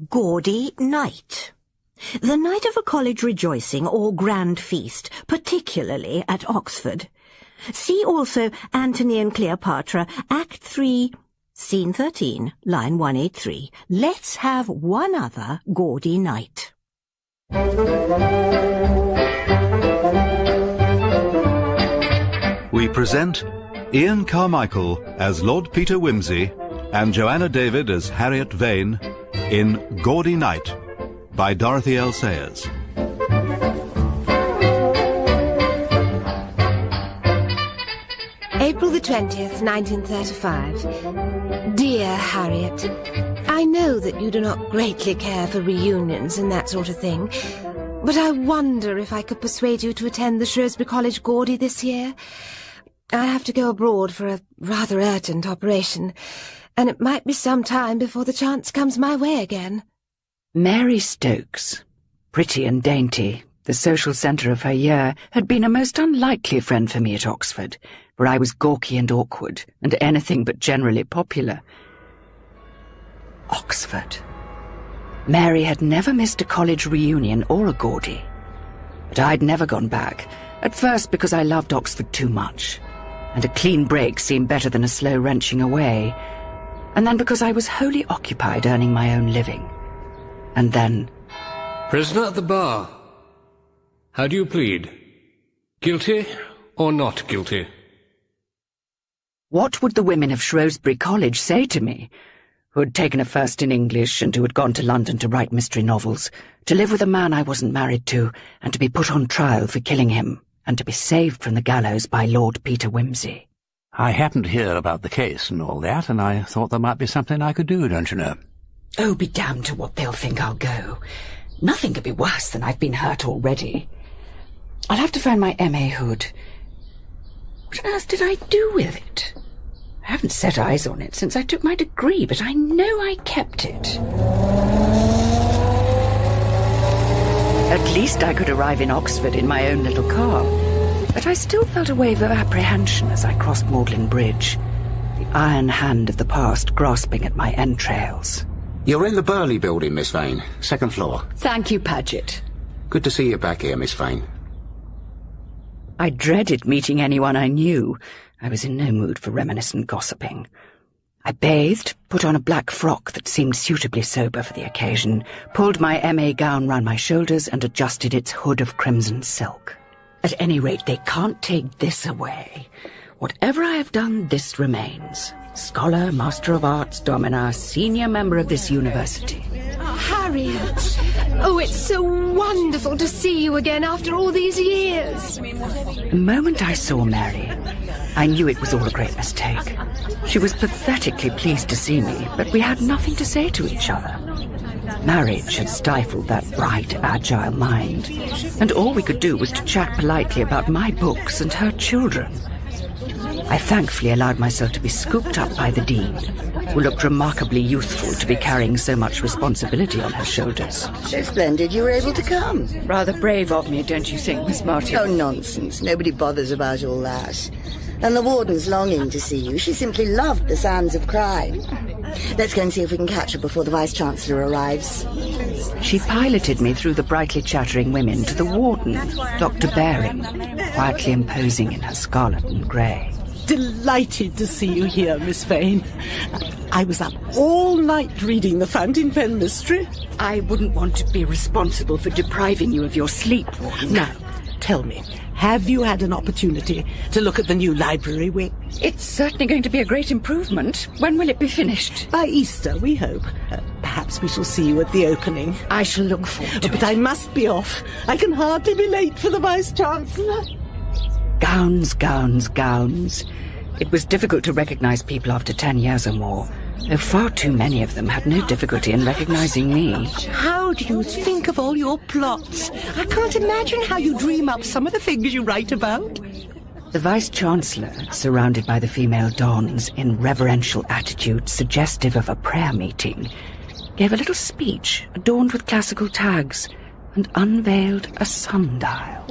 Gaudy Night. The night of a college rejoicing or grand feast, particularly at Oxford. See also Antony and Cleopatra, Act 3, Scene 13, line 183. Let's have one other gaudy night. We present Ian CarMICHAEL as Lord Peter Wimsey and Joanna David as Harriet Vane in Gaudy Night by Dorothy L. Sayers. April the 20th, 1935. Dear Harriet, I know that you do not greatly care for reunions and that sort of thing, but I wonder if I could persuade you to attend the Shrewsbury College Gaudy this year. I have to go abroad for a rather urgent operation, and it might be some time before the chance comes my way again. Mary Stokes, pretty and dainty, the social centre of her year, had been a most unlikely friend for me at Oxford, where I was gawky and awkward, and anything but generally popular. Oxford. Mary had never missed a college reunion or a Gaudy. But I'd never gone back, at first because I loved Oxford too much, and a clean break seemed better than a slow wrenching away, and then because I was wholly occupied earning my own living. And then... Prisoner at the bar. How do you plead? Guilty or not guilty? What would the women of Shrewsbury College say to me, who had taken a first in English and who had gone to London to write mystery novels, to live with a man I wasn't married to, and to be put on trial for killing him, and to be saved from the gallows by Lord Peter Wimsey? I happened to hear about the case and all that, and I thought there might be something I could do, don't you know? Oh, be damned to what they'll think I'll go. Nothing could be worse than I've been hurt already. I'll have to find my M.A. hood. What on earth did I do with it? I haven't set eyes on it since I took my degree, but I know I kept it. At least I could arrive in Oxford in my own little car, but I still felt a wave of apprehension as I crossed Magdalen Bridge, the iron hand of the past grasping at my entrails. You're in the Burley building, Miss Vane. Second floor. Thank you, Paget. Good to see you back here, Miss Vane. I dreaded meeting anyone I knew. I was in no mood for reminiscent gossiping. I bathed, put on a black frock that seemed suitably sober for the occasion, pulled my M.A. gown round my shoulders and adjusted its hood of crimson silk. At any rate, they can't take this away. Whatever I have done, this remains. Scholar, Master of Arts, Domina, senior member of this university. Harriet! Oh, it's so wonderful to see you again after all these years. The moment I saw Mary, I knew it was all a great mistake. She was pathetically pleased to see me, but we had nothing to say to each other. Marriage had stifled that bright, agile mind, and all we could do was to chat politely about my books and her children. I thankfully allowed myself to be scooped up by the Dean, who looked remarkably youthful to be carrying so much responsibility on her shoulders. So splendid you were able to come. Rather brave of me, don't you think, Miss Martin? Oh, nonsense. Nobody bothers about all that. And the warden's longing to see you. She simply loved the sounds of crime. Let's go and see if we can catch her before the Vice-Chancellor arrives. She piloted me through the brightly chattering women to the warden, Dr. Baring, quietly imposing in her scarlet and grey. Delighted to see you here, Miss Vane. I was up all night reading the fountain pen mystery. I wouldn't want to be responsible for depriving you of your sleep, Warden. Now, tell me, have you had an opportunity to look at the new library wing? It's certainly going to be a great improvement. When will it be finished? By Easter, we hope. Perhaps we shall see you at the opening. I shall look forward to it. But I must be off. I can hardly be late for the Vice-Chancellor. Gowns, gowns, gowns. It was difficult to recognise people after 10 years or more, though far too many of them had no difficulty in recognising me. How do you think of all your plots? I can't imagine how you dream up some of the things you write about. The Vice-Chancellor, surrounded by the female dons in reverential attitude suggestive of a prayer meeting, gave a little speech adorned with classical tags and unveiled a sundial.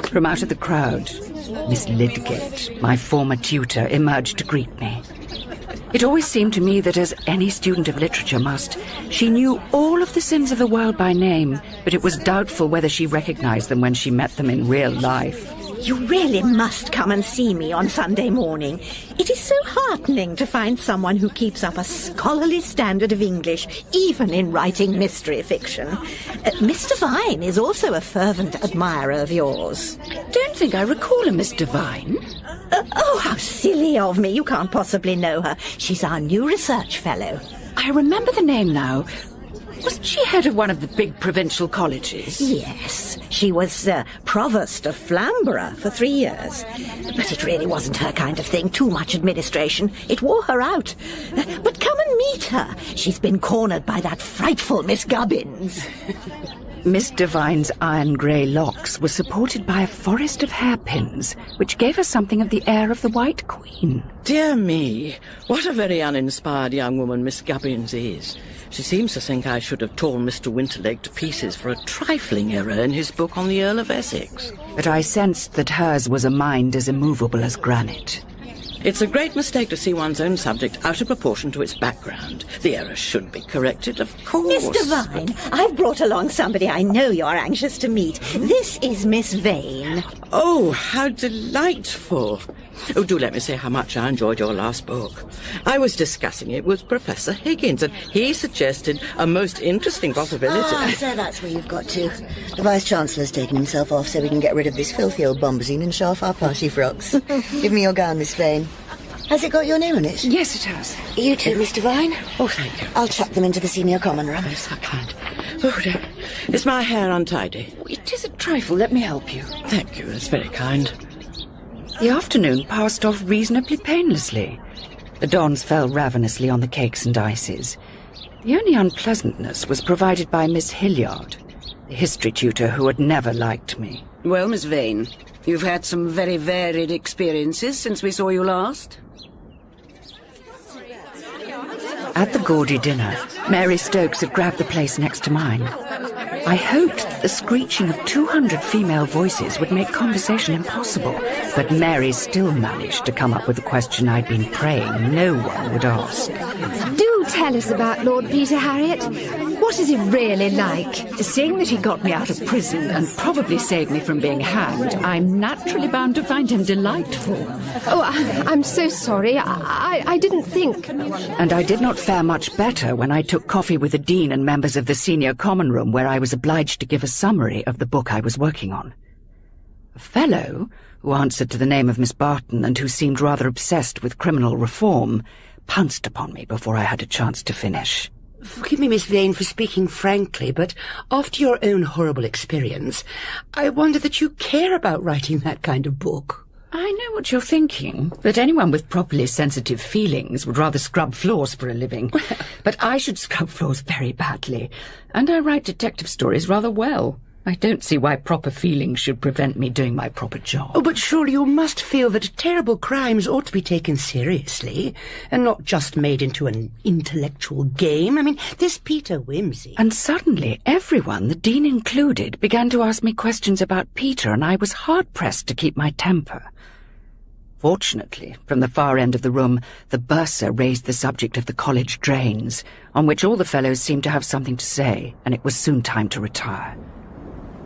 From out of the crowd, Miss Lydgate, my former tutor, emerged to greet me. It always seemed to me that, as any student of literature must, she knew all of the sins of the world by name, but it was doubtful whether she recognized them when she met them in real life. You really must come and see me on Sunday morning. It is so heartening to find someone who keeps up a scholarly standard of English, even in writing mystery fiction. Mr. Vine is also a fervent admirer of yours. I don't think I recall a Miss Devine. Oh, how silly of me. You can't possibly know her. She's our new research fellow. I remember the name now. Wasn't she head of one of the big provincial colleges? Yes, she was provost of Flamborough for 3 years. But it really wasn't her kind of thing, too much administration. It wore her out. But come and meet her. She's been cornered by that frightful Miss Gubbins. Miss Devine's iron-grey locks were supported by a forest of hairpins, which gave her something of the air of the White Queen. Dear me, what a very uninspired young woman Miss Gubbins is. She seems to think I should have torn Mr. Winterleg to pieces for a trifling error in his book on the Earl of Essex. But I sensed that hers was a mind as immovable as granite. It's a great mistake to see one's own subject out of proportion to its background. The error should be corrected, of course. Mr. Vine, I've brought along somebody I know you're anxious to meet. This is Miss Vane. Oh, how delightful. Oh, do let me say how much I enjoyed your last book. I was discussing it with Professor Higgins, and he suggested a most interesting possibility. So that's where you've got to. The Vice-Chancellor's taken himself off so we can get rid of this filthy old bombazine and show off our party frocks. Give me your gown, Miss Vane. Has it got your name on it? Yes, it has. You too, Mr. Vine. Oh, thank you. I'll chuck them into the senior common room. Oh, so kind. Oh, dear. Is my hair untidy? It is a trifle. Let me help you. Thank you. That's very kind. The afternoon passed off reasonably painlessly. The dons fell ravenously on the cakes and ices. The only unpleasantness was provided by Miss Hilliard, the history tutor who had never liked me. Well, Miss Vane, you've had some very varied experiences since we saw you last. At the Gaudy dinner, Mary Stokes had grabbed the place next to mine. I hoped that the screeching of 200 female voices would make conversation impossible, but Mary still managed to come up with a question I'd been praying no one would ask. Do tell us about Lord Peter, Harriet. What is he really like? Seeing that he got me out of prison and probably saved me from being hanged, I'm naturally bound to find him delightful. Oh, I'm so sorry. I didn't think. And I did not fare much better when I took coffee with the Dean and members of the Senior Common Room, where I was obliged to give a summary of the book I was working on. A fellow, who answered to the name of Miss Barton and who seemed rather obsessed with criminal reform, pounced upon me before I had a chance to finish. Forgive me, Miss Vane, for speaking frankly, but after your own horrible experience, I wonder that you care about writing that kind of book. I know what you're thinking, that anyone with properly sensitive feelings would rather scrub floors for a living. But I should scrub floors very badly, and I write detective stories rather well. I don't see why proper feelings should prevent me doing my proper job. Oh, but surely you must feel that terrible crimes ought to be taken seriously, and not just made into an intellectual game. I mean, this Peter Wimsey... And suddenly everyone, the Dean included, began to ask me questions about Peter, and I was hard-pressed to keep my temper. Fortunately, from the far end of the room, the bursar raised the subject of the college drains, on which all the fellows seemed to have something to say, and it was soon time to retire.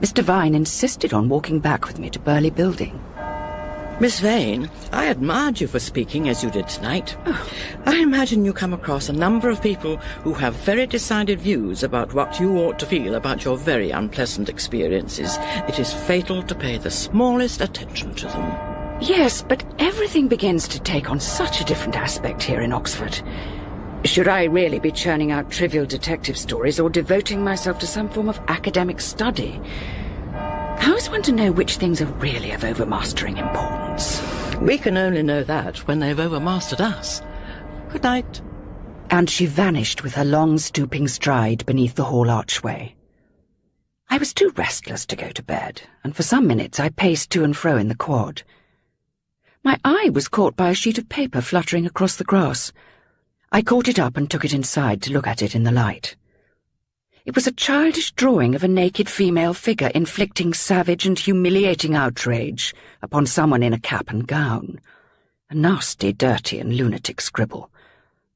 Mr. Vine insisted on walking back with me to Burley Building. Miss Vane, I admired you for speaking as you did tonight. I imagine you come across a number of people who have very decided views about what you ought to feel about your very unpleasant experiences. It is fatal to pay the smallest attention to them. Yes, but everything begins to take on such a different aspect here in Oxford. Should I really be churning out trivial detective stories or devoting myself to some form of academic study? How is one to know which things are really of overmastering importance? We can only know that when they've overmastered us. Good night. And she vanished with her long stooping stride beneath the hall archway. I was too restless to go to bed, and for some minutes I paced to and fro in the quad. My eye was caught by a sheet of paper fluttering across the grass. I caught it up and took it inside to look at it in the light. It was a childish drawing of a naked female figure inflicting savage and humiliating outrage upon someone in a cap and gown. A nasty, dirty and lunatic scribble.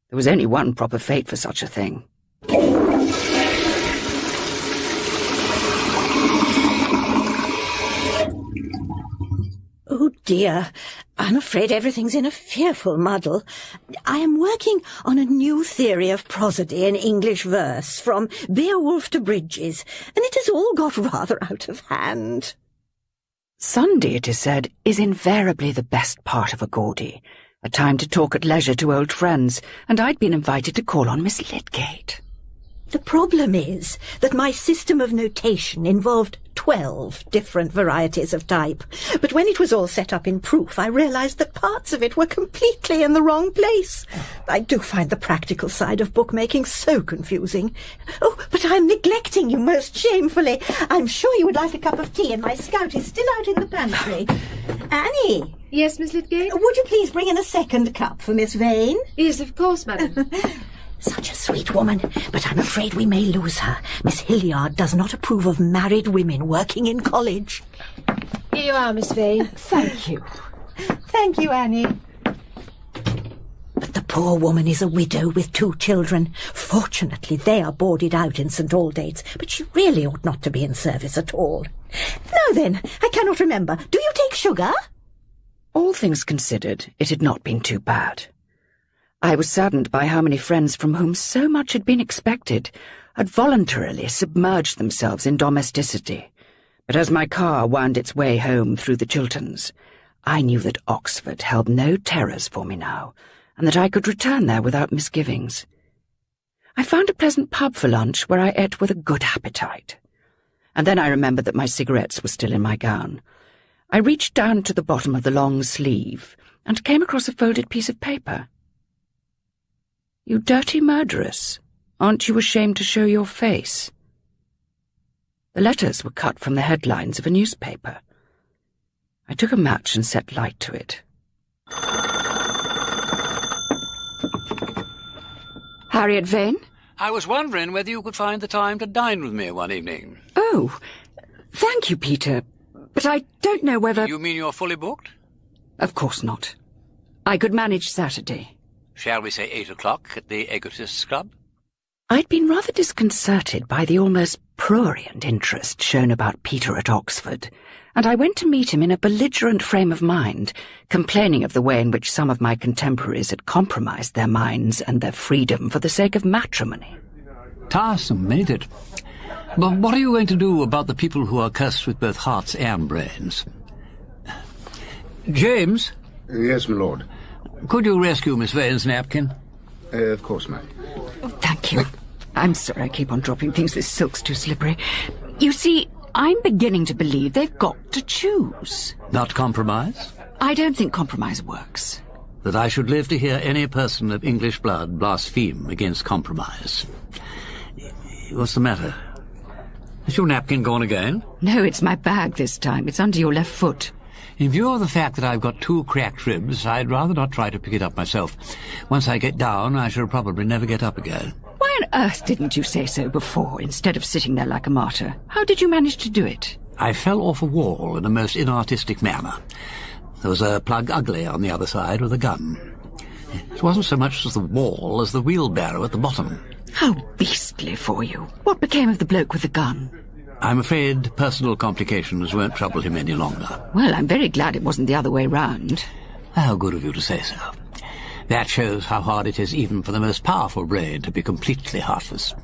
There was only one proper fate for such a thing. Oh dear, I'm afraid everything's in a fearful muddle. I am working on a new theory of prosody in English verse, from Beowulf to Bridges, and it has all got rather out of hand. Sunday, it is said, is invariably the best part of a Gaudy, a time to talk at leisure to old friends, and I'd been invited to call on Miss Lydgate. The problem is that my system of notation involved 12 different varieties of type, but when it was all set up in proof, I realised that parts of it were completely in the wrong place. I do find the practical side of bookmaking so confusing. Oh, but I'm neglecting you most shamefully. I'm sure you would like a cup of tea, and my scout is still out in the pantry. Annie! Yes, Miss Lydgate? Would you please bring in a second cup for Miss Vane? Yes, of course, madam. Such a sweet woman, but I'm afraid we may lose her. Miss Hilliard does not approve of married women working in college. Here you are, Miss Vane. Thank you. Thank you, Annie. But the poor woman is a widow with 2 children. Fortunately, they are boarded out in St. Aldate's, but she really ought not to be in service at all. Now then, I cannot remember. Do you take sugar? All things considered, it had not been too bad. I was saddened by how many friends from whom so much had been expected had voluntarily submerged themselves in domesticity. But as my car wound its way home through the Chilterns, I knew that Oxford held no terrors for me now, and that I could return there without misgivings. I found a pleasant pub for lunch where I ate with a good appetite. And then I remembered that my cigarettes were still in my gown. I reached down to the bottom of the long sleeve and came across a folded piece of paper. "You dirty murderess, aren't you ashamed to show your face?" The letters were cut from the headlines of a newspaper. I took a match and set light to it. Harriet Vane? I was wondering whether you could find the time to dine with me one evening. Oh, thank you, Peter, but I don't know whether... You mean you're fully booked? Of course not. I could manage Saturday. Shall we say 8 o'clock at the Egotists' Club? I'd been rather disconcerted by the almost prurient interest shown about Peter at Oxford, and I went to meet him in a belligerent frame of mind, complaining of the way in which some of my contemporaries had compromised their minds and their freedom for the sake of matrimony. Tiresome, ain't it? But what are you going to do about the people who are cursed with both hearts and brains? James? Yes, my lord. Could you rescue Miss Vane's napkin? Of course, ma'am. Oh, thank you. I'm sorry I keep on dropping things. This silk's too slippery. You see, I'm beginning to believe they've got to choose. Not compromise? I don't think compromise works. That I should live to hear any person of English blood blaspheme against compromise. What's the matter? Is your napkin gone again? No, it's my bag this time. It's under your left foot. In view of the fact that I've got 2 cracked ribs, I'd rather not try to pick it up myself. Once I get down, I shall probably never get up again. Why on earth didn't you say so before, instead of sitting there like a martyr? How did you manage to do it? I fell off a wall in a most inartistic manner. There was a plug ugly on the other side with a gun. It wasn't so much as the wall as the wheelbarrow at the bottom. How beastly for you. What became of the bloke with the gun? I'm afraid personal complications won't trouble him any longer. Well, I'm very glad it wasn't the other way round. How good of you to say so. That shows how hard it is even for the most powerful brain to be completely heartless.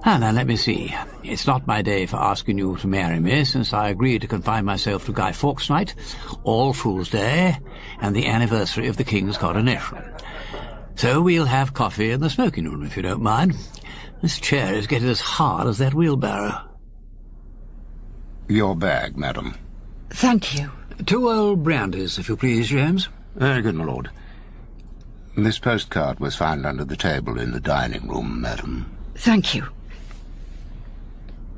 Ah, now let me see. It's not my day for asking you to marry me, since I agreed to confine myself to Guy Fawkes Night, All Fool's Day, and the anniversary of the King's coronation. So we'll have coffee in the smoking room, if you don't mind. This chair is getting as hard as that wheelbarrow. Your bag, madam. Thank you. 2 old brandies, if you please, James. Very good, my lord. This postcard was found under the table in the dining room, madam. Thank you.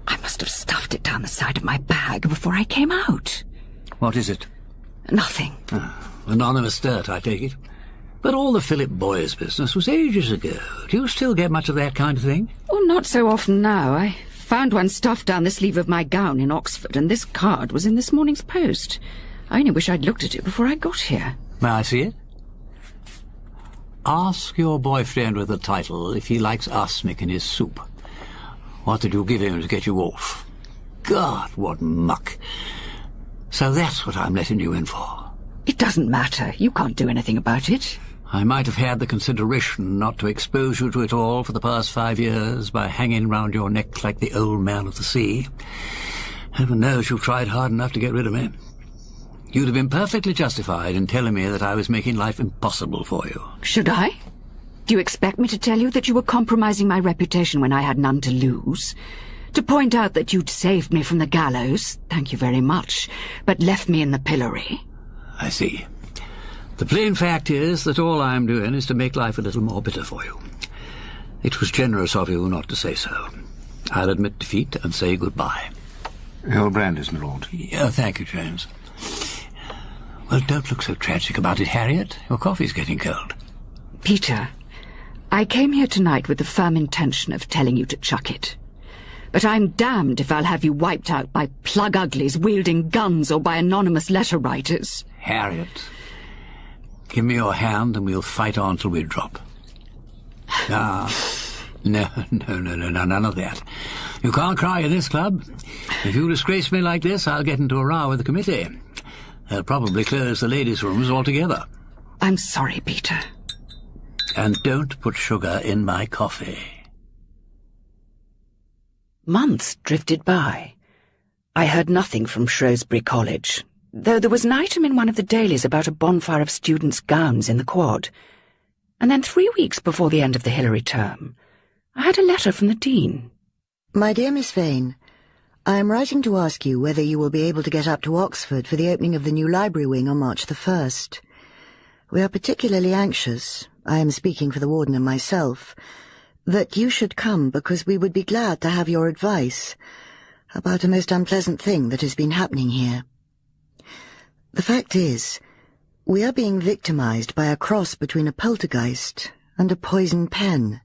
I must have stuffed it down the side of my bag before I came out. What is it? Nothing. Anonymous dirt, I take it. But all the Philip Boyes business was ages ago. Do you still get much of that kind of thing? Oh, not so often now. I found one stuffed down the sleeve of my gown in Oxford, and this card was in this morning's post. I only wish I'd looked at it before I got here. May I see it? Ask your boyfriend with the title if he likes arsenic in his soup. What did you give him to get you off? God, what muck. So that's what I'm letting you in for. It doesn't matter. You can't do anything about it. I might have had the consideration not to expose you to it all for the past 5 years by hanging round your neck like the old man of the sea. Heaven knows you tried hard enough to get rid of me. You'd have been perfectly justified in telling me that I was making life impossible for you. Should I? Do you expect me to tell you that you were compromising my reputation when I had none to lose? To point out that you'd saved me from the gallows, thank you very much, but left me in the pillory? I see. The plain fact is that all I'm doing is to make life a little more bitter for you. It was generous of you not to say so. I'll admit defeat and say goodbye. Your brandies, my lord. Oh, thank you, James. Well, don't look so tragic about it, Harriet. Your coffee's getting cold. Peter, I came here tonight with the firm intention of telling you to chuck it. But I'm damned if I'll have you wiped out by plug uglies wielding guns or by anonymous letter writers. Harriet, give me your hand and we'll fight on till we drop. No, none of that. You can't cry in this club. If you disgrace me like this, I'll get into a row with the committee. They'll probably close the ladies' rooms altogether. I'm sorry, Peter. And don't put sugar in my coffee. Months drifted by. I heard nothing from Shrewsbury College, though there was an item in one of the dailies about a bonfire of students' gowns in the quad. And then 3 weeks before the end of the Hilary term, I had a letter from the Dean. My dear Miss Vane, I am writing to ask you whether you will be able to get up to Oxford for the opening of the new library wing on March the 1st. We are particularly anxious, I am speaking for the warden and myself, that you should come because we would be glad to have your advice about a most unpleasant thing that has been happening here. The fact is, we are being victimized by a cross between a poltergeist and a poison pen.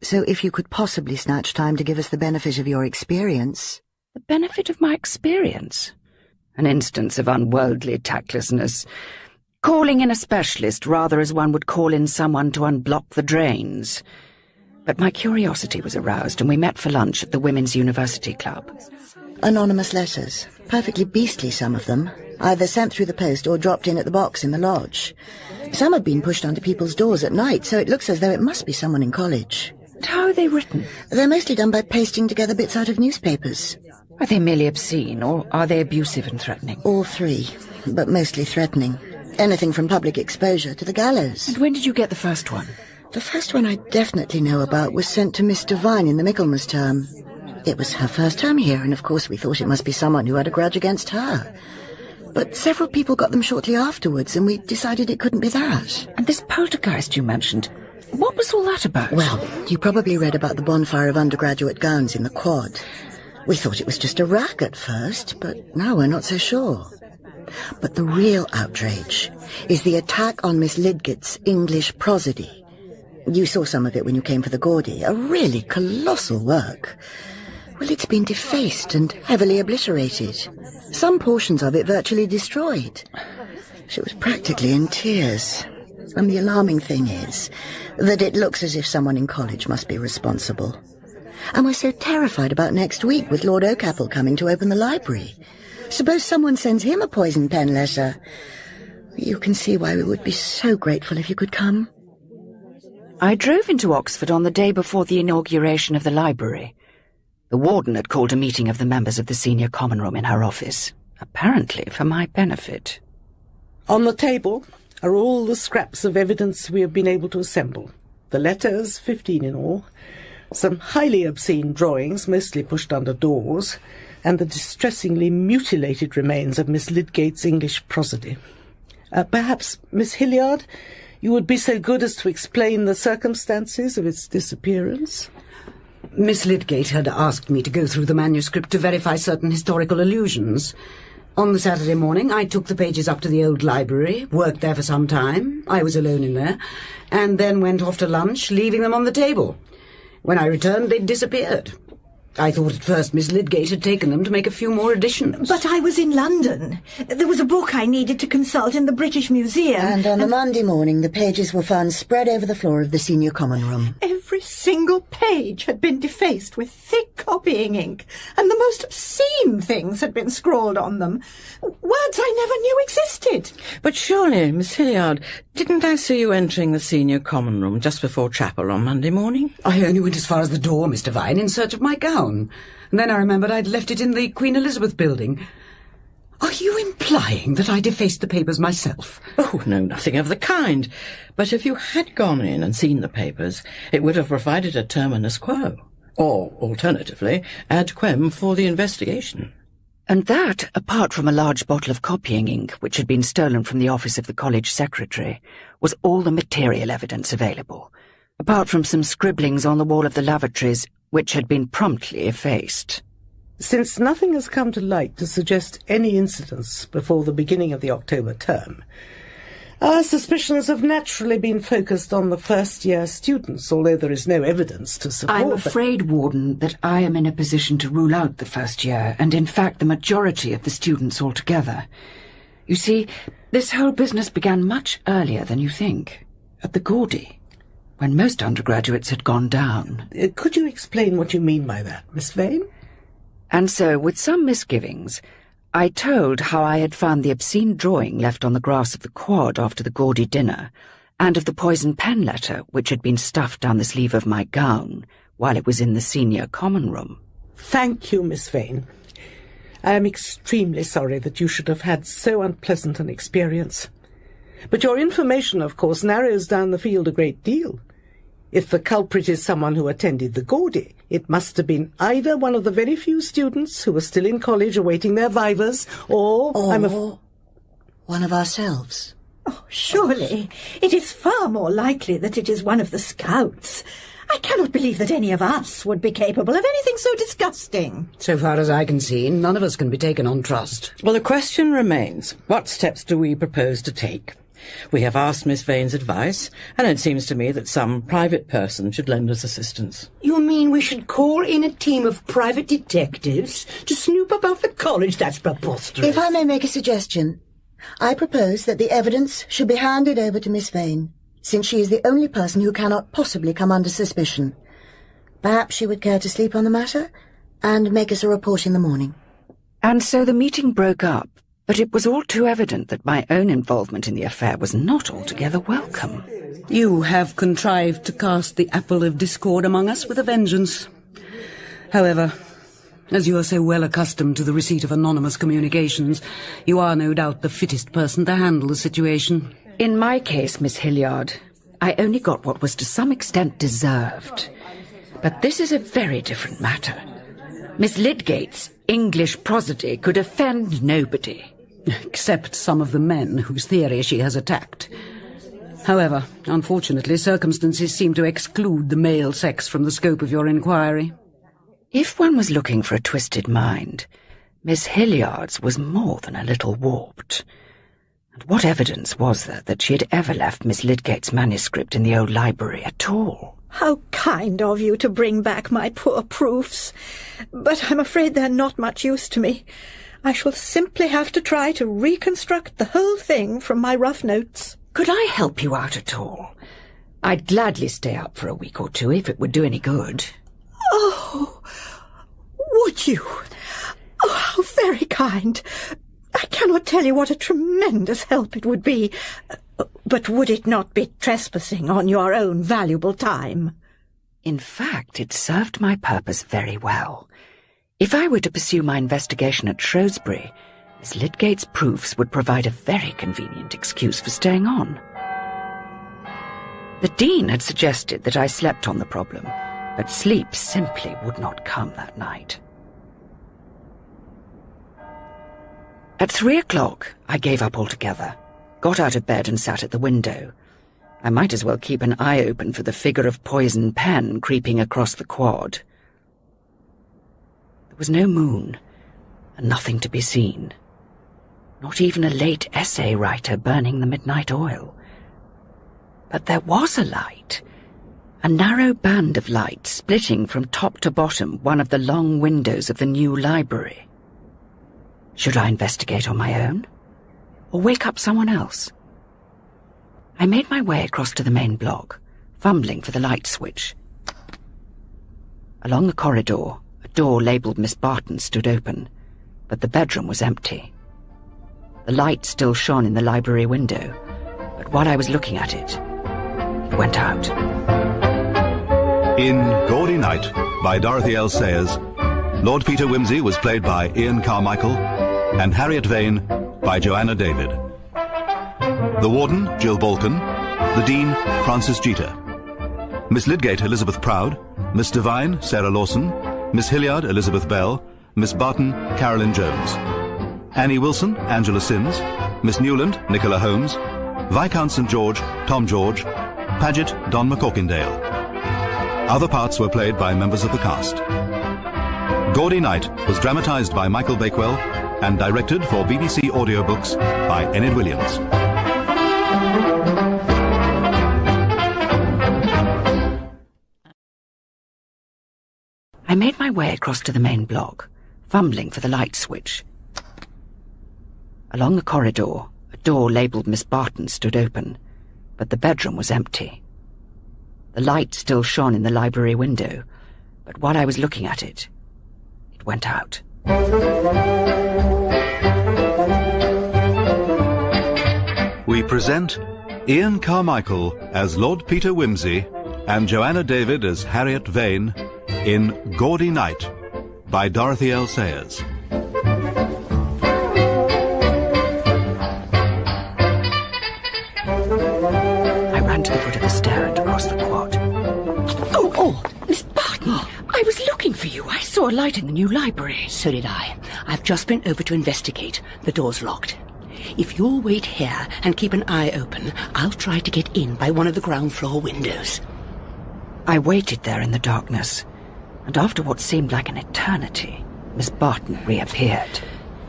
So if you could possibly snatch time to give us the benefit of your experience... The benefit of my experience? An instance of unworldly tactlessness. Calling in a specialist rather as one would call in someone to unblock the drains. But my curiosity was aroused and we met for lunch at the Women's University Club. Anonymous letters. Perfectly beastly, some of them. Either sent through the post or dropped in at the box in the lodge. Some have been pushed under people's doors at night, so it looks as though it must be someone in college. How are they written? They're mostly done by pasting together bits out of newspapers. Are they merely obscene, or are they abusive and threatening? All three, but mostly threatening. Anything from public exposure to the gallows. And when did you get the first one? The first one I definitely know about was sent to Miss Devine in the Michaelmas term. It was her first term here, and of course we thought it must be someone who had a grudge against her. But several people got them shortly afterwards, and we decided it couldn't be that. And this poltergeist you mentioned, what was all that about? Well, you probably read about the bonfire of undergraduate gowns in the quad. We thought it was just a rag at first, but now we're not so sure. But the real outrage is the attack on Miss Lidgett's English prosody. You saw some of it when you came for the Gaudy, a really colossal work. Well, it's been defaced and heavily obliterated. Some portions of it virtually destroyed. She was practically in tears. And the alarming thing is that it looks as if someone in college must be responsible. And we're so terrified about next week with Lord Oakapple coming to open the library. Suppose someone sends him a poison pen letter. You can see why we would be so grateful if you could come. I drove into Oxford on the day before the inauguration of the library. The warden had called a meeting of the members of the senior common room in her office, apparently for my benefit. On the table are all the scraps of evidence we have been able to assemble. The letters, 15 in all, some highly obscene drawings, mostly pushed under doors, and the distressingly mutilated remains of Miss Lydgate's English prosody. Perhaps, Miss Hilliard, you would be so good as to explain the circumstances of its disappearance? Miss Lydgate had asked me to go through the manuscript to verify certain historical allusions. On the Saturday morning, I took the pages up to the old library, worked there for some time, I was alone in there, and then went off to lunch, leaving them on the table. When I returned, they'd disappeared. I thought at first Miss Lydgate had taken them to make a few more additions. But I was in London. There was a book I needed to consult in the British Museum. And on the Monday morning, the pages were found spread over the floor of the senior common room. Every single page had been defaced with thick copying ink, and the most obscene things had been scrawled on them. Words I never knew existed. But surely, Miss Hilliard, didn't I see you entering the senior common room just before chapel on Monday morning? I only went as far as the door, Mr. Vine, in search of my gown. And then I remembered I'd left it in the Queen Elizabeth building. Are you implying that I defaced the papers myself? Oh, no, nothing of the kind. But if you had gone in and seen the papers, it would have provided a terminus quo. Or, alternatively, ad quem for the investigation. And that, apart from a large bottle of copying ink which had been stolen from the office of the college secretary, was all the material evidence available, apart from some scribblings on the wall of the lavatories which had been promptly effaced. Since nothing has come to light to suggest any incidents before the beginning of the October term, our suspicions have naturally been focused on the first-year students, although there is no evidence to support I'm them. afraid, Warden, that I am in a position to rule out the first year, and in fact the majority of the students altogether. You see, this whole business began much earlier than you think, at the Gaudy, when most undergraduates had gone down. Could you explain what you mean by that, Miss Vane? And so, with some misgivings, I told how I had found the obscene drawing left on the grass of the quad after the Gaudy dinner, and of the poison pen letter which had been stuffed down the sleeve of my gown while it was in the senior common room. Thank you, Miss Vane. I am extremely sorry that you should have had so unpleasant an experience. But your information, of course, narrows down the field a great deal. If the culprit is someone who attended the Gaudy, it must have been either one of the very few students who were still in college awaiting their vivas, or one of ourselves. Oh, surely it is far more likely that it is one of the scouts. I cannot believe that any of us would be capable of anything so disgusting. So far as I can see, none of us can be taken on trust. Well, the question remains, what steps do we propose to take? We have asked Miss Vane's advice, and it seems to me that some private person should lend us assistance. You mean we should call in a team of private detectives to snoop about the college? That's preposterous. If I may make a suggestion, I propose that the evidence should be handed over to Miss Vane, since she is the only person who cannot possibly come under suspicion. Perhaps she would care to sleep on the matter and make us a report in the morning. And so the meeting broke up. But it was all too evident that my own involvement in the affair was not altogether welcome. You have contrived to cast the apple of discord among us with a vengeance. However, as you are so well accustomed to the receipt of anonymous communications, you are no doubt the fittest person to handle the situation. In my case, Miss Hilliard, I only got what was to some extent deserved. But this is a very different matter. Miss Lydgate's English prosody could offend nobody. Except some of the men whose theory she has attacked. However, unfortunately, circumstances seem to exclude the male sex from the scope of your inquiry. If one was looking for a twisted mind, Miss Hilliard's was more than a little warped. And what evidence was there that she had ever left Miss Lydgate's manuscript in the old library at all? How kind of you to bring back my poor proofs. But I'm afraid they're not much use to me. I shall simply have to try to reconstruct the whole thing from my rough notes. Could I help you out at all? I'd gladly stay up for a week or two if it would do any good. Oh, would you? Oh, how very kind. I cannot tell you what a tremendous help it would be. But would it not be trespassing on your own valuable time? In fact, it served my purpose very well. If I were to pursue my investigation at Shrewsbury, Miss Lydgate's proofs would provide a very convenient excuse for staying on. The Dean had suggested that I slept on the problem, but sleep simply would not come that night. At 3 o'clock, I gave up altogether, got out of bed and sat at the window. I might as well keep an eye open for the figure of Poison Pen creeping across the quad. There was no moon, and nothing to be seen. Not even a late essay writer burning the midnight oil. But there was a light, A narrow band of light splitting from top to bottom one of the long windows of the new library. Should I investigate on my own? Or wake up someone else? I made my way across to the main block, fumbling for the light switch. Along the corridor, a door labelled Miss Barton stood open, but the bedroom was empty. The light still shone in the library window, but while I was looking at it, it went out. In Gaudy Night by Dorothy L. Sayers, Lord Peter Wimsey was played by Ian CarMICHAEL and Harriet Vane by Joanna David. The Warden, Jill Balkan. The Dean, Francis Jeter. Miss Lydgate, Elizabeth Proud. Miss Devine, Sarah Lawson. Miss Hilliard, Elizabeth Bell. Miss Barton, Carolyn Jones. Annie Wilson, Angela Sims. Miss Newland, Nicola Holmes. Viscount St. George, Tom George. Paget, Don McCorkindale. Other parts were played by members of the cast. Gaudy Night was dramatised by Michael Bakewell and directed for BBC Audiobooks by Enid Williams. I made my way across to the main block, fumbling for the light switch. Along the corridor, a door labelled Miss Barton stood open, but the bedroom was empty. The light still shone in the library window, but while I was looking at it, it went out. We present Ian CarMICHAEL as Lord Peter Wimsey and Joanna David as Harriet Vane in Gaudy Night by Dorothy L. Sayers. I ran to the foot of the stair and across the quad. Oh, Miss Barton, I was looking for you. I saw a light in the new library. So did I. I've just been over to investigate. The door's locked. If you'll wait here and keep an eye open, I'll try to get in by one of the ground floor windows. I waited there in the darkness, and after what seemed like an eternity, Miss Barton reappeared.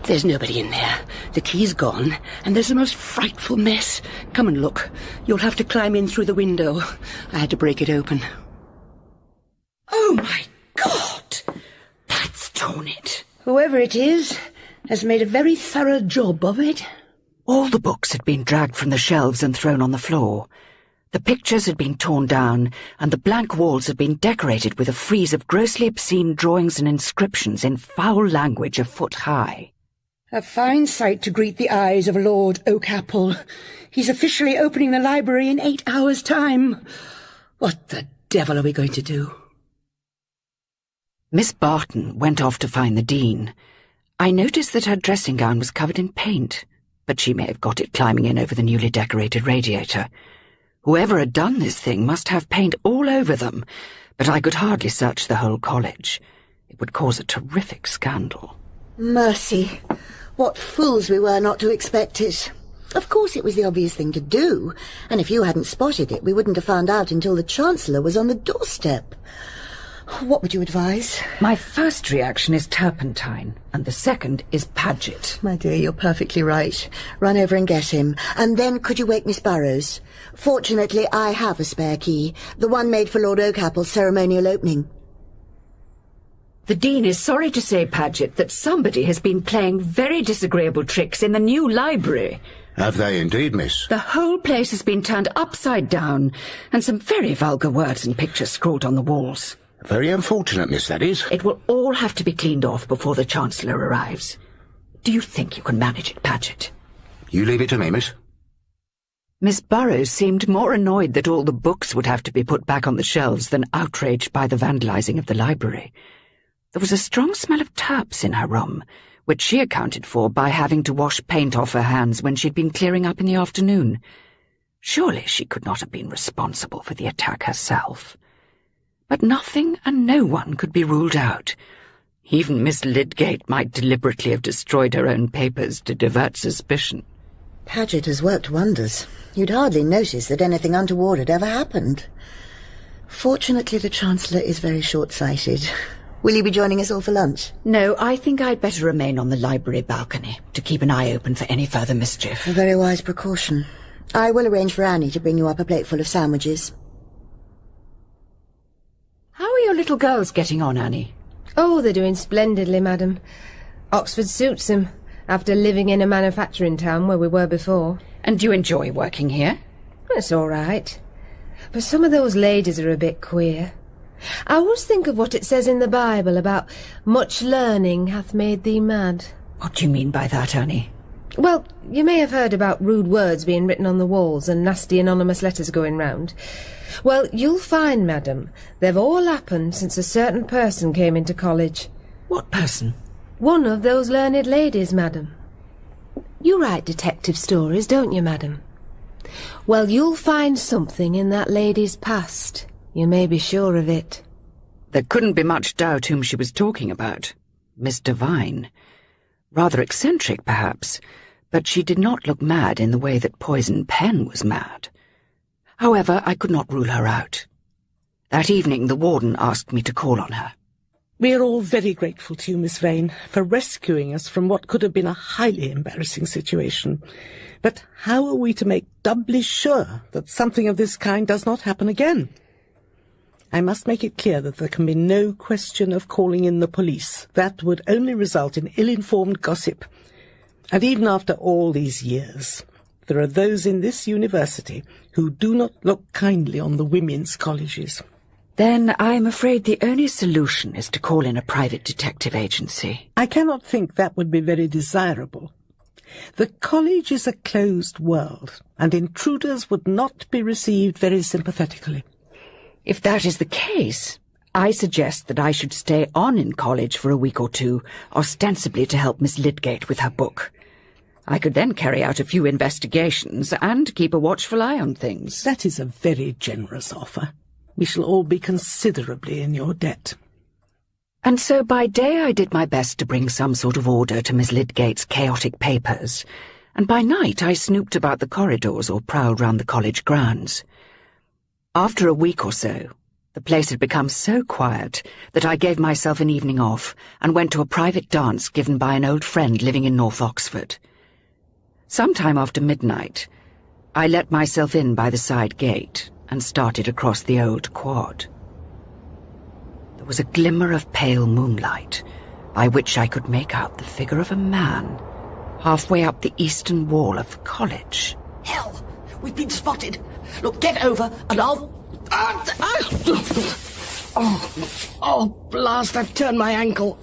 There's nobody in there. The key's gone, and there's the most frightful mess. Come and look. You'll have to climb in through the window. I had to break it open. Oh, my God! That's torn it. Whoever it is has made a very thorough job of it. All the books had been dragged from the shelves and thrown on the floor. The pictures had been torn down, and the blank walls had been decorated with a frieze of grossly obscene drawings and inscriptions in foul language a foot high. A fine sight to greet the eyes of Lord Oakapple. He's officially opening the library in 8 hours' time. What the devil are we going to do? Miss Barton went off to find the Dean. I noticed that her dressing gown was covered in paint, but she may have got it climbing in over the newly decorated radiator. Whoever had done this thing must have paint all over them, but I could hardly search the whole college. It would cause a terrific scandal. Mercy! What fools we were not to expect it. Of course it was the obvious thing to do, and if you hadn't spotted it, we wouldn't have found out until the Chancellor was on the doorstep. What would you advise? My first reaction is turpentine, and the second is Paget. My dear, you're perfectly right. Run over and get him. And then could you wake Miss Burrows? Fortunately, I have a spare key, the one made for Lord Oakapple's ceremonial opening. The Dean is sorry to say, Paget, that somebody has been playing very disagreeable tricks in the new library. Have they indeed, miss? The whole place has been turned upside down, and some very vulgar words and pictures scrawled on the walls. Very unfortunate, miss, that is. It will all have to be cleaned off before the Chancellor arrives. Do you think you can manage it, Paget? You leave it to me, miss. Miss Burrows seemed more annoyed that all the books would have to be put back on the shelves than outraged by the vandalising of the library. There was a strong smell of turps in her room, which she accounted for by having to wash paint off her hands when she'd been clearing up in the afternoon. Surely she could not have been responsible for the attack herself. But nothing and no one could be ruled out. Even Miss Lydgate might deliberately have destroyed her own papers to divert suspicion. Paget has worked wonders. You'd hardly notice that anything untoward had ever happened. Fortunately, the Chancellor is very short-sighted. Will you be joining us all for lunch? No, I think I'd better remain on the library balcony to keep an eye open for any further mischief. A very wise precaution. I will arrange for Annie to bring you up a plateful of sandwiches. little girls getting on, Annie? Oh, they're doing splendidly, madam. Oxford suits them, after living in a manufacturing town where we were before. And do you enjoy working here? It's all right. But some of those ladies are a bit queer. I always think of what it says in the Bible about much learning hath made thee mad. What do you mean by that, Annie? Well, you may have heard about rude words being written on the walls and nasty anonymous letters going round. Well, you'll find, madam, they've all happened since a certain person came into college. What person? One of those learned ladies, madam. You write detective stories, don't you, madam? Well, you'll find something in that lady's past. You may be sure of it. There couldn't be much doubt whom she was talking about. Miss Devine. Rather eccentric, perhaps, but she did not look mad in the way that Poison Pen was mad. However, I could not rule her out. That evening the warden asked me to call on her. We are all very grateful to you, Miss Vane, for rescuing us from what could have been a highly embarrassing situation. But how are we to make doubly sure that something of this kind does not happen again? I must make it clear that there can be no question of calling in the police. That would only result in ill-informed gossip. And even after all these years, there are those in this university who do not look kindly on the women's colleges. Then I'm afraid the only solution is to call in a private detective agency. I cannot think that would be very desirable. The college is a closed world, and intruders would not be received very sympathetically. If that is the case, I suggest that I should stay on in college for a week or two, ostensibly to help Miss Lydgate with her book. I could then carry out a few investigations and keep a watchful eye on things. That is a very generous offer. We shall all be considerably in your debt. And so by day I did my best to bring some sort of order to Miss Lydgate's chaotic papers, and by night I snooped about the corridors or prowled round the college grounds. After a week or so, the place had become so quiet that I gave myself an evening off and went to a private dance given by an old friend living in North Oxford. Sometime after midnight, I let myself in by the side gate and started across the old quad. There was a glimmer of pale moonlight, by which I could make out the figure of a man, halfway up the eastern wall of the college. Hell! We've been spotted! Look, get over, and I'll... Oh, blast, I've turned my ankle.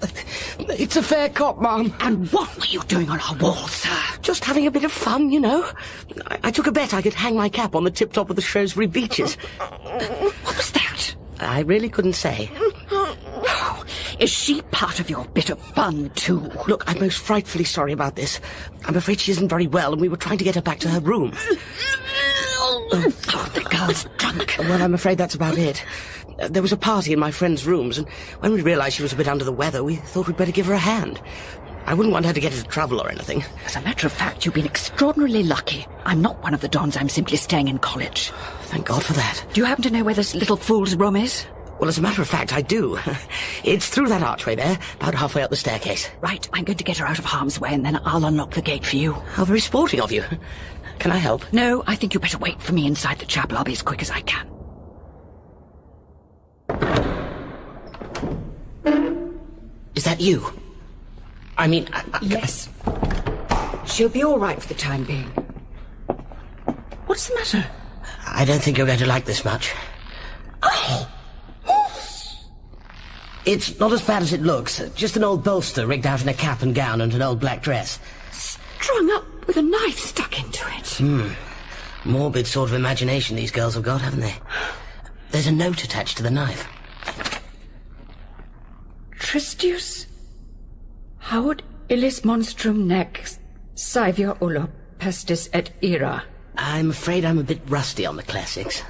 It's a fair cop, Ma'am. And what were you doing on our wall, sir? Just having a bit of fun, you know. I took a bet I could hang my cap on the tip-top of the Shrewsbury beeches. What was that? I really couldn't say. Oh, is she part of your bit of fun, too? Look, I'm most frightfully sorry about this. I'm afraid she isn't very well, and we were trying to get her back to her room. Oh, the girl's drunk. Well, I'm afraid that's about it. There was a party in my friend's rooms, and when we realized she was a bit under the weather, we thought we'd better give her a hand. I wouldn't want her to get into trouble or anything. As a matter of fact, you've been extraordinarily lucky. I'm not one of the dons. I'm simply staying in college. Thank God for that. Do you happen to know where this little fool's room is? Well, as a matter of fact, I do. It's through that archway there, about halfway up the staircase. Right, I'm going to get her out of harm's way, and then I'll unlock the gate for you. How very sporting of you. Can I help? No, I think you better wait for me inside the chapel. I'll be as quick as I can. Is that you? I mean... Yes. She'll be all right for the time being. What's the matter? I don't think you're going to like this much. Oh! It's not as bad as it looks. Just an old bolster rigged out in a cap and gown and an old black dress. Strung up with a knife stuck into it. Morbid sort of imagination these girls have got, haven't they? There's a note attached to the knife. Tristius, haud illis monstrum nec saevia ulla pestis et ira. I'm afraid I'm a bit rusty on the classics.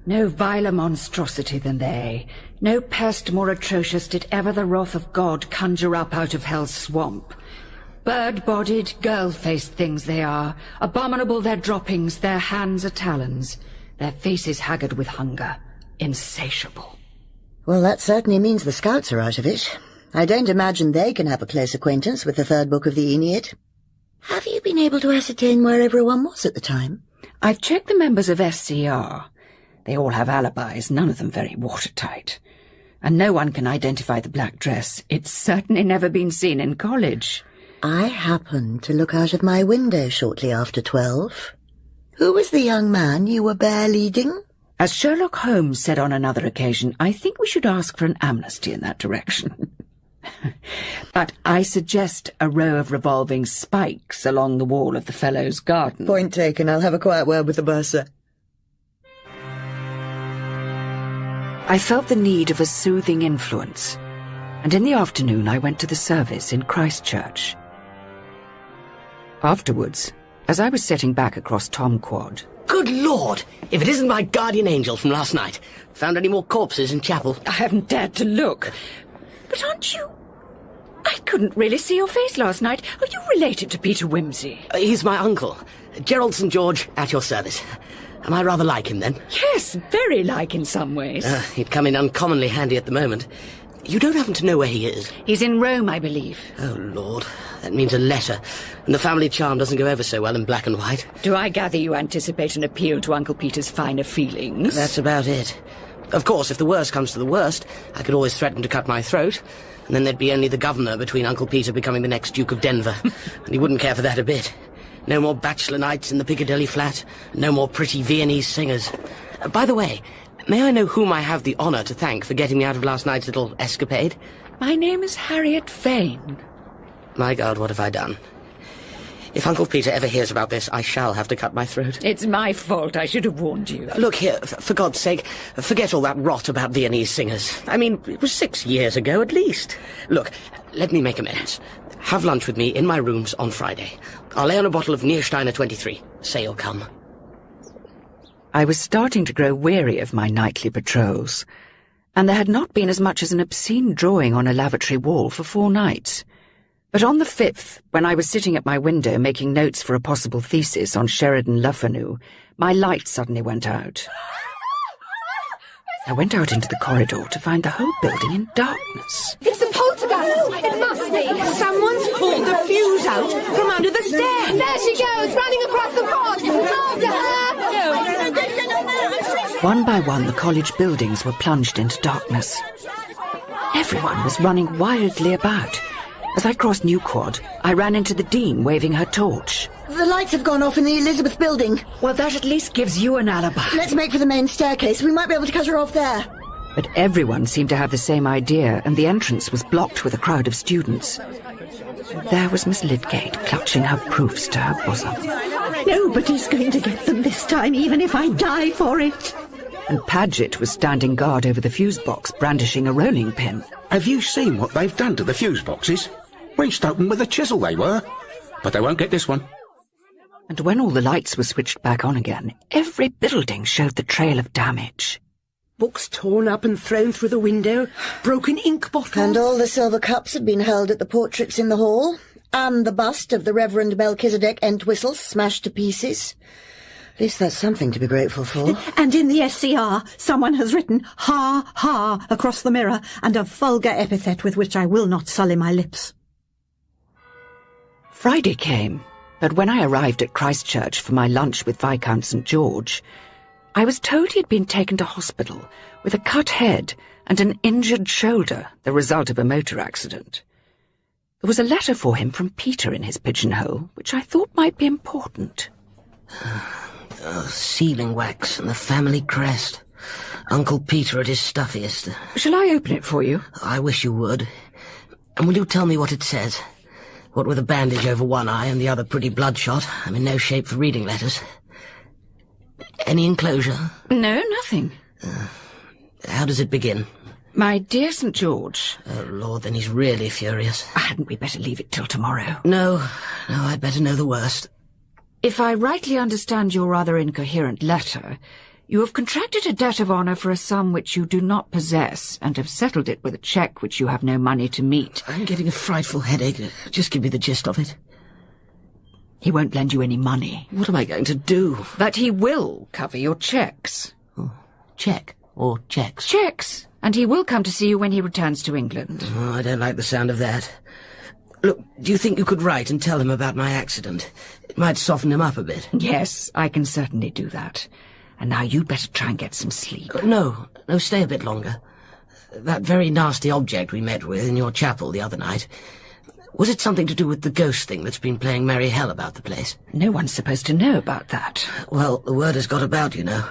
No viler monstrosity than they. No pest more atrocious did ever the wrath of God conjure up out of hell's swamp. Bird-bodied, girl-faced things they are. Abominable their droppings, their hands are talons. Their faces haggard with hunger. Insatiable. Well, that certainly means the scouts are out of it. I don't imagine they can have a close acquaintance with the third book of the Aeneid. Have you been able to ascertain where everyone was at the time? I've checked the members of SCR. They all have alibis, none of them very watertight. And no one can identify the black dress. It's certainly never been seen in college. I happened to look out of my window shortly after 12. Who was the young man you were bear leading? As Sherlock Holmes said on another occasion, I think we should ask for an amnesty in that direction. But I suggest a row of revolving spikes along the wall of the Fellows' garden. Point taken. I'll have a quiet word with the bursar. I felt the need of a soothing influence, and in the afternoon I went to the service in Christchurch. Afterwards, as I was setting back across Tom Quad... Good Lord! If it isn't my guardian angel from last night. Found any more corpses in chapel? I haven't dared to look. But aren't you... I couldn't really see your face last night. Are you related to Peter Wimsey? He's my uncle. Gerald St. George, at your service. Am I rather like him, then? Yes, very like in some ways. He'd come in uncommonly handy at the moment. You don't happen to know where he is? He's in Rome, I believe. Oh, Lord. That means a letter. And the family charm doesn't go ever so well in black and white. Do I gather you anticipate an appeal to Uncle Peter's finer feelings? That's about it. Of course, if the worst comes to the worst, I could always threaten to cut my throat. And then there'd be only the governor between Uncle Peter becoming the next Duke of Denver. And he wouldn't care for that a bit. No more bachelor nights in the Piccadilly flat. No more pretty Viennese singers. By the way, may I know whom I have the honour to thank for getting me out of last night's little escapade? My name is Harriet Vane. My God, what have I done? If Uncle Peter ever hears about this, I shall have to cut my throat. It's my fault. I should have warned you. Look here, for God's sake, forget all that rot about Viennese singers. I mean, it was 6 years ago at least. Look, let me make amends. Have lunch with me in my rooms on Friday. I'll lay on a bottle of Niersteiner 23. Say you'll come. I was starting to grow weary of my nightly patrols, and there had not been as much as an obscene drawing on a lavatory wall for 4 nights. But on the 5th, when I was sitting at my window making notes for a possible thesis on Sheridan Le Fanu, my light suddenly went out. I went out into the corridor to find the whole building in darkness. It's the poltergeist! It must be! Someone's pulled the fuse out from under the stairs! There she goes, running across the quad! After her! One by one, the college buildings were plunged into darkness. Everyone was running wildly about. As I crossed New Quad, I ran into the Dean waving her torch. The lights have gone off in the Elizabeth building. Well, that at least gives you an alibi. Let's make for the main staircase. We might be able to cut her off there. But everyone seemed to have the same idea, and the entrance was blocked with a crowd of students. There was Miss Lydgate, clutching her proofs to her bosom. Nobody's going to get them this time, even if I die for it. And Paget was standing guard over the fuse box, brandishing a rolling pin. Have you seen what they've done to the fuse boxes? Reached open with a chisel they were. But they won't get this one. And when all the lights were switched back on again, every building showed the trail of damage. Books torn up and thrown through the window, broken ink bottles. And all the silver cups had been hurled at the portraits in the hall, and the bust of the Reverend Melchizedek Entwistle smashed to pieces. At least that's something to be grateful for. And in the SCR, someone has written "ha, ha" across the mirror, and a vulgar epithet with which I will not sully my lips. Friday came, but when I arrived at Christchurch for my lunch with Viscount St. George, I was told he had been taken to hospital with a cut head and an injured shoulder, the result of a motor accident. There was a letter for him from Peter in his pigeonhole, which I thought might be important. Sealing wax and the family crest. Uncle Peter at his stuffiest. Shall I open it for you? I wish you would. And will you tell me what it says? What with a bandage over one eye and the other pretty bloodshot, I'm in no shape for reading letters. Any enclosure? No, nothing. How does it begin? My dear St. George. Oh, Lord, then he's really furious. Hadn't we better leave it till tomorrow? No, I'd better know the worst. If I rightly understand your rather incoherent letter, you have contracted a debt of honour for a sum which you do not possess, and have settled it with a cheque which you have no money to meet. I'm getting a frightful headache. Just give me the gist of it. He won't lend you any money. What am I going to do? But he will cover your cheques. Oh, cheque or cheques? Cheques. And he will come to see you when he returns to England. Oh, I don't like the sound of that. Look, do you think you could write and tell him about my accident? It might soften him up a bit. Yes, I can certainly do that. And now you'd better try and get some sleep. No, stay a bit longer. that very nasty object we met with in your chapel the other night, was it something to do with the ghost thing that's been playing merry hell about the place? No one's supposed to know about that. Well, the word has got about, you know.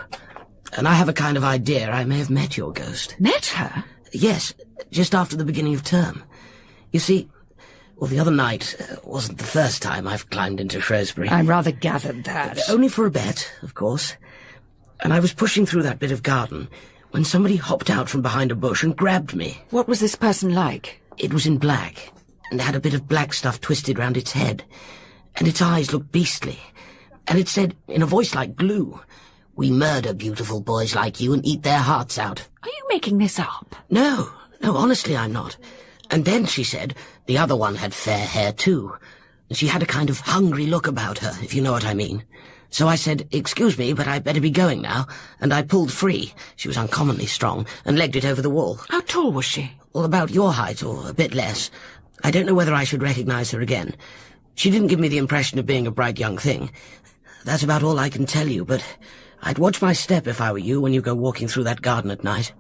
And I have a kind of idea I may have met your ghost. Met her? Yes, just after the beginning of term. You see, well, the other night wasn't the first time I've climbed into Shrewsbury. I rather gathered that. Only for a bet, of course. And I was pushing through that bit of garden when somebody hopped out from behind a bush and grabbed me. What was this person like? It was in black, and had a bit of black stuff twisted round its head, and its eyes looked beastly. And it said, in a voice like glue, "We murder beautiful boys like you and eat their hearts out." Are you making this up? No, honestly I'm not. And then she said the other one had fair hair too. And she had a kind of hungry look about her, if you know what I mean. So I said, "Excuse me, but I'd better be going now," and I pulled free. She was uncommonly strong, and legged it over the wall. How tall was she? Well, about your height, or a bit less. I don't know whether I should recognize her again. She didn't give me the impression of being a bright young thing. That's about all I can tell you, but I'd watch my step if I were you when you go walking through that garden at night.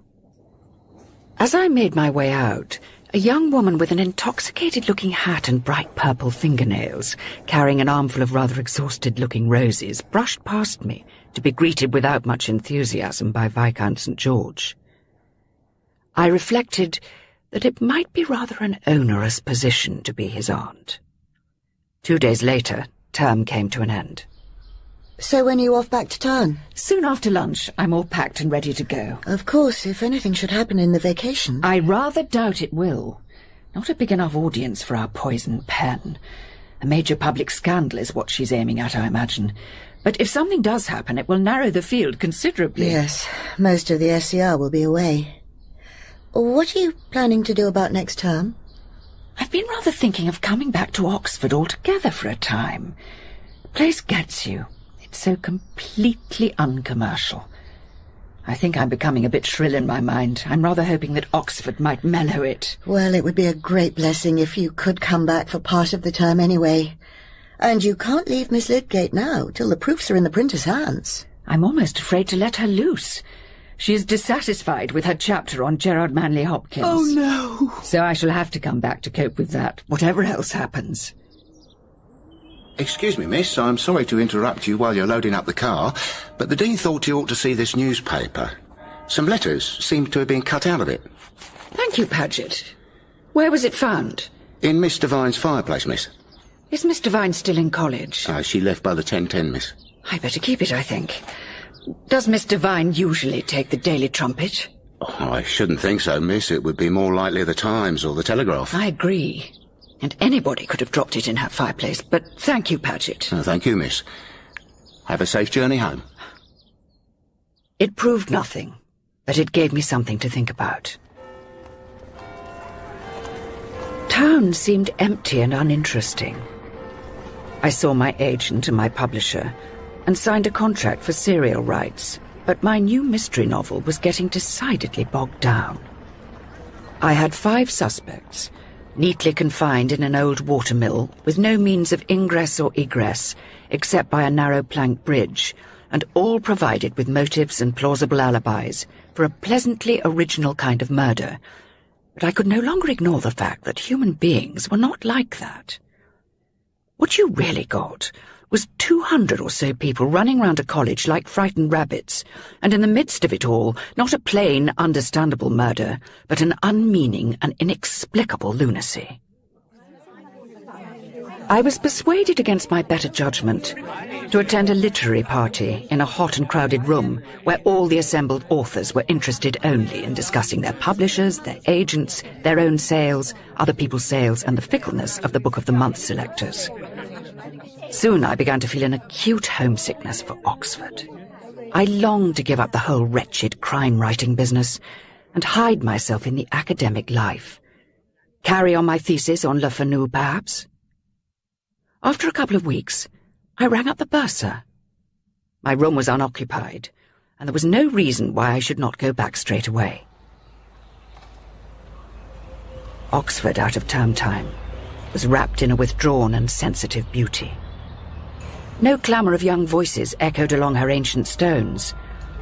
As I made my way out, a young woman with an intoxicated-looking hat and bright purple fingernails, carrying an armful of rather exhausted-looking roses, brushed past me to be greeted without much enthusiasm by Viscount St. George. I reflected that it might be rather an onerous position to be his aunt. 2 days later, term came to an end. So when are you off back to town? Soon after lunch. I'm all packed and ready to go. Of course, if anything should happen in the vacation. I rather doubt it will. Not a big enough audience for our poison pen. A major public scandal is what she's aiming at, I imagine. But if something does happen, it will narrow the field considerably. Yes, most of the SCR will be away. What are you planning to do about next term? I've been rather thinking of coming back to Oxford altogether for a time. The place gets you. It's so completely uncommercial. I think I'm becoming a bit shrill in my mind. I'm rather hoping that Oxford might mellow it. Well, it would be a great blessing if you could come back for part of the term anyway. And you can't leave Miss Lydgate now, till the proofs are in the printer's hands. I'm almost afraid to let her loose. She is dissatisfied with her chapter on Gerard Manley Hopkins. Oh, no! So I shall have to come back to cope with that, whatever else happens. Excuse me, miss, I'm sorry to interrupt you while you're loading up the car, but the Dean thought you ought to see this newspaper. Some letters seem to have been cut out of it. Thank you, Paget. Where was it found? In Miss Devine's fireplace, miss. Is Miss Devine still in college? She left by the 10:10, miss. I better keep it, I think. Does Miss Devine usually take the Daily Trumpet? Oh, I shouldn't think so, miss. It would be more likely the Times or the Telegraph. I agree. And anybody could have dropped it in her fireplace. But thank you, Paget. Thank you, miss. Have a safe journey home. It proved nothing, but it gave me something to think about. Town seemed empty and uninteresting. I saw my agent and my publisher and signed a contract for serial rights, but my new mystery novel was getting decidedly bogged down. I had 5 suspects, neatly confined in an old watermill with no means of ingress or egress except by a narrow plank bridge, and all provided with motives and plausible alibis for a pleasantly original kind of murder. But I could no longer ignore the fact that human beings were not like that. What you really got was 200 or so people running round a college like frightened rabbits, and in the midst of it all, not a plain, understandable murder, but an unmeaning and inexplicable lunacy. I was persuaded against my better judgment to attend a literary party in a hot and crowded room where all the assembled authors were interested only in discussing their publishers, their agents, their own sales, other people's sales, and the fickleness of the Book of the Month selectors. Soon I began to feel an acute homesickness for Oxford. I longed to give up the whole wretched crime-writing business and hide myself in the academic life. Carry on my thesis on Le Fanu, perhaps? After a couple of weeks, I rang up the bursar. My room was unoccupied, and there was no reason why I should not go back straight away. Oxford, out of term time, was wrapped in a withdrawn and sensitive beauty. No clamour of young voices echoed along her ancient stones.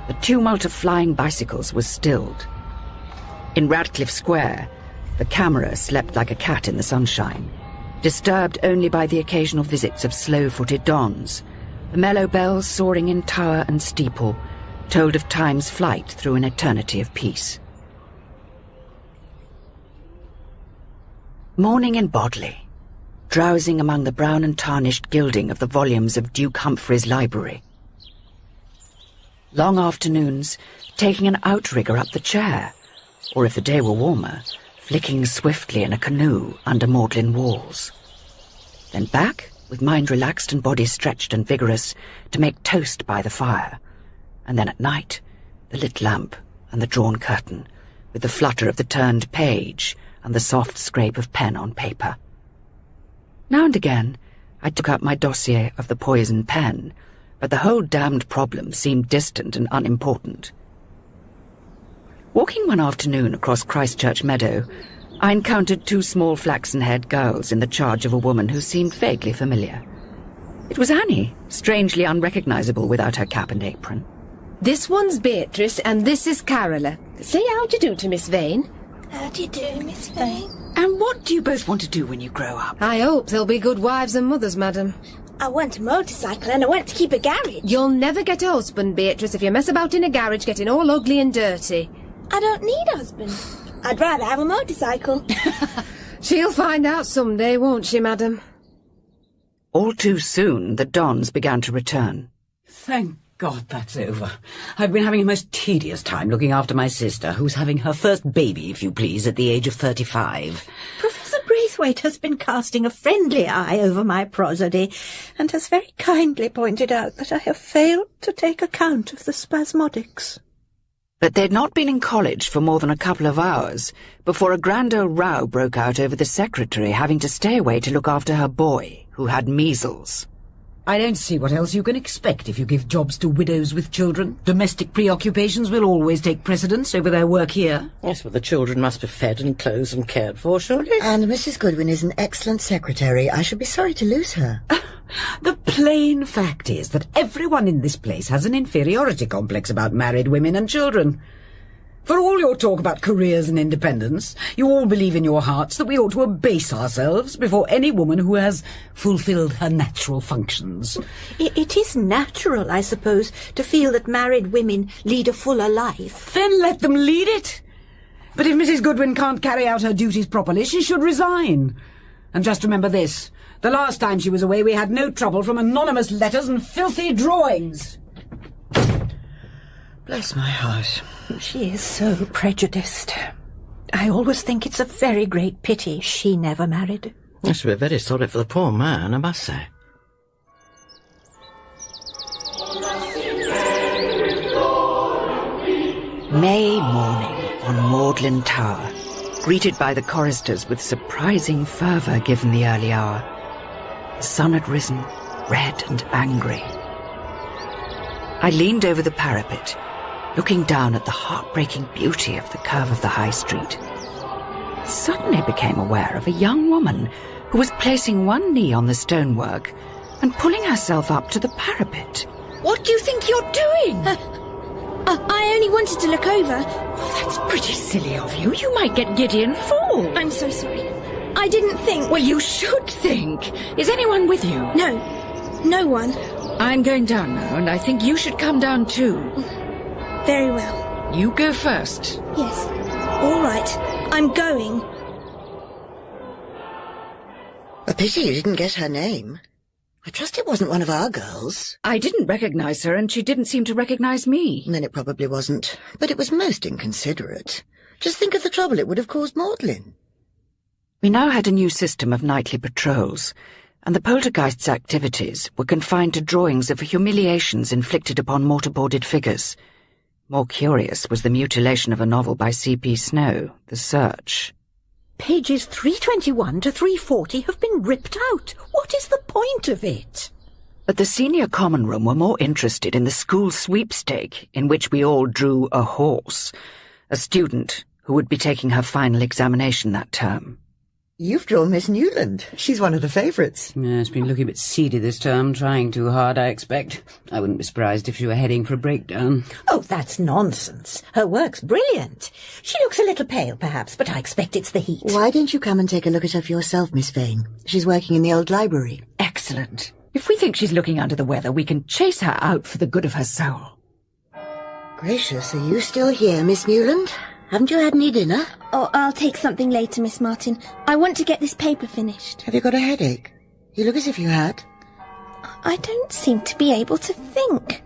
The tumult of flying bicycles was stilled. In Radcliffe Square, the camera slept like a cat in the sunshine, disturbed only by the occasional visits of slow-footed dons. The mellow bells soaring in tower and steeple told of time's flight through an eternity of peace. Morning in Bodley, drowsing among the brown and tarnished gilding of the volumes of Duke Humphrey's library. Long afternoons, taking an outrigger up the chair, or if the day were warmer, flicking swiftly in a canoe under Magdalen walls. Then back, with mind relaxed and body stretched and vigorous, to make toast by the fire. And then at night, the lit lamp and the drawn curtain, with the flutter of the turned page and the soft scrape of pen on paper. Now and again, I took out my dossier of the poison pen, but the whole damned problem seemed distant and unimportant. Walking one afternoon across Christchurch Meadow, I encountered 2 small flaxen-haired girls in the charge of a woman who seemed vaguely familiar. It was Annie, strangely unrecognisable without her cap and apron. This one's Beatrice, and this is Carola. Say how do you do to Miss Vane. How do you do, Miss Vane? And what do you both want to do when you grow up? I hope they'll be good wives and mothers, madam. I want a motorcycle and I want to keep a garage. You'll never get a husband, Beatrice, if you mess about in a garage getting all ugly and dirty. I don't need a husband. I'd rather have a motorcycle. She'll find out someday, won't she, madam? All too soon, the dons began to return. Thank God that's over. I've been having a most tedious time looking after my sister, who's having her first baby, if you please, at the age of 35. Professor Braithwaite has been casting a friendly eye over my prosody, and has very kindly pointed out that I have failed to take account of the spasmodics. But they'd not been in college for more than a couple of hours before a grand old row broke out over the secretary having to stay away to look after her boy, who had measles. I don't see what else you can expect if you give jobs to widows with children. Domestic preoccupations will always take precedence over their work here. Yes, but the children must be fed and clothed and cared for, surely. And Mrs. Goodwin is an excellent secretary. I should be sorry to lose her. The plain fact is that everyone in this place has an inferiority complex about married women and children. For all your talk about careers and independence, you all believe in your hearts that we ought to abase ourselves before any woman who has fulfilled her natural functions. It is natural, I suppose, to feel that married women lead a fuller life. Then let them lead it. But if Mrs. Goodwin can't carry out her duties properly, she should resign. And just remember this. The last time she was away, we had no trouble from anonymous letters and filthy drawings. Bless my heart. She is so prejudiced. I always think it's a very great pity she never married. I should be very sorry for the poor man, I must say. May morning on Magdalen Tower, greeted by the choristers with surprising fervour given the early hour. The sun had risen, red and angry. I leaned over the parapet, looking down at the heartbreaking beauty of the curve of the High Street. Suddenly became aware of a young woman who was placing one knee on the stonework and pulling herself up to the parapet. What do you think you're doing? I only wanted to look over. Oh, that's pretty silly of you. You might get giddy and fall. I'm so sorry. I didn't think... Well, you should think. Is anyone with you? No one. I'm going down now, and I think you should come down too. Very well. You go first. Yes. All right. I'm going. A pity you didn't get her name. I trust it wasn't one of our girls. I didn't recognise her, and she didn't seem to recognise me. Then it probably wasn't. But it was most inconsiderate. Just think of the trouble it would have caused Magdalen. We now had a new system of nightly patrols, and the poltergeist's activities were confined to drawings of humiliations inflicted upon mortarboarded figures. More curious was the mutilation of a novel by C.P. Snow, The Search. Pages 321 to 340 have been ripped out. What is the point of it? But the senior common room were more interested in the school sweepstake, in which we all drew a horse, a student who would be taking her final examination that term. You've drawn Miss Newland. She's one of the favourites. Yeah, it's been looking a bit seedy this term, trying too hard, I expect. I wouldn't be surprised if she were heading for a breakdown. Oh, that's nonsense. Her work's brilliant. She looks a little pale, perhaps, but I expect it's the heat. Why don't you come and take a look at her for yourself, Miss Vane? She's working in the old library. Excellent. If we think she's looking under the weather, we can chase her out for the good of her soul. Gracious, are you still here, Miss Newland? Haven't you had any dinner? Oh, I'll take something later, Miss Martin. I want to get this paper finished. Have you got a headache? You look as if you had. I don't seem to be able to think.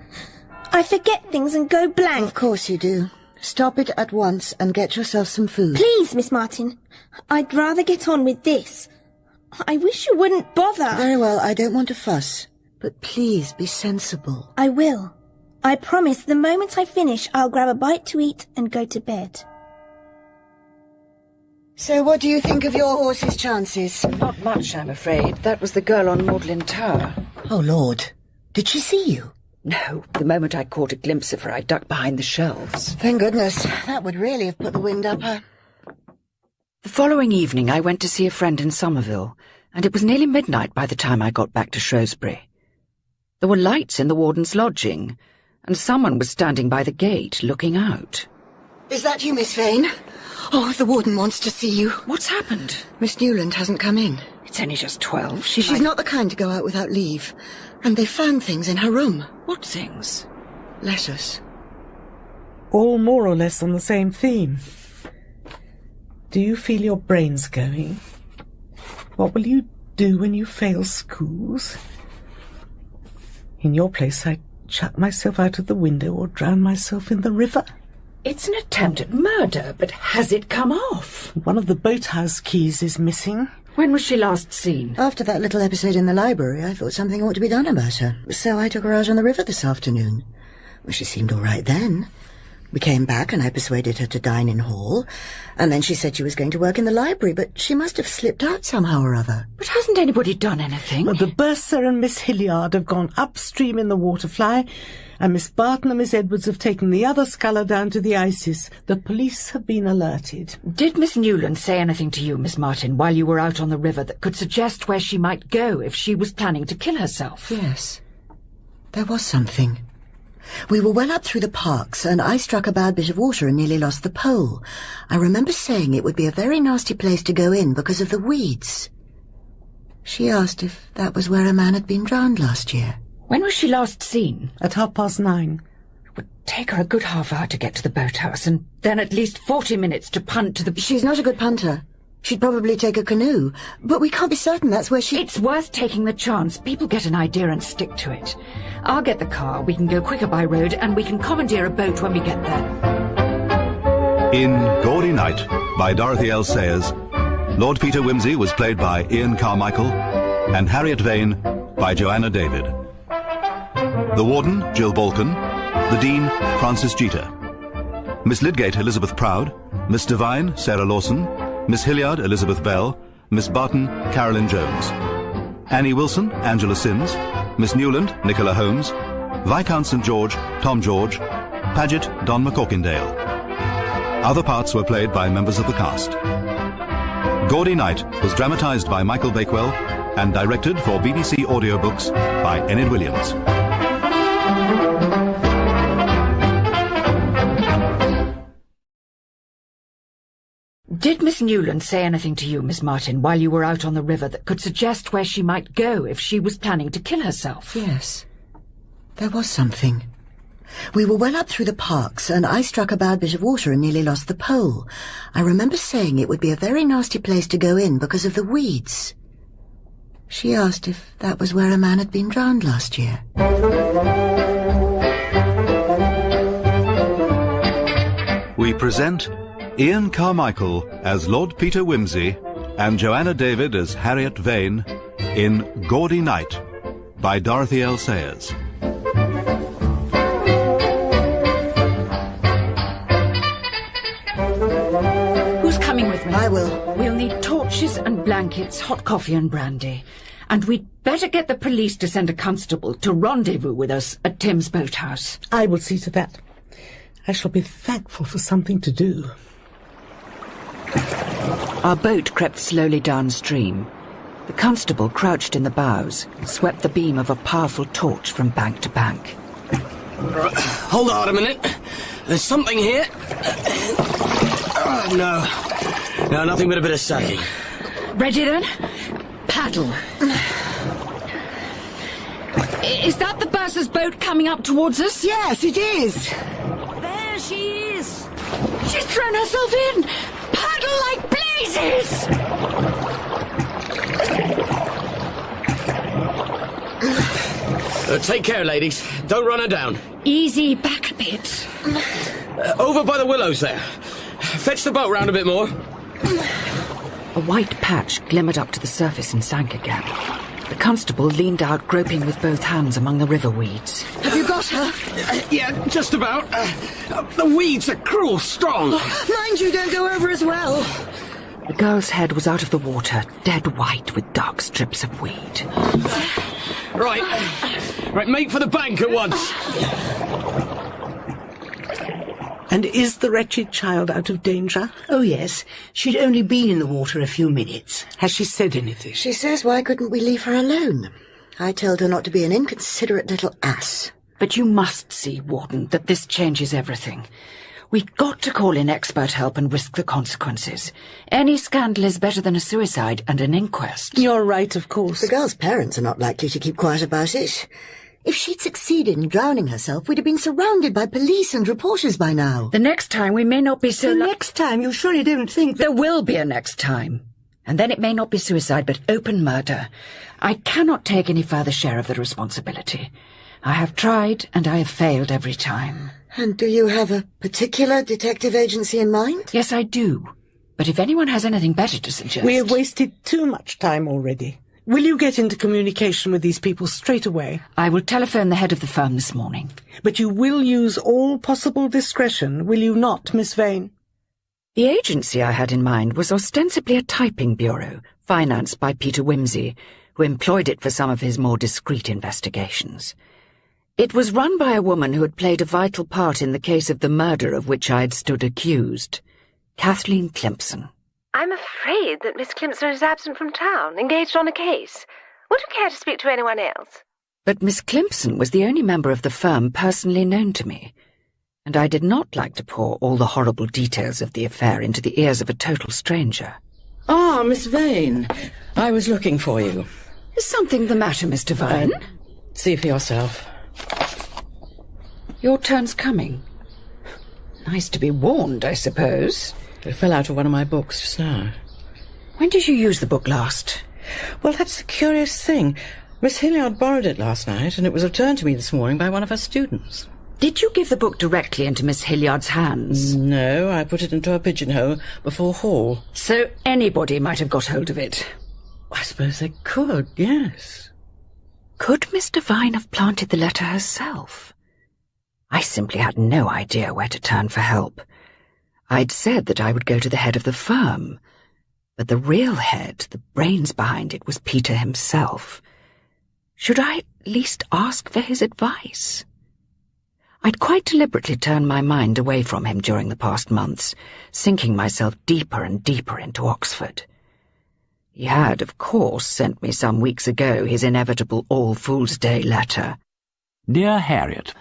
I forget things and go blank. Of course you do. Stop it at once and get yourself some food. Please, Miss Martin. I'd rather get on with this. I wish you wouldn't bother. Very well, I don't want to fuss. But please be sensible. I will. I promise the moment I finish, I'll grab a bite to eat and go to bed. So what do you think of your horse's chances? Not much, I'm afraid. That was the girl on Magdalen Tower. Oh, Lord. Did she see you? No. The moment I caught a glimpse of her, I ducked behind the shelves. Thank goodness. That would really have put the wind up her. The following evening, I went to see a friend in Somerville, and it was nearly midnight by the time I got back to Shrewsbury. There were lights in the warden's lodging, and someone was standing by the gate, looking out. Is that you, Miss Vane? Oh, the warden wants to see you. What's happened? Miss Newland hasn't come in. It's only just 12. She's not the kind to go out without leave. And they found things in her room. What things? Letters. All more or less on the same theme. Do you feel your brains going? What will you do when you fail schools? In your place, I'd chuck myself out of the window or drown myself in the river. It's an attempt at murder, but has it come off? One of the boathouse keys is missing. When was she last seen? After that little episode in the library, I thought something ought to be done about her. So I took her out on the river this afternoon. Well, she seemed all right then. We came back and I persuaded her to dine in hall, and then she said she was going to work in the library, but she must have slipped out somehow or other. But hasn't anybody done anything? Well, the bursar and Miss Hilliard have gone upstream in the Waterfly, and Miss Barton and Miss Edwards have taken the other sculler down to the Isis. The police have been alerted. Did Miss Newland say anything to you, Miss Martin, while you were out on the river that could suggest where she might go if she was planning to kill herself? Yes. There was something. We were well up through the parks, and I struck a bad bit of water and nearly lost the pole. I remember saying it would be a very nasty place to go in because of the weeds. She asked if that was where a man had been drowned last year. When was she last seen? At 9:30. It would take her a good half hour to get to the boathouse, and then at least 40 minutes to punt to the... She's not a good punter. She'd probably take a canoe, but we can't be certain that's where she... It's worth taking the chance. People get an idea and stick to it. I'll get the car, we can go quicker by road, and we can commandeer a boat when we get there. In Gaudy Night, by Dorothy L. Sayers, Lord Peter Wimsey was played by Ian CarMICHAEL, and Harriet Vane by Joanna David. The Warden, Jill Balkan. The Dean, Francis Jeter. Miss Lydgate, Elizabeth Proud. Miss Devine, Sarah Lawson. Miss Hilliard, Elizabeth Bell. Miss Barton, Carolyn Jones. Annie Wilson, Angela Sims. Miss Newland, Nicola Holmes. Viscount St. George, Tom George. Paget, Don McCorkindale. Other parts were played by members of the cast. Gaudy Night was dramatised by Michael Bakewell and directed for BBC Audiobooks by Enid Williams. Did Miss Newland say anything to you, Miss Martin, while you were out on the river that could suggest where she might go if she was planning to kill herself? Yes. There was something. We were well up through the parks, and I struck a bad bit of water and nearly lost the pole. I remember saying it would be a very nasty place to go in because of the weeds. She asked if that was where a man had been drowned last year. We present Ian CarMICHAEL as Lord Peter Wimsey and Joanna David as Harriet Vane in Gaudy Night by Dorothy L. Sayers. Who's coming with me? I will. We'll need torches and blankets, hot coffee and brandy. And we'd better get the police to send a constable to rendezvous with us at Tim's boathouse. I will see to that. I shall be thankful for something to do. Our boat crept slowly downstream. The constable, crouched in the bows, swept the beam of a powerful torch from bank to bank. Right, hold on a minute. There's something here. No, nothing but a bit of sacking. Ready then? Paddle. Is that the bursar's boat coming up towards us? Yes, it is. There she is. She's thrown herself in. Paddle like blazes. Take care, ladies. Don't run her down. Easy, back a bit. Over by the willows there. Fetch the boat round a bit more. A white patch glimmered up to the surface and sank again. The constable leaned out, groping with both hands among the river weeds. Have you got her? Yeah, just about. The weeds are cruel strong. Mind you don't go over as well. The girl's head was out of the water, dead white with dark strips of weed. Right, make for the bank at once. And is the wretched child out of danger? Oh, yes. She'd only been in the water a few minutes. Has she said anything? She says why couldn't we leave her alone? I told her not to be an inconsiderate little ass. But you must see, Warden, that this changes everything. We've got to call in expert help and risk the consequences. Any scandal is better than a suicide and an inquest. You're right, of course. The girl's parents are not likely to keep quiet about it. If she'd succeeded in drowning herself, we'd have been surrounded by police and reporters by now. The next time we may not be so... The next time you surely don't think that... There will be a next time. And then it may not be suicide, but open murder. I cannot take any further share of the responsibility. I have tried, and I have failed every time. And do you have a particular detective agency in mind? Yes, I do. But if anyone has anything better to suggest... We have wasted too much time already. Will you get into communication with these people straight away? I will telephone the head of the firm this morning. But you will use all possible discretion, will you not, Miss Vane? The agency I had in mind was ostensibly a typing bureau, financed by Peter Wimsey, who employed it for some of his more discreet investigations. It was run by a woman who had played a vital part in the case of the murder of which I had stood accused, Kathleen Climpson. I'm afraid that Miss Climpson is absent from town, engaged on a case. Would you care to speak to anyone else? But Miss Climpson was the only member of the firm personally known to me, and I did not like to pour all the horrible details of the affair into the ears of a total stranger. Ah, Miss Vane. I was looking for you. Is something the matter, Mr. Vine? See for yourself. Your turn's coming. Nice to be warned, I suppose. It fell out of one of my books just now. When did you use the book last? Well, that's the curious thing. Miss Hilliard borrowed it last night, and it was returned to me this morning by one of her students. Did you give the book directly into Miss Hilliard's hands? No, I put it into a pigeonhole before Hall. So anybody might have got hold of it? I suppose they could, yes. Could Mr. Vine have planted the letter herself? I simply had no idea where to turn for help. I'd said that I would go to the head of the firm, but the real head, the brains behind it, was Peter himself. Should I at least ask for his advice? I'd quite deliberately turned my mind away from him during the past months, sinking myself deeper and deeper into Oxford. He had, of course, sent me some weeks ago his inevitable All Fool's Day letter. Dear Harriet,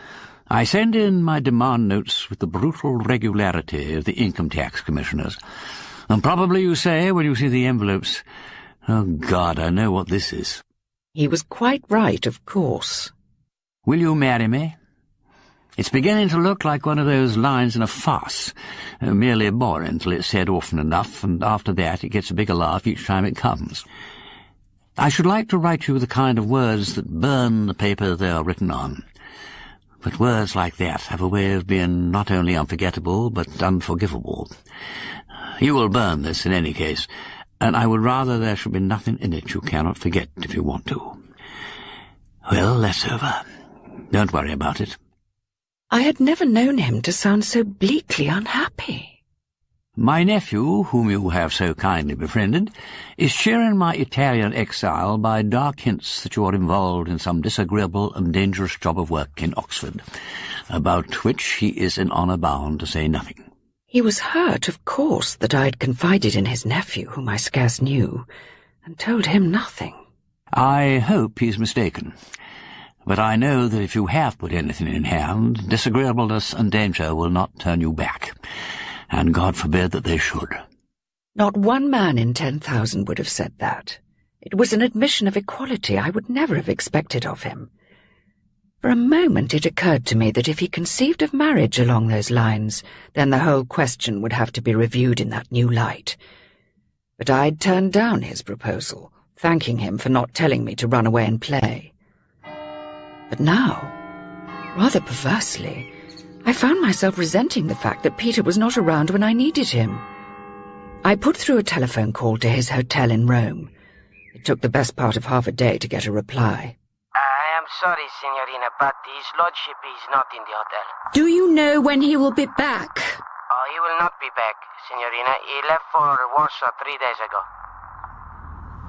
I send in my demand notes with the brutal regularity of the income tax commissioners. And probably you say, when you see the envelopes, oh, God, I know what this is. He was quite right, of course. Will you marry me? It's beginning to look like one of those lines in a farce, merely boring till it's said often enough, and after that it gets a bigger laugh each time it comes. I should like to write you the kind of words that burn the paper they are written on. But words like that have a way of being not only unforgettable, but unforgivable. You will burn this in any case, and I would rather there should be nothing in it you cannot forget if you want to. Well, that's over. Don't worry about it. I had never known him to sound so bleakly unhappy. My nephew, whom you have so kindly befriended, is sharing my Italian exile by dark hints that you are involved in some disagreeable and dangerous job of work in Oxford, about which he is in honour bound to say nothing. He was hurt, of course, that I'd confided in his nephew, whom I scarce knew, and told him nothing. I hope he's mistaken. But I know that if you have put anything in hand, disagreeableness and danger will not turn you back. And God forbid that they should. Not one man in 10,000 would have said that. It was an admission of equality I would never have expected of him. For a moment it occurred to me that if he conceived of marriage along those lines, then the whole question would have to be reviewed in that new light. But I'd turned down his proposal, thanking him for not telling me to run away and play. But now, rather perversely, I found myself resenting the fact that Peter was not around when I needed him. I put through a telephone call to his hotel in Rome. It took the best part of half a day to get a reply. I am sorry, Signorina, but his lordship is not in the hotel. Do you know when he will be back? Oh, he will not be back, Signorina. He left for Warsaw 3 days ago.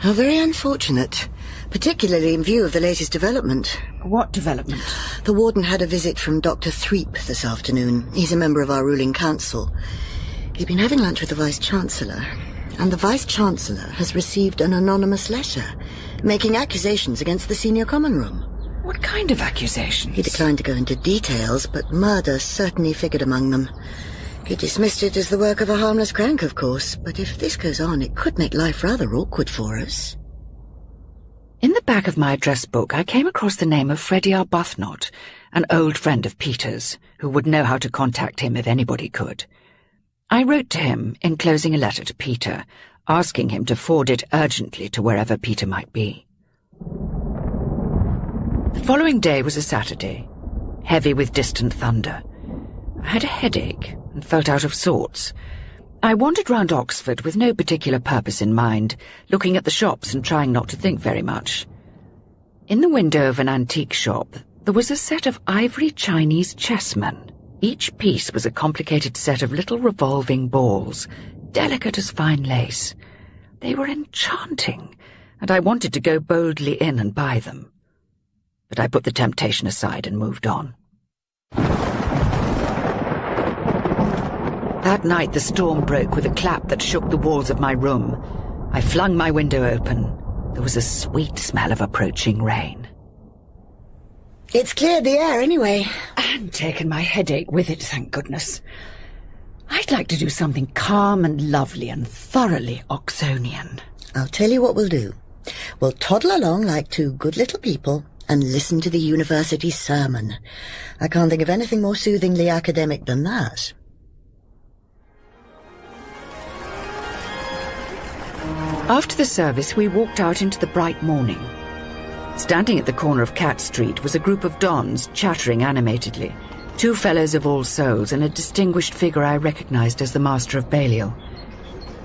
How very unfortunate, particularly in view of the latest development. What development? The warden had a visit from Dr. Threep this afternoon. He's a member of our ruling council. He'd been having lunch with the Vice-Chancellor, and the Vice-Chancellor has received an anonymous letter making accusations against the senior common room. What kind of accusations? He declined to go into details, but murder certainly figured among them. He dismissed it as the work of a harmless crank, of course, but if this goes on, it could make life rather awkward for us. In the back of my address book, I came across the name of Freddie Arbuthnot, an old friend of Peter's, who would know how to contact him if anybody could. I wrote to him, enclosing a letter to Peter, asking him to forward it urgently to wherever Peter might be. The following day was a Saturday, heavy with distant thunder. I had a headache and felt out of sorts. I wandered round Oxford with no particular purpose in mind, looking at the shops and trying not to think very much. In the window of an antique shop, there was a set of ivory Chinese chessmen. Each piece was a complicated set of little revolving balls, delicate as fine lace. They were enchanting, and I wanted to go boldly in and buy them. But I put the temptation aside and moved on. That night the storm broke with a clap that shook the walls of my room. I flung my window open. There was a sweet smell of approaching rain. It's cleared the air anyway. And taken my headache with it, thank goodness. I'd like to do something calm and lovely and thoroughly Oxonian. I'll tell you what we'll do. We'll toddle along like two good little people and listen to the university sermon. I can't think of anything more soothingly academic than that. After the service, we walked out into the bright morning. Standing at the corner of Cat Street was a group of dons chattering animatedly, two fellows of All Souls and a distinguished figure I recognized as the Master of Balliol.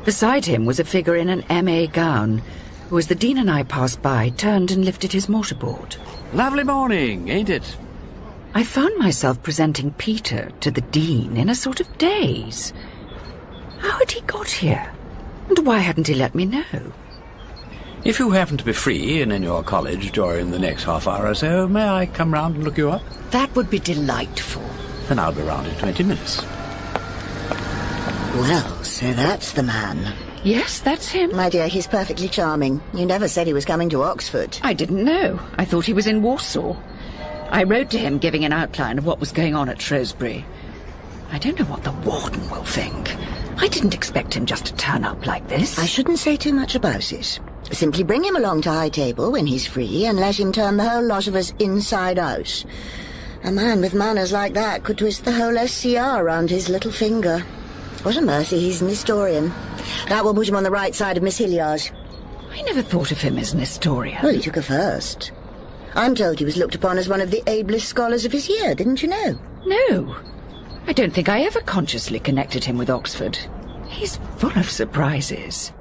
Beside him was a figure in an M.A. gown, who, as the Dean and I passed by, turned and lifted his mortarboard. Lovely morning, ain't it? I found myself presenting Peter to the Dean in a sort of daze. How had he got here? And why hadn't he let me know? If you happen to be free and in your college during the next half hour or so, may I come round and look you up? That would be delightful. Then I'll be round in 20 minutes. Well, so that's the man. Yes, that's him. My dear, he's perfectly charming. You never said he was coming to Oxford. I didn't know. I thought he was in Warsaw. I wrote to him giving an outline of what was going on at Shrewsbury. I don't know what the warden will think. I didn't expect him just to turn up like this. I shouldn't say too much about it. Simply bring him along to High Table when he's free and let him turn the whole lot of us inside out. A man with manners like that could twist the whole SCR round his little finger. What a mercy he's an historian. That will put him on the right side of Miss Hilliard. I never thought of him as an historian. Well, he took her first. I'm told he was looked upon as one of the ablest scholars of his year, didn't you know? No. I don't think I ever consciously connected him with Oxford. He's full of surprises.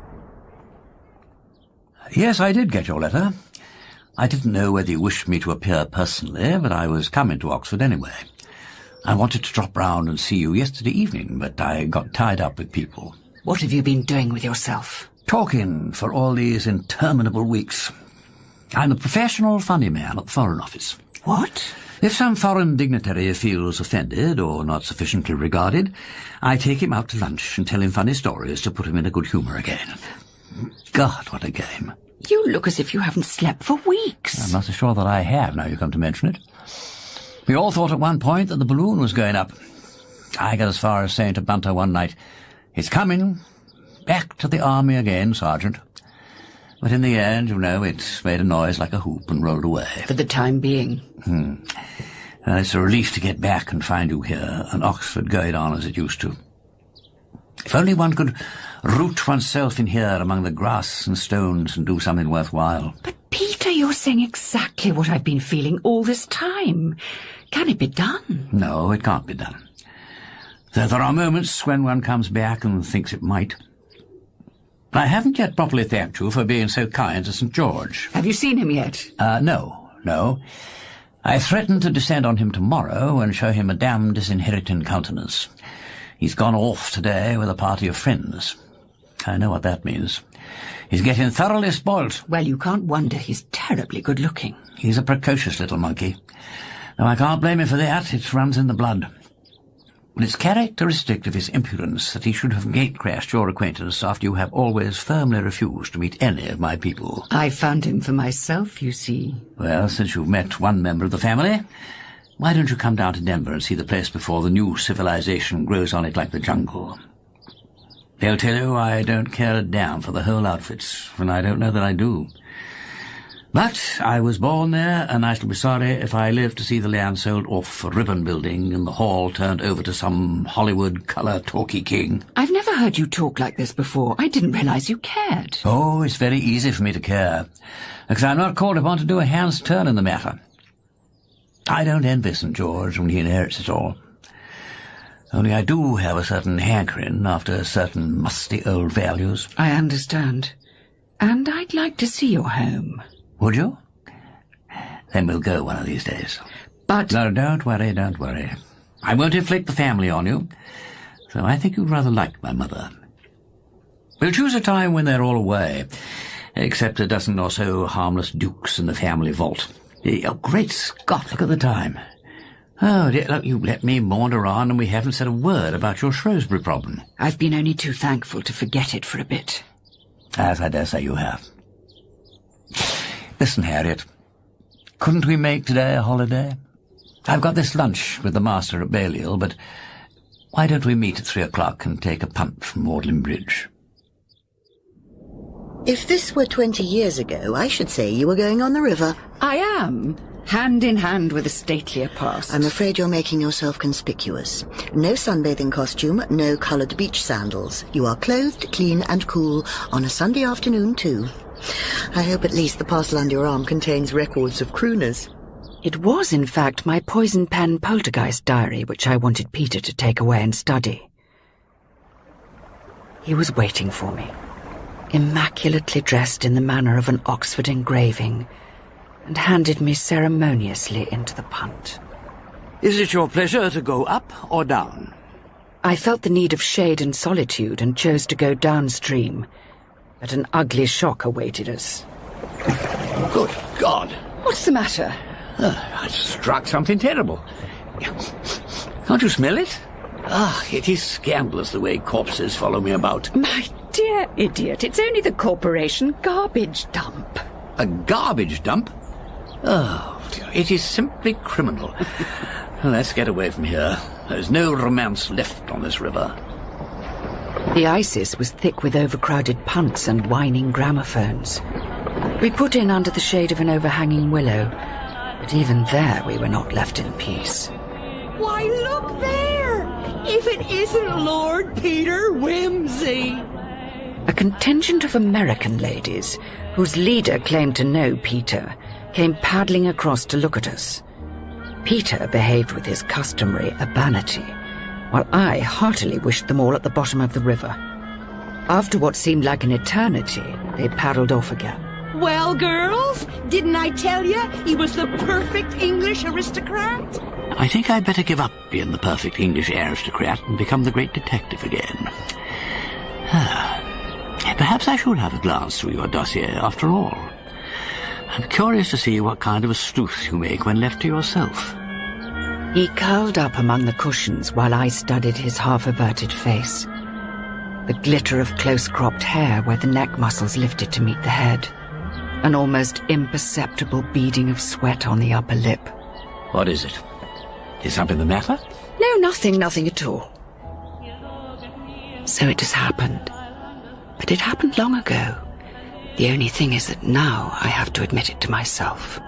Yes, I did get your letter. I didn't know whether you wished me to appear personally, but I was coming to Oxford anyway. I wanted to drop round and see you yesterday evening, but I got tied up with people. What have you been doing with yourself? Talking for all these interminable weeks. I'm a professional funny man at the Foreign Office. What? If some foreign dignitary feels offended or not sufficiently regarded, I take him out to lunch and tell him funny stories to put him in a good humour again. God, what a game. You look as if you haven't slept for weeks. I'm not so sure that I have, now you come to mention it. We all thought at one point that the balloon was going up. I got as far as saying to Bunter one night, "It's coming. Back to the army again, Sergeant." But in the end, you know, it made a noise like a hoop and rolled away. For the time being. It's a relief to get back and find you here, and Oxford going on as it used to. If only one could root oneself in here among the grass and stones and do something worthwhile. But, Peter, you're saying exactly what I've been feeling all this time. Can it be done? No, it can't be done. Though there are moments when one comes back and thinks it might. I haven't yet properly thanked you for being so kind to St. George. Have you seen him yet? No. I threaten to descend on him tomorrow and show him a damn disinheriting countenance. He's gone off today with a party of friends. I know what that means. He's getting thoroughly spoilt. Well, you can't wonder he's terribly good-looking. He's a precocious little monkey. Though I can't blame him for that. It runs in the blood. But it's characteristic of his impudence that he should have gate-crashed your acquaintance after you have always firmly refused to meet any of my people. I found him for myself, you see. Well, since you've met one member of the family, why don't you come down to Denver and see the place before the new civilization grows on it like the jungle? They'll tell you I don't care a damn for the whole outfits, and I don't know that I do. But I was born there, and I shall be sorry if I live to see the land sold off for ribbon building and the hall turned over to some Hollywood colour-talky king. I've never heard you talk like this before. I didn't realise you cared. Oh, it's very easy for me to care, because I'm not called upon to do a hand's turn in the matter. I don't envy St. George when he inherits it all. Only I do have a certain hankering after certain musty old values. I understand. And I'd like to see your home. Would you? Then we'll go one of these days. But... No, don't worry. I won't inflict the family on you, so I think you'd rather like my mother. We'll choose a time when they're all away, except a dozen or so harmless dukes in the family vault. Oh, great Scott, look at the time. Oh, dear, look, you let me maunder on and we haven't said a word about your Shrewsbury problem. I've been only too thankful to forget it for a bit. As I dare say you have. Listen, Harriet, couldn't we make today a holiday? I've got this lunch with the master at Balliol, but why don't we meet at 3 o'clock and take a punt from Magdalen Bridge? If this were 20 years ago, I should say you were going on the river. I am, hand in hand with a statelier past. I'm afraid you're making yourself conspicuous. No sunbathing costume, no coloured beach sandals. You are clothed, clean and cool on a Sunday afternoon too. I hope at least the parcel under your arm contains records of crooners. It was, in fact, my poison pen poltergeist diary which I wanted Peter to take away and study. He was waiting for me, immaculately dressed in the manner of an Oxford engraving, and handed me ceremoniously into the punt. Is it your pleasure to go up or down? I felt the need of shade and solitude and chose to go downstream, but an ugly shock awaited us. Good God! What's the matter? I've struck something terrible. Can't you smell it? It is scandalous the way corpses follow me about. My dear idiot, it's only the corporation garbage dump. A garbage dump? Oh, dear, it is simply criminal. Let's get away from here. There's no romance left on this river. The Isis was thick with overcrowded punts and whining gramophones. We put in under the shade of an overhanging willow, but even there we were not left in peace. Why, look there! If it isn't Lord Peter Wimsey! A contingent of American ladies, whose leader claimed to know Peter, came paddling across to look at us. Peter behaved with his customary urbanity, while I heartily wished them all at the bottom of the river. After what seemed like an eternity, they paddled off again. Well, girls, didn't I tell you he was the perfect English aristocrat? I think I'd better give up being the perfect English aristocrat and become the great detective again. Perhaps I should have a glance through your dossier after all. I'm curious to see what kind of a sleuth you make when left to yourself. He curled up among the cushions while I studied his half-averted face. The glitter of close-cropped hair where the neck muscles lifted to meet the head. An almost imperceptible beading of sweat on the upper lip. What is it? Is something the matter? No, nothing at all. So it has happened. But it happened long ago. The only thing is that now I have to admit it to myself.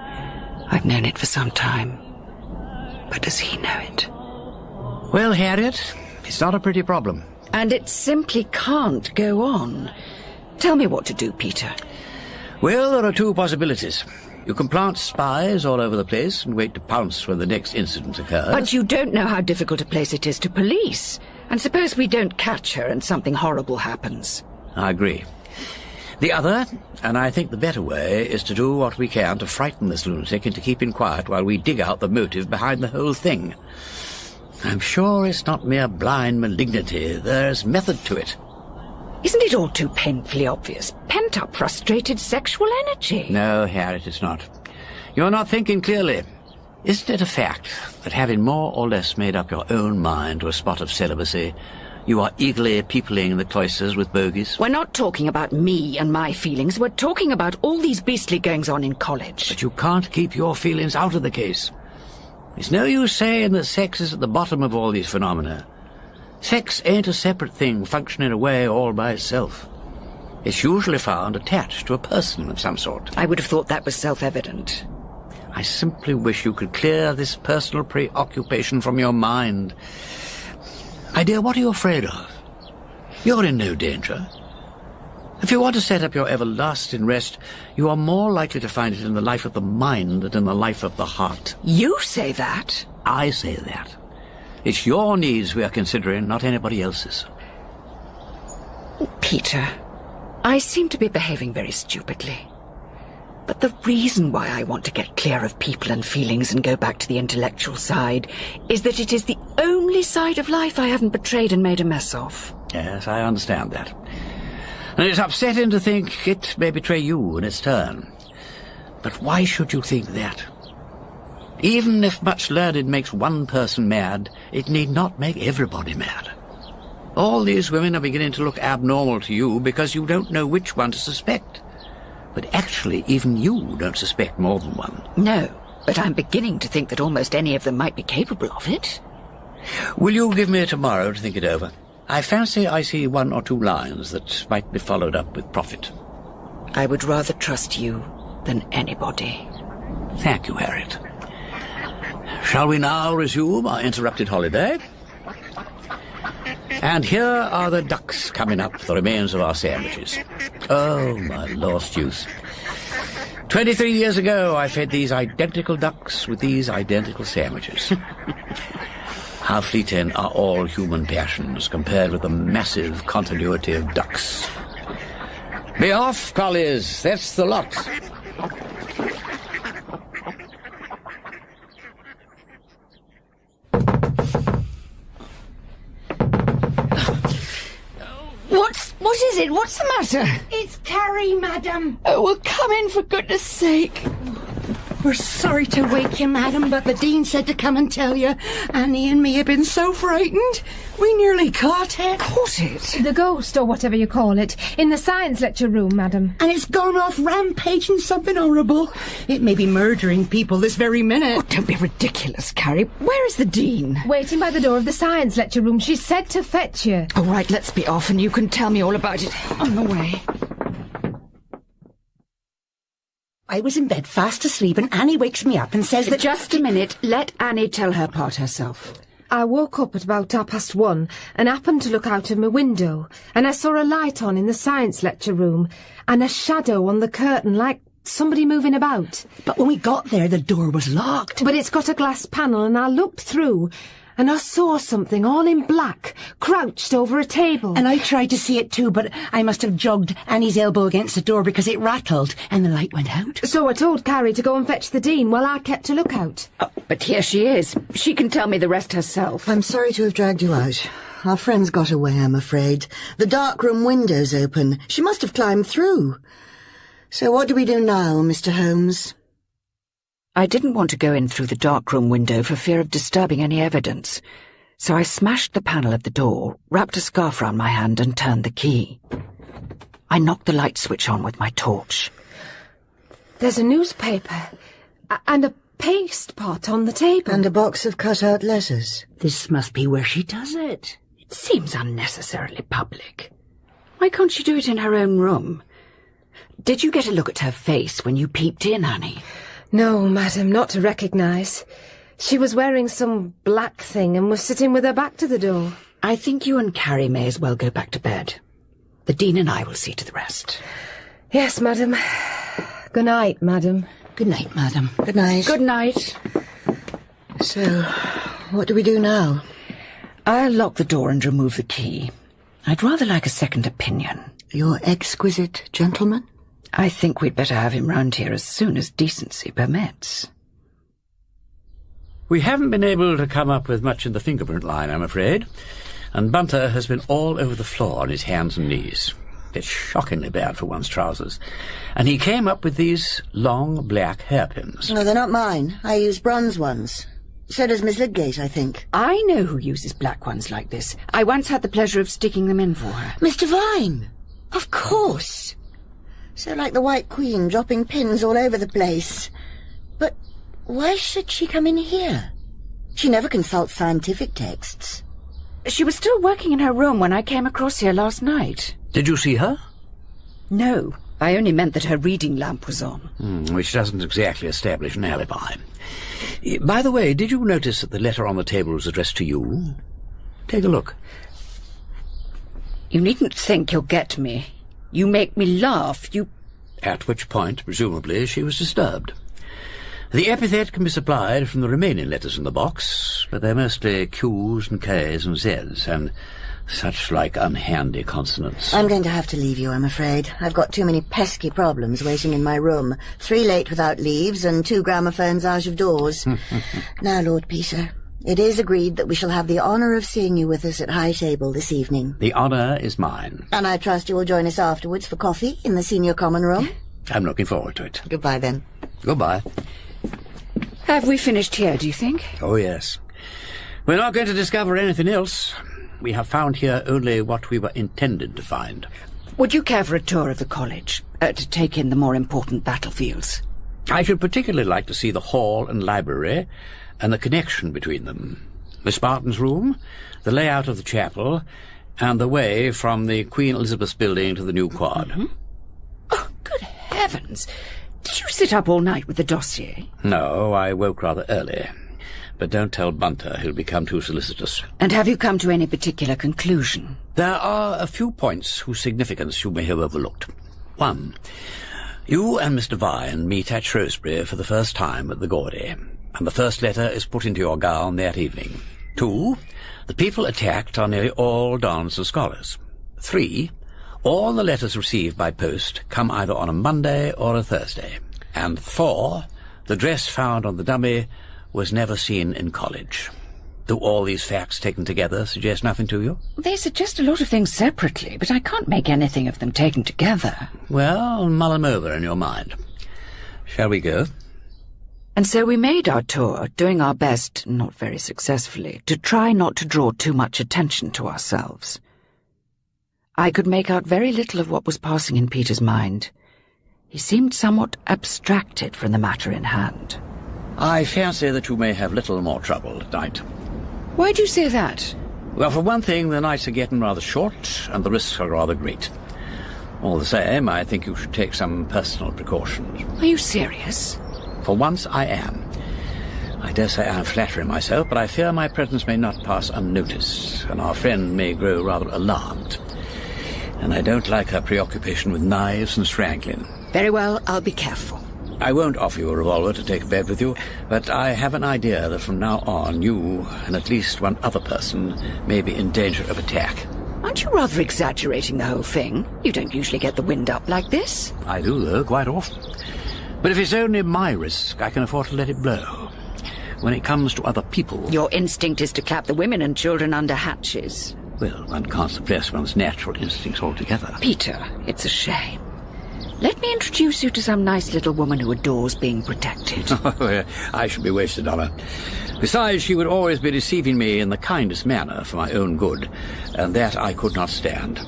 I've known it for some time. But does he know it? Well, Harriet, it's not a pretty problem. And it simply can't go on. Tell me what to do, Peter. Well, there are two possibilities. You can plant spies all over the place and wait to pounce when the next incident occurs. But you don't know how difficult a place it is to police. And suppose we don't catch her and something horrible happens. I agree. The other, and I think the better way, is to do what we can to frighten this lunatic into keeping quiet while we dig out the motive behind the whole thing. I'm sure it's not mere blind malignity. There's method to it. Isn't it all too painfully obvious? Pent-up, frustrated sexual energy. No, Harriet, it's not. You're not thinking clearly. Isn't it a fact that having more or less made up your own mind to a spot of celibacy, you are eagerly peopling the cloisters with bogies? We're not talking about me and my feelings. We're talking about all these beastly goings-on in college. But you can't keep your feelings out of the case. It's no use saying that sex is at the bottom of all these phenomena. Sex ain't a separate thing functioning away all by itself. It's usually found attached to a person of some sort. I would have thought that was self-evident. I simply wish you could clear this personal preoccupation from your mind. My dear, what are you afraid of? You're in no danger. If you want to set up your everlasting rest, you are more likely to find it in the life of the mind than in the life of the heart. You say that? I say that. It's your needs we are considering, not anybody else's. Peter, I seem to be behaving very stupidly. But the reason why I want to get clear of people and feelings and go back to the intellectual side is that it is the only side of life I haven't betrayed and made a mess of. Yes, I understand that. And it's upsetting to think it may betray you in its turn. But why should you think that? Even if much learning makes one person mad, it need not make everybody mad. All these women are beginning to look abnormal to you because you don't know which one to suspect. But actually, even you don't suspect more than one. No, but I'm beginning to think that almost any of them might be capable of it. Will you give me tomorrow to think it over? I fancy I see one or two lines that might be followed up with profit. I would rather trust you than anybody. Thank you, Harriet. Shall we now resume our interrupted holiday? And here are the ducks coming up, the remains of our sandwiches. Oh, my lost youth. 23 years ago, I fed these identical ducks with these identical sandwiches. How fleeting are all human passions compared with the massive continuity of ducks. Be off, collies. That's the lot. What is it? What's the matter? It's Carrie, madam. Oh, well, come in for goodness sake. We're sorry to wake you, madam, but the Dean said to come and tell you. Annie and me have been so frightened. We nearly caught it. Caught it? The ghost, or whatever you call it, in the science lecture room, madam. And it's gone off rampaging something horrible. It may be murdering people this very minute. Oh, don't be ridiculous, Carrie. Where is the Dean? Waiting by the door of the science lecture room. She said to fetch you. All right, let's be off and you can tell me all about it on the way. I was in bed fast asleep and Annie wakes me up and says that... Just a minute. Let Annie tell her part herself. I woke up at about 1:30 and happened to look out of my window, and I saw a light on in the science lecture room and a shadow on the curtain like somebody moving about. But when we got there, the door was locked. But it's got a glass panel, and I looked through and I saw something all in black, crouched over a table. And I tried to see it too, but I must have jogged Annie's elbow against the door because it rattled and the light went out. So I told Carrie to go and fetch the Dean while I kept a lookout. Oh, but here she is. She can tell me the rest herself. I'm sorry to have dragged you out. Our friend's got away, I'm afraid. The darkroom window's open. She must have climbed through. So what do we do now, Mr. Holmes? I didn't want to go in through the darkroom window for fear of disturbing any evidence, so I smashed the panel of the door, wrapped a scarf round my hand and turned the key. I knocked the light switch on with my torch. There's a newspaper and a paste pot on the table. And a box of cut-out letters. This must be where she does it. It seems unnecessarily public. Why can't she do it in her own room? Did you get a look at her face when you peeped in, Annie? No, madam, not to recognise. She was wearing some black thing and was sitting with her back to the door. I think you and Carrie may as well go back to bed. The Dean and I will see to the rest. Yes, madam. Good night, madam. Good night, madam. Good night. Good night. So, what do we do now? I'll lock the door and remove the key. I'd rather like a second opinion. Your exquisite gentleman? I think we'd better have him round here as soon as decency permits. We haven't been able to come up with much in the fingerprint line, I'm afraid, and Bunter has been all over the floor on his hands and knees. It's shockingly bad for one's trousers. And he came up with these long black hairpins. No, they're not mine. I use bronze ones. So does Miss Lydgate, I think. I know who uses black ones like this. I once had the pleasure of sticking them in for her. Mr. Vine! Of course! So like the White Queen, dropping pins all over the place. But why should she come in here? She never consults scientific texts. She was still working in her room when I came across here last night. Did you see her? No, I only meant that her reading lamp was on. Which doesn't exactly establish an alibi. By the way, did you notice that the letter on the table was addressed to you? Take a look. You needn't think you'll get me. You make me laugh, you... At which point, presumably, she was disturbed. The epithet can be supplied from the remaining letters in the box, but they're mostly Q's and K's and Z's, and such like unhandy consonants. I'm going to have to leave you, I'm afraid. I've got too many pesky problems waiting in my room. 3 late without leaves and 2 gramophones out of doors. Now, Lord Peter, it is agreed that we shall have the honour of seeing you with us at high table this evening. The honour is mine. And I trust you will join us afterwards for coffee in the senior common room. I'm looking forward to it. Goodbye, then. Goodbye. Have we finished here, do you think? Oh, yes. We're not going to discover anything else. We have found here only what we were intended to find. Would you care for a tour of the college, to take in the more important battlefields? I should particularly like to see the hall and library, and the connection between them. Miss Barton's room, the layout of the chapel, and the way from the Queen Elizabeth's building to the new quad. Oh, good heavens! Did you sit up all night with the dossier? No, I woke rather early. But don't tell Bunter, he'll become too solicitous. And have you come to any particular conclusion? There are a few points whose significance you may have overlooked. 1. You and Mr. Vine meet at Shrewsbury for the first time at the Gaudy, and the first letter is put into your gown that evening. 2. The people attacked are nearly all dons and scholars. 3. All the letters received by post come either on a Monday or a Thursday. And 4. The dress found on the dummy was never seen in college. Do all these facts taken together suggest nothing to you? They suggest a lot of things separately, but I can't make anything of them taken together. Well, mull them over in your mind. Shall we go? And so we made our tour, doing our best, not very successfully, to try not to draw too much attention to ourselves. I could make out very little of what was passing in Peter's mind. He seemed somewhat abstracted from the matter in hand. I fancy that you may have little more trouble at night. Why do you say that? Well, for one thing, the nights are getting rather short, and the risks are rather great. All the same, I think you should take some personal precautions. Are you serious? For once, I am. I dare say I'm flattering myself, but I fear my presence may not pass unnoticed, and our friend may grow rather alarmed. And I don't like her preoccupation with knives and strangling. Very well, I'll be careful. I won't offer you a revolver to take to bed with you, but I have an idea that from now on you and at least one other person may be in danger of attack. Aren't you rather exaggerating the whole thing? You don't usually get the wind up like this. I do, though, quite often. But if it's only my risk, I can afford to let it blow. When it comes to other people... Your instinct is to clap the women and children under hatches. Well, one can't suppress one's natural instincts altogether. Peter, it's a shame. Let me introduce you to some nice little woman who adores being protected. I should be wasted on her. Besides, she would always be deceiving me in the kindest manner for my own good, and that I could not stand.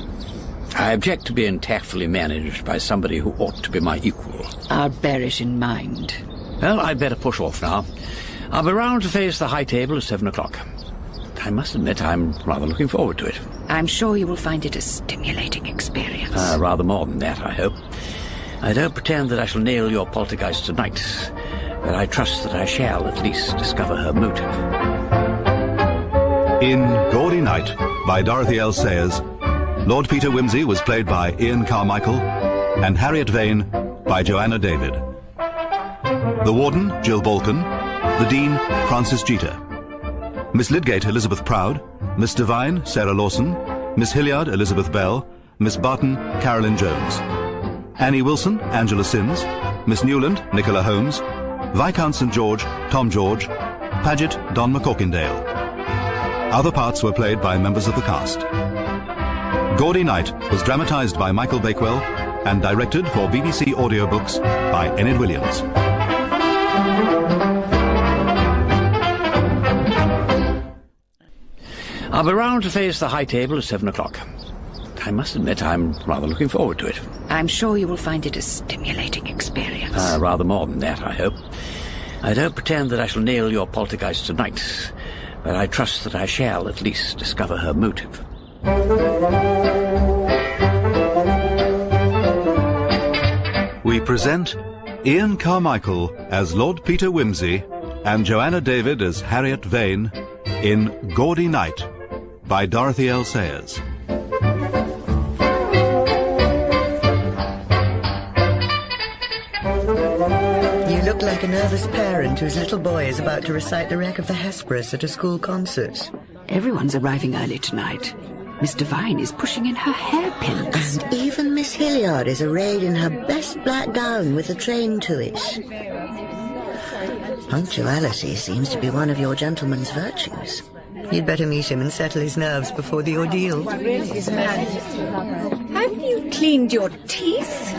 I object to being tactfully managed by somebody who ought to be my equal. I'll bear it in mind. Well, I'd better push off now. I'll be round to face the high table at 7 o'clock. I must admit I'm rather looking forward to it. I'm sure you will find it a stimulating experience. Rather more than that, I hope. I don't pretend that I shall nail your poltergeist tonight, but I trust that I shall at least discover her motive. In Gaudy Night, by Dorothy L. Sayers, Lord Peter Wimsey was played by Ian CarMICHAEL, and Harriet Vane by Joanna David. The Warden, Jill Balkan. The Dean, Francis Jeter. Miss Lydgate, Elizabeth Proud. Miss Devine, Sarah Lawson. Miss Hilliard, Elizabeth Bell. Miss Barton, Carolyn Jones. Annie Wilson, Angela Sims. Miss Newland, Nicola Holmes. Viscount St. George, Tom George. Paget, Don McCorkindale. Other parts were played by members of the cast. Gaudy Night was dramatised by Michael Bakewell and directed for BBC Audiobooks by Enid Williams. I'll be round to face the high table at 7 o'clock. I must admit I'm rather looking forward to it. I'm sure you will find it a stimulating experience. Rather more than that, I hope. I don't pretend that I shall nail your poltergeist tonight, but I trust that I shall at least discover her motive. We present Ian CarMICHAEL as Lord Peter Wimsey and Joanna David as Harriet Vane in Gaudy Night by Dorothy L. Sayers. You look like a nervous parent whose little boy is about to recite the wreck of the Hesperus at a school concert. Everyone's arriving early tonight. Miss Devine is pushing in her hairpins. And even Miss Hilliard is arrayed in her best black gown with a train to it. Punctuality seems to be one of your gentleman's virtues. You'd better meet him and settle his nerves before the ordeal. Have you cleaned your teeth?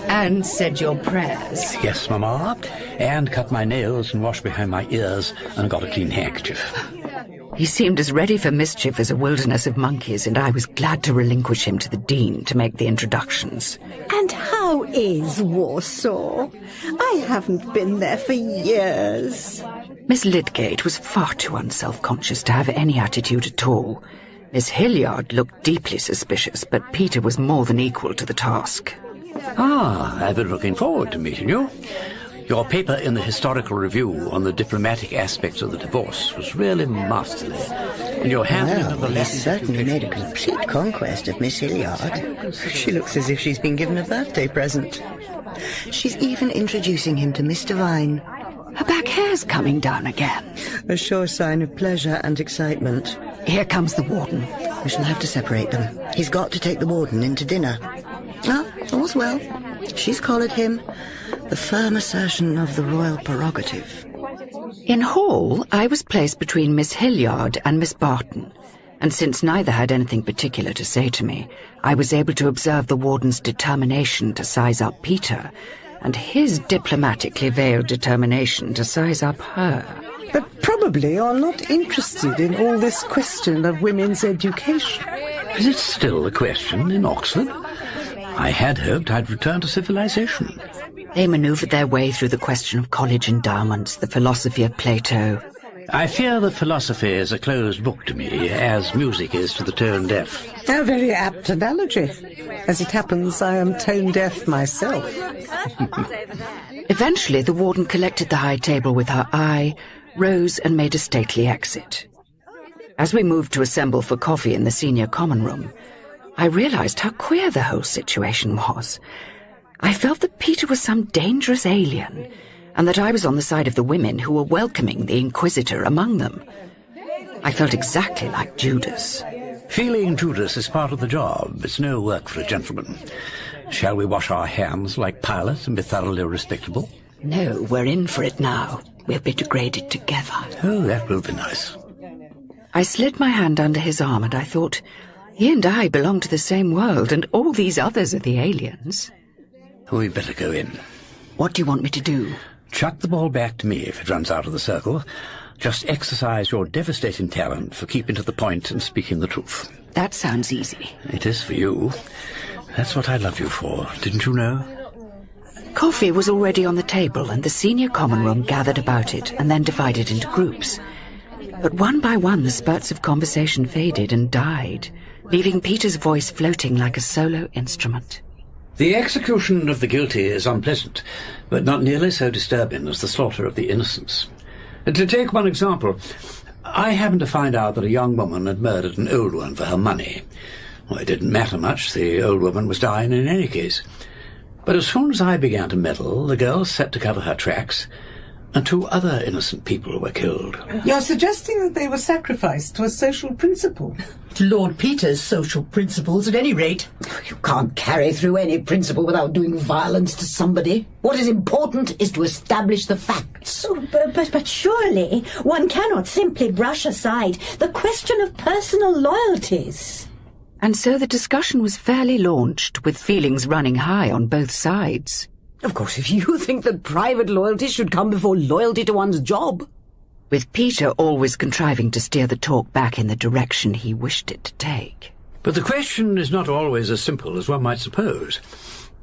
And said your prayers? Yes, Mamma. And cut my nails and washed behind my ears and got a clean handkerchief. He seemed as ready for mischief as a wilderness of monkeys, and I was glad to relinquish him to the Dean to make the introductions. And how is Warsaw? I haven't been there for years. Miss Lydgate was far too unself-conscious to have any attitude at all. Miss Hilliard looked deeply suspicious, but Peter was more than equal to the task. I've been looking forward to meeting you. Your paper in the Historical Review on the diplomatic aspects of the divorce was really masterly. And your handling of the He certainly made a complete conquest of Miss Hilliard. She looks as if she's been given a birthday present. She's even introducing him to Miss Devine. Her back hair's coming down again. A sure sign of pleasure and excitement. Here comes the Warden. We shall have to separate them. He's got to take the Warden into dinner. All's well. She's collared him. The firm assertion of the royal prerogative. In hall, I was placed between Miss Hilliard and Miss Barton, and since neither had anything particular to say to me, I was able to observe the Warden's determination to size up Peter, and his diplomatically veiled determination to size up her. But probably are not interested in all this question of women's education. Is it still a question in Oxford? I had hoped I'd return to civilization. They manoeuvred their way through the question of college endowments, the philosophy of Plato. I fear that philosophy is a closed book to me, as music is to the tone-deaf. A very apt analogy. As it happens, I am tone-deaf myself. Eventually, the Warden collected the high table with her eye, rose and made a stately exit. As we moved to assemble for coffee in the senior common room, I realized how queer the whole situation was. I felt that Peter was some dangerous alien, and that I was on the side of the women who were welcoming the Inquisitor among them. I felt exactly like Judas. Feeling Judas is part of the job. It's no work for a gentleman. Shall we wash our hands like Pilate and be thoroughly respectable? No, we're in for it now. We'll be degraded together. Oh, that will be nice. I slid my hand under his arm and I thought, he and I belong to the same world, and all these others are the aliens. We'd better go in. What do you want me to do? Chuck the ball back to me if it runs out of the circle. Just exercise your devastating talent for keeping to the point and speaking the truth. That sounds easy. It is for you. That's what I love you for, didn't you know? Coffee was already on the table, and the senior common room gathered about it and then divided into groups. But one by one the spurts of conversation faded and died, leaving Peter's voice floating like a solo instrument. The execution of the guilty is unpleasant, but not nearly so disturbing as the slaughter of the innocents. To take one example, I happened to find out that a young woman had murdered an old one for her money. Well, it didn't matter much, the old woman was dying in any case. But as soon as I began to meddle, the girl set to cover her tracks, and 2 other innocent people were killed. You're suggesting that they were sacrificed to a social principle? To Lord Peter's social principles, at any rate. You can't carry through any principle without doing violence to somebody. What is important is to establish the facts. Oh, but surely one cannot simply brush aside the question of personal loyalties. And so the discussion was fairly launched, with feelings running high on both sides. Of course, if you think that private loyalty should come before loyalty to one's job. With Peter always contriving to steer the talk back in the direction he wished it to take. But the question is not always as simple as one might suppose.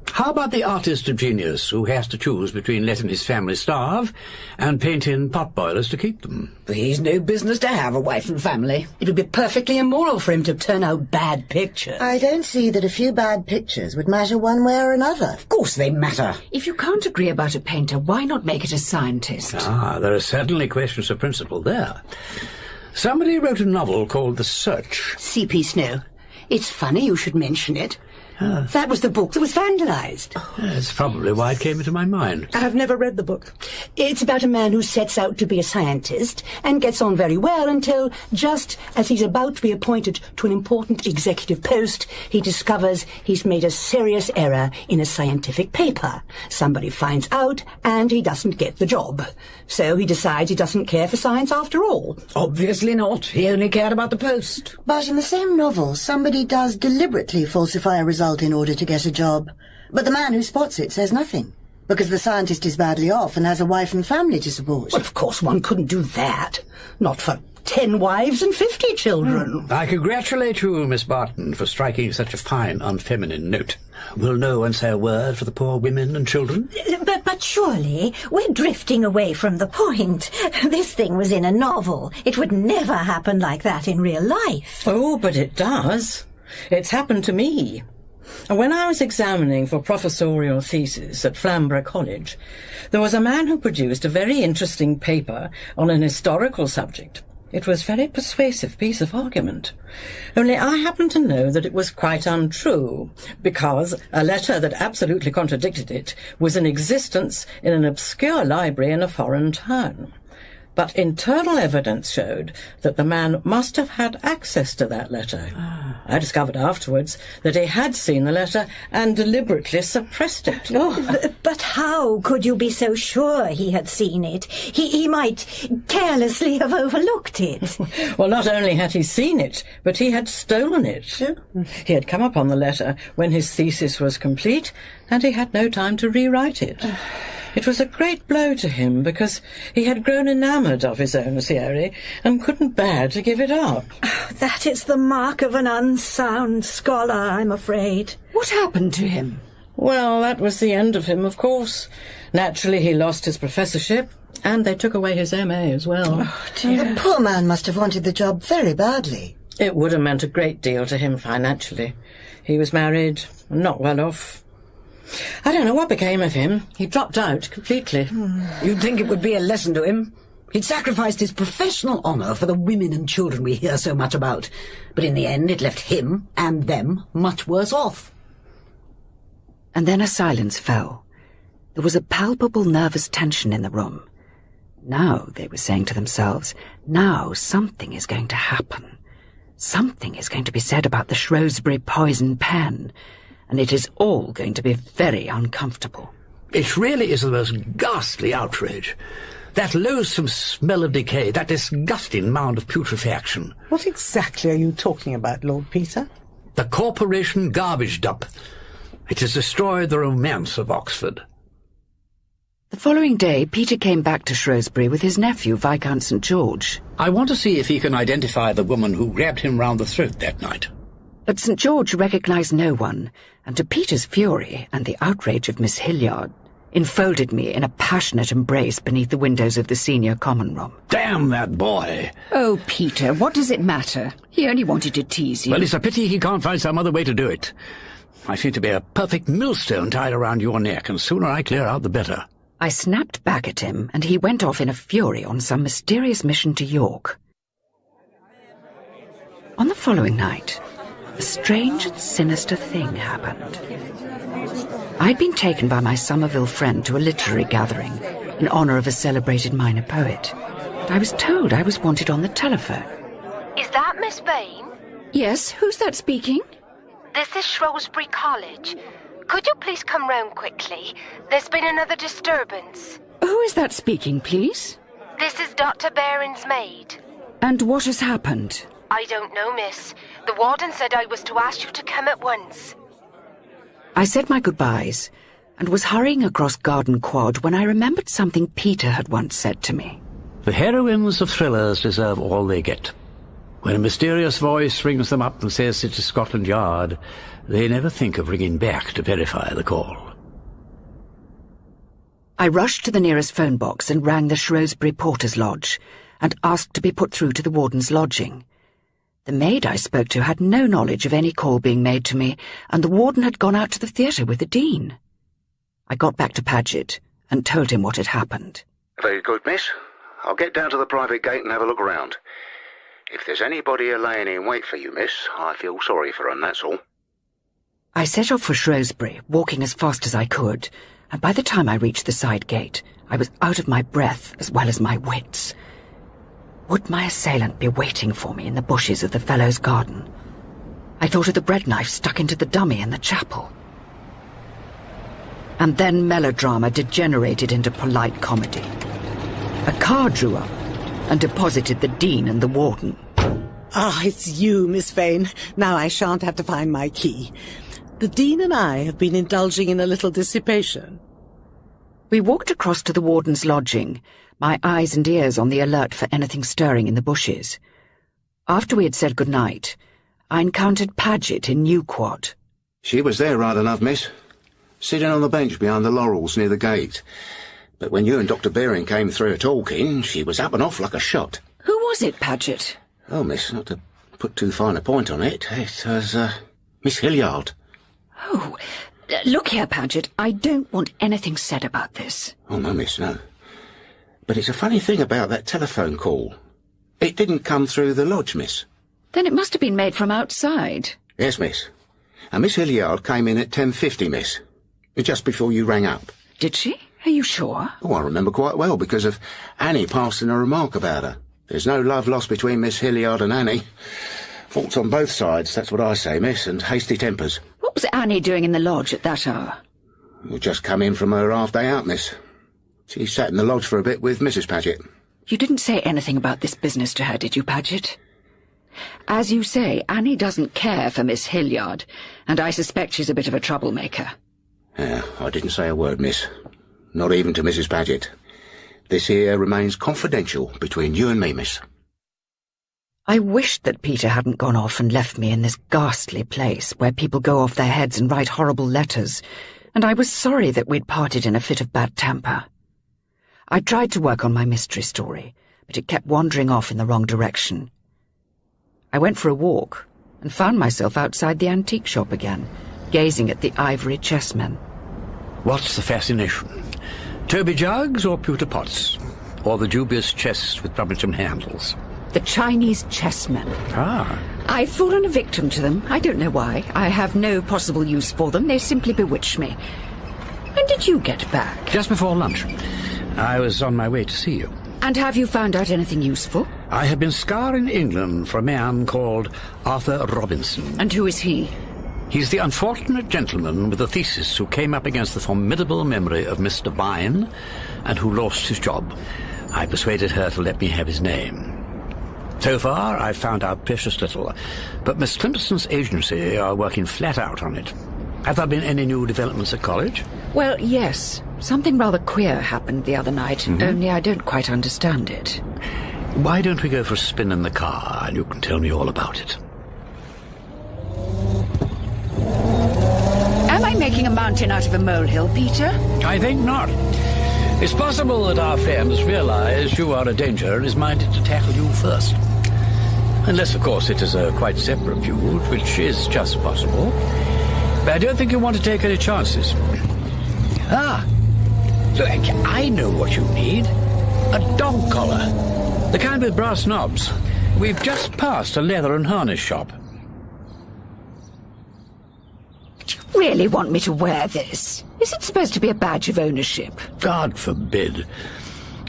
How about the artist of genius who has to choose between letting his family starve and painting potboilers to keep them? He's no business to have a wife and family. It would be perfectly immoral for him to turn out bad pictures. I don't see that a few bad pictures would matter one way or another. Of course they matter. If you can't agree about a painter, why not make it a scientist? There are certainly questions of principle there. Somebody wrote a novel called The Search. C.P. Snow. It's funny you should mention it. That was the book that was vandalized. That's probably why it came into my mind. I have never read the book. It's about a man who sets out to be a scientist and gets on very well until, just as he's about to be appointed to an important executive post, he discovers he's made a serious error in a scientific paper. Somebody finds out and he doesn't get the job. So he decides he doesn't care for science after all. Obviously not. He only cared about the post. But in the same novel, somebody does deliberately falsify a result in order to get a job. But the man who spots it says nothing, because the scientist is badly off and has a wife and family to support. Well, of course one couldn't do that. Not for 10 wives and 50 children. I congratulate you, Miss Barton, for striking such a fine, unfeminine note. Will no one say a word for the poor women and children? But surely we're drifting away from the point. This thing was in a novel. It would never happen like that in real life. Oh, but it does. It's happened to me. When I was examining for professorial thesis at Flamborough College, there was a man who produced a very interesting paper on an historical subject. It was a very persuasive piece of argument. Only I happened to know that it was quite untrue, because a letter that absolutely contradicted it was in existence in an obscure library in a foreign town. But internal evidence showed that the man must have had access to that letter. I discovered afterwards that he had seen the letter and deliberately suppressed it. But how could you be so sure he had seen it? He might carelessly have overlooked it. Well, not only had he seen it, but he had stolen it. He had come upon the letter when his thesis was complete, and he had no time to rewrite it. It was a great blow to him, because he had grown enamoured of his own theory and couldn't bear to give it up. That is the mark of an unsound scholar, I'm afraid. What happened to him? Well, that was the end of him, of course. Naturally, he lost his professorship, and they took away his MA as well. Oh, dear. The poor man must have wanted the job very badly. It would have meant a great deal to him financially. He was married and not well off. I don't know what became of him. He dropped out completely. You'd think it would be a lesson to him. He'd sacrificed his professional honour for the women and children we hear so much about. But in the end, it left him and them much worse off. And then a silence fell. There was a palpable nervous tension in the room. Now, they were saying to themselves, now something is going to happen. Something is going to be said about the Shrewsbury poison pen. And it is all going to be very uncomfortable. It really is the most ghastly outrage. That loathsome smell of decay, that disgusting mound of putrefaction. What exactly are you talking about, Lord Peter? The corporation garbage dump. It has destroyed the romance of Oxford. The following day, Peter came back to Shrewsbury with his nephew, Viscount St. George. I want to see if he can identify the woman who grabbed him round the throat that night. But St. George recognised no one, and to Peter's fury and the outrage of Miss Hilliard, enfolded me in a passionate embrace beneath the windows of the senior common room. Damn that boy! Oh, Peter, what does it matter? He only wanted to tease you. Well, it's a pity he can't find some other way to do it. I seem to be a perfect millstone tied around your neck, and sooner I clear out the better. I snapped back at him, and he went off in a fury on some mysterious mission to York. On the following night, a strange and sinister thing happened. I'd been taken by my Somerville friend to a literary gathering in honour of a celebrated minor poet. I was told I was wanted on the telephone. Is that Miss Vane? Yes, who's that speaking? This is Shrewsbury College. Could you please come round quickly? There's been another disturbance. Who is that speaking, please? This is Dr. Barron's maid. And what has happened? I don't know, miss. The warden said I was to ask you to come at once. I said my goodbyes and was hurrying across Garden Quad when I remembered something Peter had once said to me. The heroines of thrillers deserve all they get. When a mysterious voice rings them up and says it is Scotland Yard, they never think of ringing back to verify the call. I rushed to the nearest phone box and rang the Shrewsbury Porter's Lodge and asked to be put through to the warden's lodging. The maid I spoke to had no knowledge of any call being made to me, and the warden had gone out to the theatre with the dean. I got back to Paget and told him what had happened. Very good, miss. I'll get down to the private gate and have a look around. If there's anybody here laying in wait for you, miss, I feel sorry for 'em, that's all. I set off for Shrewsbury, walking as fast as I could, and by the time I reached the side gate, I was out of my breath as well as my wits. Would my assailant be waiting for me in the bushes of the Fellows' garden? I thought of the bread knife stuck into the dummy in the chapel. And then melodrama degenerated into polite comedy. A car drew up and deposited the dean and the warden. Ah, it's you, Miss Vane. Now I shan't have to find my key. The dean and I have been indulging in a little dissipation. We walked across to the warden's lodging, my eyes and ears on the alert for anything stirring in the bushes. After we had said good night, I encountered Paget in New Quad. She was there right enough, miss. Sitting on the bench behind the laurels near the gate. But when you and Dr. Baring came through talking, she was up and off like a shot. Who was it, Paget? Oh, miss, not to put too fine a point on it, it was, Miss Hilliard. Oh, look here, Paget, I don't want anything said about this. Oh, no, miss, no. But it's a funny thing about that telephone call. It didn't come through the lodge, miss. Then it must have been made from outside. Yes, miss. And Miss Hilliard came in at 10:50, miss. Just before you rang up. Did she? Are you sure? Oh, I remember quite well, because of Annie passing a remark about her. There's no love lost between Miss Hilliard and Annie. Faults on both sides, that's what I say, miss, and hasty tempers. What was Annie doing in the lodge at that hour? We'll just come in from her half-day out, miss. She sat in the lodge for a bit with Mrs. Paget. You didn't say anything about this business to her, did you, Paget? As you say, Annie doesn't care for Miss Hilliard, and I suspect she's a bit of a troublemaker. Yeah, I didn't say a word, miss. Not even to Mrs. Paget. This here remains confidential between you and me, miss. I wished that Peter hadn't gone off and left me in this ghastly place where people go off their heads and write horrible letters, and I was sorry that we'd parted in a fit of bad temper. I tried to work on my mystery story, but it kept wandering off in the wrong direction. I went for a walk and found myself outside the antique shop again, gazing at the ivory chessmen. What's the fascination? Toby jugs or pewter pots? Or the dubious chests with Brummagem handles? The Chinese chessmen. Ah. I've fallen a victim to them. I don't know why. I have no possible use for them. They simply bewitch me. When did you get back? Just before lunch. I was on my way to see you. And have you found out anything useful? I have been scouring England for a man called Arthur Robinson. And who is he? He's the unfortunate gentleman with a thesis who came up against the formidable memory of Mr. Vine and who lost his job. I persuaded her to let me have his name. So far, I've found out precious little, but Miss Clemperson's agency are working flat out on it. Have there been any new developments at college? Well, yes. Something rather queer happened the other night, only I don't quite understand it. Why don't we go for a spin in the car, and you can tell me all about it? Am I making a mountain out of a molehill, Peter? I think not. It's possible that our friend has realized you are a danger and is minded to tackle you first. Unless, of course, it is a quite separate feud, which is just possible. But I don't think you want to take any chances. Look, I know what you need. A dog collar. The kind with brass knobs. We've just passed a leather and harness shop. Do you really want me to wear this? Is it supposed to be a badge of ownership? God forbid.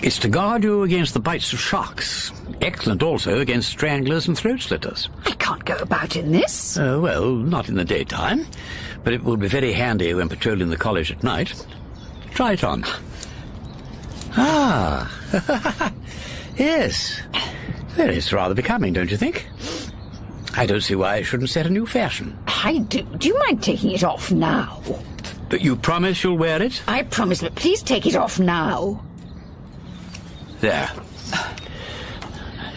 It's to guard you against the bites of sharks. Excellent also against stranglers and throat slitters. I can't go about in this. Well, not in the daytime. But it will be very handy when patrolling the college at night. Try it on. Yes. Well, it's rather becoming, don't you think? I don't see why it shouldn't set a new fashion. I do. Do you mind taking it off now? You promise you'll wear it? I promise, but please take it off now. There.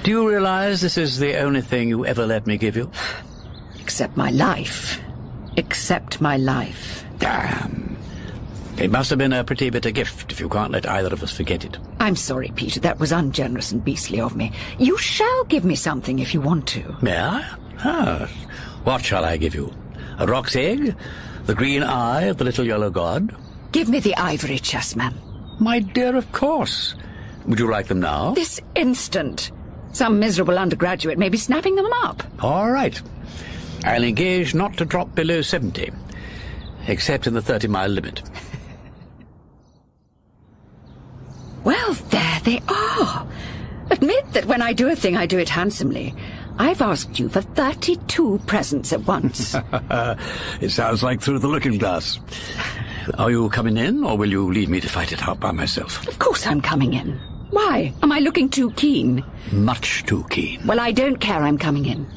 Do you realize this is the only thing you ever let me give you? Except my life. Except my life. Damn. It must have been a pretty bitter gift if you can't let either of us forget it. I'm sorry, Peter. That was ungenerous and beastly of me. You shall give me something if you want to. May I? What shall I give you? A roc's egg? The green eye of the little yellow god? Give me the ivory chessmen. My dear, of course. Would you like them now? This instant. Some miserable undergraduate may be snapping them up. All right. I'll engage not to drop below 70, except in the 30-mile limit. Well, there they are. Admit that when I do a thing, I do it handsomely. I've asked you for 32 presents at once. It sounds like through the looking glass. Are you coming in, or will you leave me to fight it out by myself? Of course I'm coming in. Why? Am I looking too keen? Much too keen. Well, I don't care I'm coming in.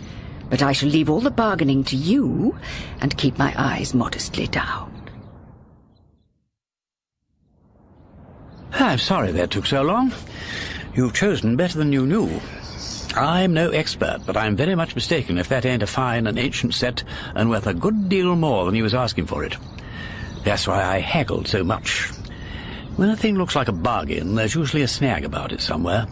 But I shall leave all the bargaining to you and keep my eyes modestly down. I'm sorry that took so long. You've chosen better than you knew. I'm no expert, but I'm very much mistaken if that ain't a fine and ancient set and worth a good deal more than he was asking for it. That's why I haggled so much. When a thing looks like a bargain, there's usually a snag about it somewhere.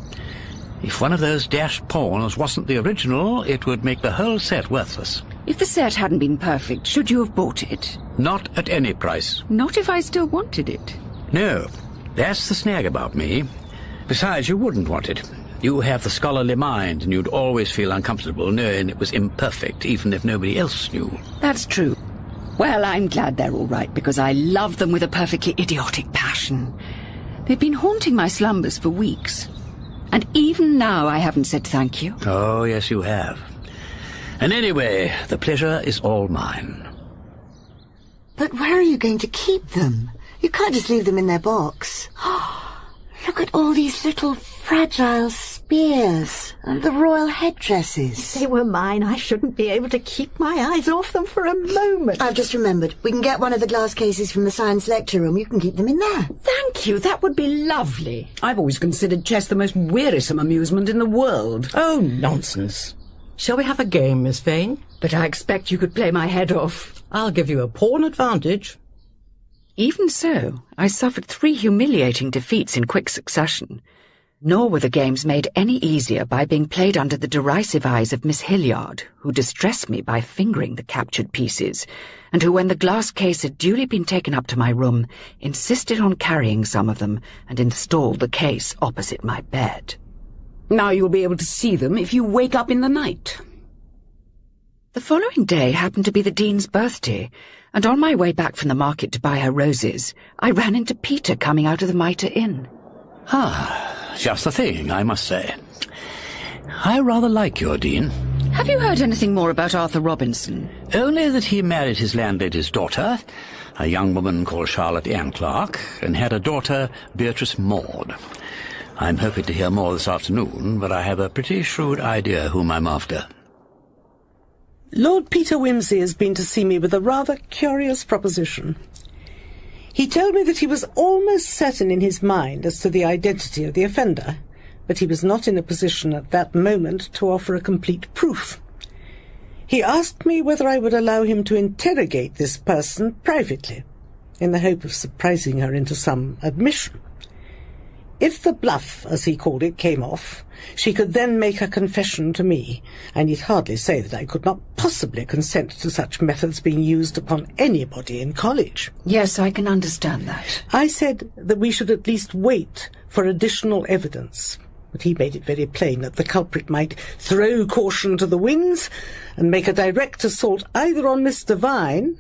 If one of those dashed pawns wasn't the original, it would make the whole set worthless. If the set hadn't been perfect, should you have bought it? Not at any price. Not if I still wanted it. No, that's the snag about me. Besides, you wouldn't want it. You have the scholarly mind, and you'd always feel uncomfortable knowing it was imperfect, even if nobody else knew. That's true. Well, I'm glad they're all right, because I love them with a perfectly idiotic passion. They've been haunting my slumbers for weeks. And even now I haven't said thank you. Oh, yes, you have. And anyway, the pleasure is all mine. But where are you going to keep them? You can't just leave them in their box. Look at all these little fragile spears and the royal headdresses. If they were mine, I shouldn't be able to keep my eyes off them for a moment. I've just remembered. We can get one of the glass cases from the science lecture room. You can keep them in there. Thank you. That would be lovely. I've always considered chess the most wearisome amusement in the world. Oh, nonsense. Shall we have a game, Miss Vane? But I expect you could play my head off. I'll give you a pawn advantage. Even so, I suffered 3 humiliating defeats in quick succession. Nor were the games made any easier by being played under the derisive eyes of Miss Hilliard, who distressed me by fingering the captured pieces, and who, when the glass case had duly been taken up to my room, insisted on carrying some of them and installed the case opposite my bed. Now you'll be able to see them if you wake up in the night. The following day happened to be the Dean's birthday, and on my way back from the market to buy her roses, I ran into Peter coming out of the Mitre Inn. Just the thing, I must say. I rather like your Dean. Have you heard anything more about Arthur Robinson? Only that he married his landlady's daughter, a young woman called Charlotte Ann Clark, and had a daughter, Beatrice Maud. I'm hoping to hear more this afternoon, but I have a pretty shrewd idea whom I'm after. Lord Peter Wimsey has been to see me with a rather curious proposition. He told me that he was almost certain in his mind as to the identity of the offender, but he was not in a position at that moment to offer a complete proof. He asked me whether I would allow him to interrogate this person privately, in the hope of surprising her into some admission. If the bluff, as he called it, came off, she could then make her confession to me. I need hardly say that I could not possibly consent to such methods being used upon anybody in college. Yes, I can understand that. I said that we should at least wait for additional evidence, but he made it very plain that the culprit might throw caution to the winds and make a direct assault either on Mr. Vine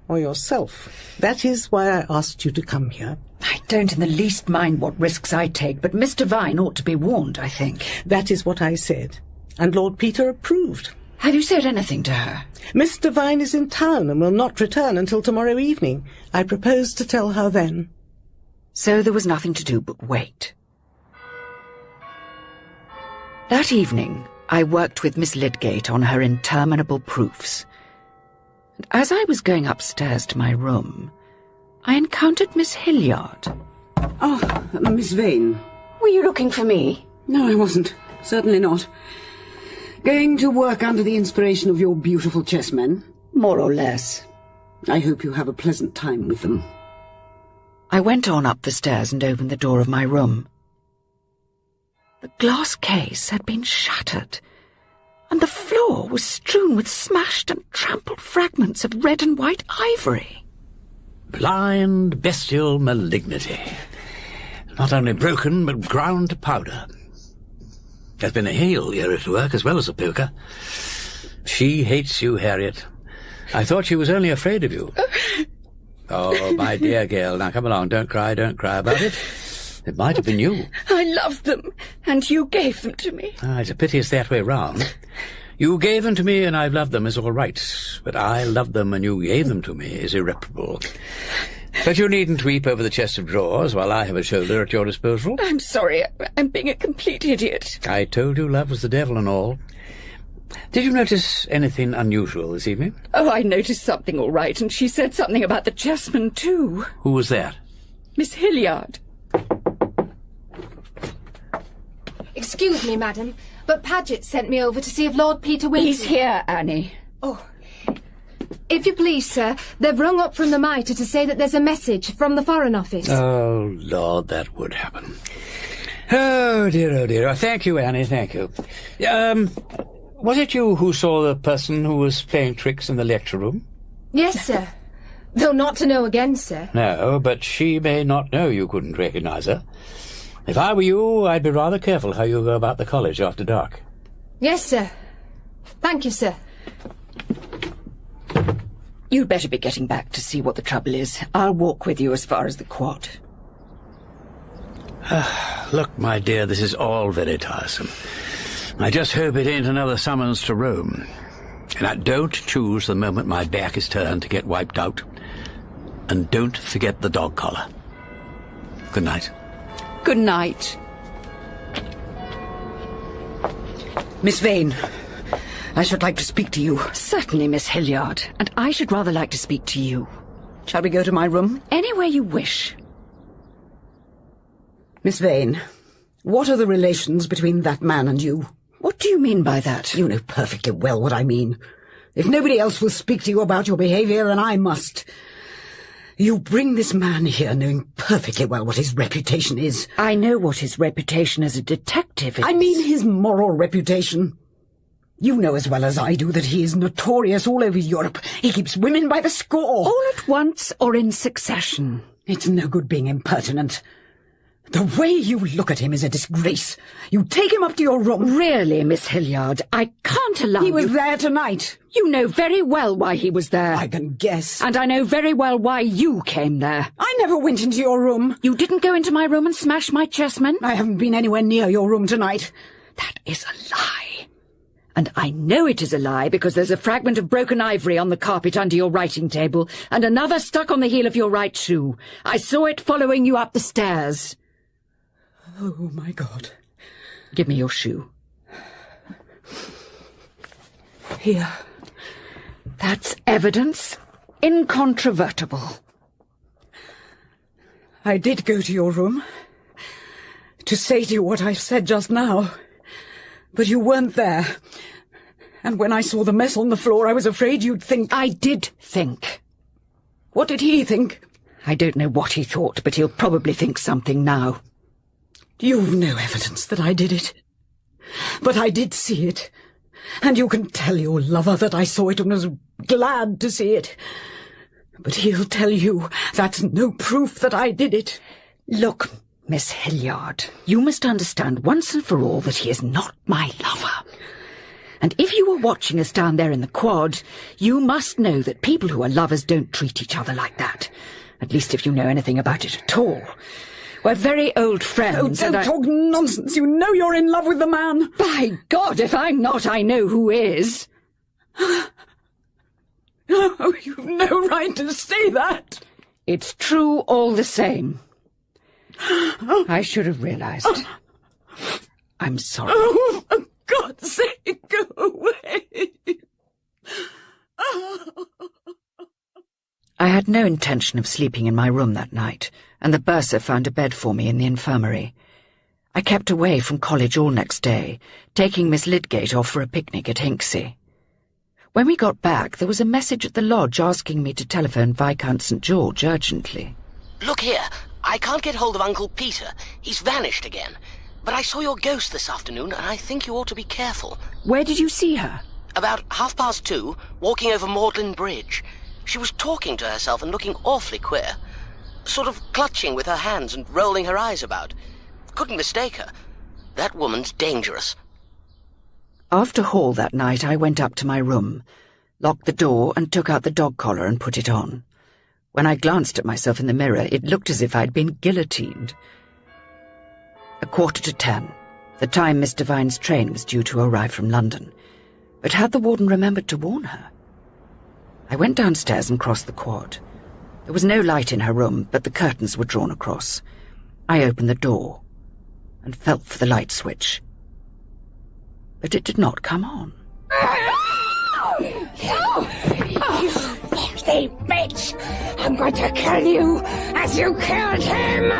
or yourself. That is why I asked you to come here. I don't in the least mind what risks I take, but Mr. Vine ought to be warned, I think. That is what I said, and Lord Peter approved. Have you said anything to her? Mr. Vine is in town and will not return until tomorrow evening. I propose to tell her then. So there was nothing to do but wait. That evening, I worked with Miss Lydgate on her interminable proofs. And as I was going upstairs to my room, I encountered Miss Hilliard. Oh, Miss Vane. Were you looking for me? No, I wasn't. Certainly not. Going to work under the inspiration of your beautiful chessmen? More or less. I hope you have a pleasant time with them. I went on up the stairs and opened the door of my room. The glass case had been shattered, and the floor was strewn with smashed and trampled fragments of red and white ivory. Blind, bestial malignity. Not only broken, but ground to powder. There's been a hail year at work as well as a poker. She hates you, Harriet. I thought she was only afraid of you. Oh, my dear girl, now come along, don't cry about it. It might have been you. I loved them, and you gave them to me. It's a pity it's that way round. You gave them to me and I've loved them is all right, but I loved them and you gave them to me is irreparable. But you needn't weep over the chest of drawers while I have a shoulder at your disposal. I'm sorry, I'm being a complete idiot. I told you love was the devil and all. Did you notice anything unusual this evening? Oh, I noticed something all right, and she said something about the chessmen too. Who was that? Miss Hilliard. Excuse me, madam, but Paget sent me over to see if Lord Peter Wimsey... He's here, Annie. Oh. If you please, sir, they've rung up from the Mitre to say that there's a message from the Foreign Office. Oh, Lord, that would happen. Oh, dear, oh, dear. Oh, thank you, Annie, thank you. Was it you who saw the person who was playing tricks in the lecture room? Yes, sir. Though not to know again, sir. No, but she may not know you couldn't recognize her. If I were you, I'd be rather careful how you go about the college after dark. Yes, sir. Thank you, sir. You'd better be getting back to see what the trouble is. I'll walk with you as far as the quad. Look, my dear, this is all very tiresome. I just hope it ain't another summons to Rome. And I don't choose the moment my back is turned to get wiped out. And don't forget the dog collar. Good night. Good night. Miss Vane, I should like to speak to you. Certainly, Miss Hilliard. And I should rather like to speak to you. Shall we go to my room? Anywhere you wish. Miss Vane, what are the relations between that man and you? What do you mean by that? You know perfectly well what I mean. If nobody else will speak to you about your behaviour, then I must. You bring this man here knowing perfectly well what his reputation is. I know what his reputation as a detective is. I mean his moral reputation. You know as well as I do that he is notorious all over Europe. He keeps women by the score. All at once or in succession? It's no good being impertinent. The way you look at him is a disgrace. You take him up to your room. Really, Miss Hilliard, I can't allow you... He was there tonight. You know very well why he was there. I can guess. And I know very well why you came there. I never went into your room. You didn't go into my room and smash my chessmen? I haven't been anywhere near your room tonight. That is a lie. And I know it is a lie because there's a fragment of broken ivory on the carpet under your writing table and another stuck on the heel of your right shoe. I saw it following you up the stairs. Oh, my God. Give me your shoe. Here. That's evidence. Incontrovertible. I did go to your room to say to you what I said just now, but you weren't there. And when I saw the mess on the floor, I was afraid you'd think... I did think. What did he think? I don't know what he thought, but he'll probably think something now. You've no evidence that I did it. But I did see it. And you can tell your lover that I saw it and was glad to see it. But he'll tell you that's no proof that I did it. Look, Miss Hilliard, you must understand once and for all that he is not my lover. And if you were watching us down there in the quad, you must know that people who are lovers don't treat each other like that. At least if you know anything about it at all. We're very old friends. Oh, don't talk nonsense. You know you're in love with the man. By God, if I'm not, I know who is. Oh, you've no right to say that. It's true all the same. I should have realized. I'm sorry. Oh, for God's sake, go away. I had no intention of sleeping in my room that night, and the bursar found a bed for me in the infirmary. I kept away from college all next day, taking Miss Lydgate off for a picnic at Hinksey. When we got back, there was a message at the lodge asking me to telephone Viscount St. George urgently. Look here, I can't get hold of Uncle Peter. He's vanished again. But I saw your ghost this afternoon, and I think you ought to be careful. Where did you see her? About 2:30, walking over Magdalen Bridge. She was talking to herself and looking awfully queer. Sort of clutching with her hands and rolling her eyes about. Couldn't mistake her. That woman's dangerous. After hall that night, I went up to my room, locked the door and took out the dog collar and put it on. When I glanced at myself in the mirror, it looked as if I'd been guillotined. 10:15, the time Miss Devine's train was due to arrive from London. But had the warden remembered to warn her? I went downstairs and crossed the quad. There was no light in her room, but the curtains were drawn across. I opened the door and felt for the light switch. But it did not come on. You filthy bitch! I'm going to kill you as you killed him!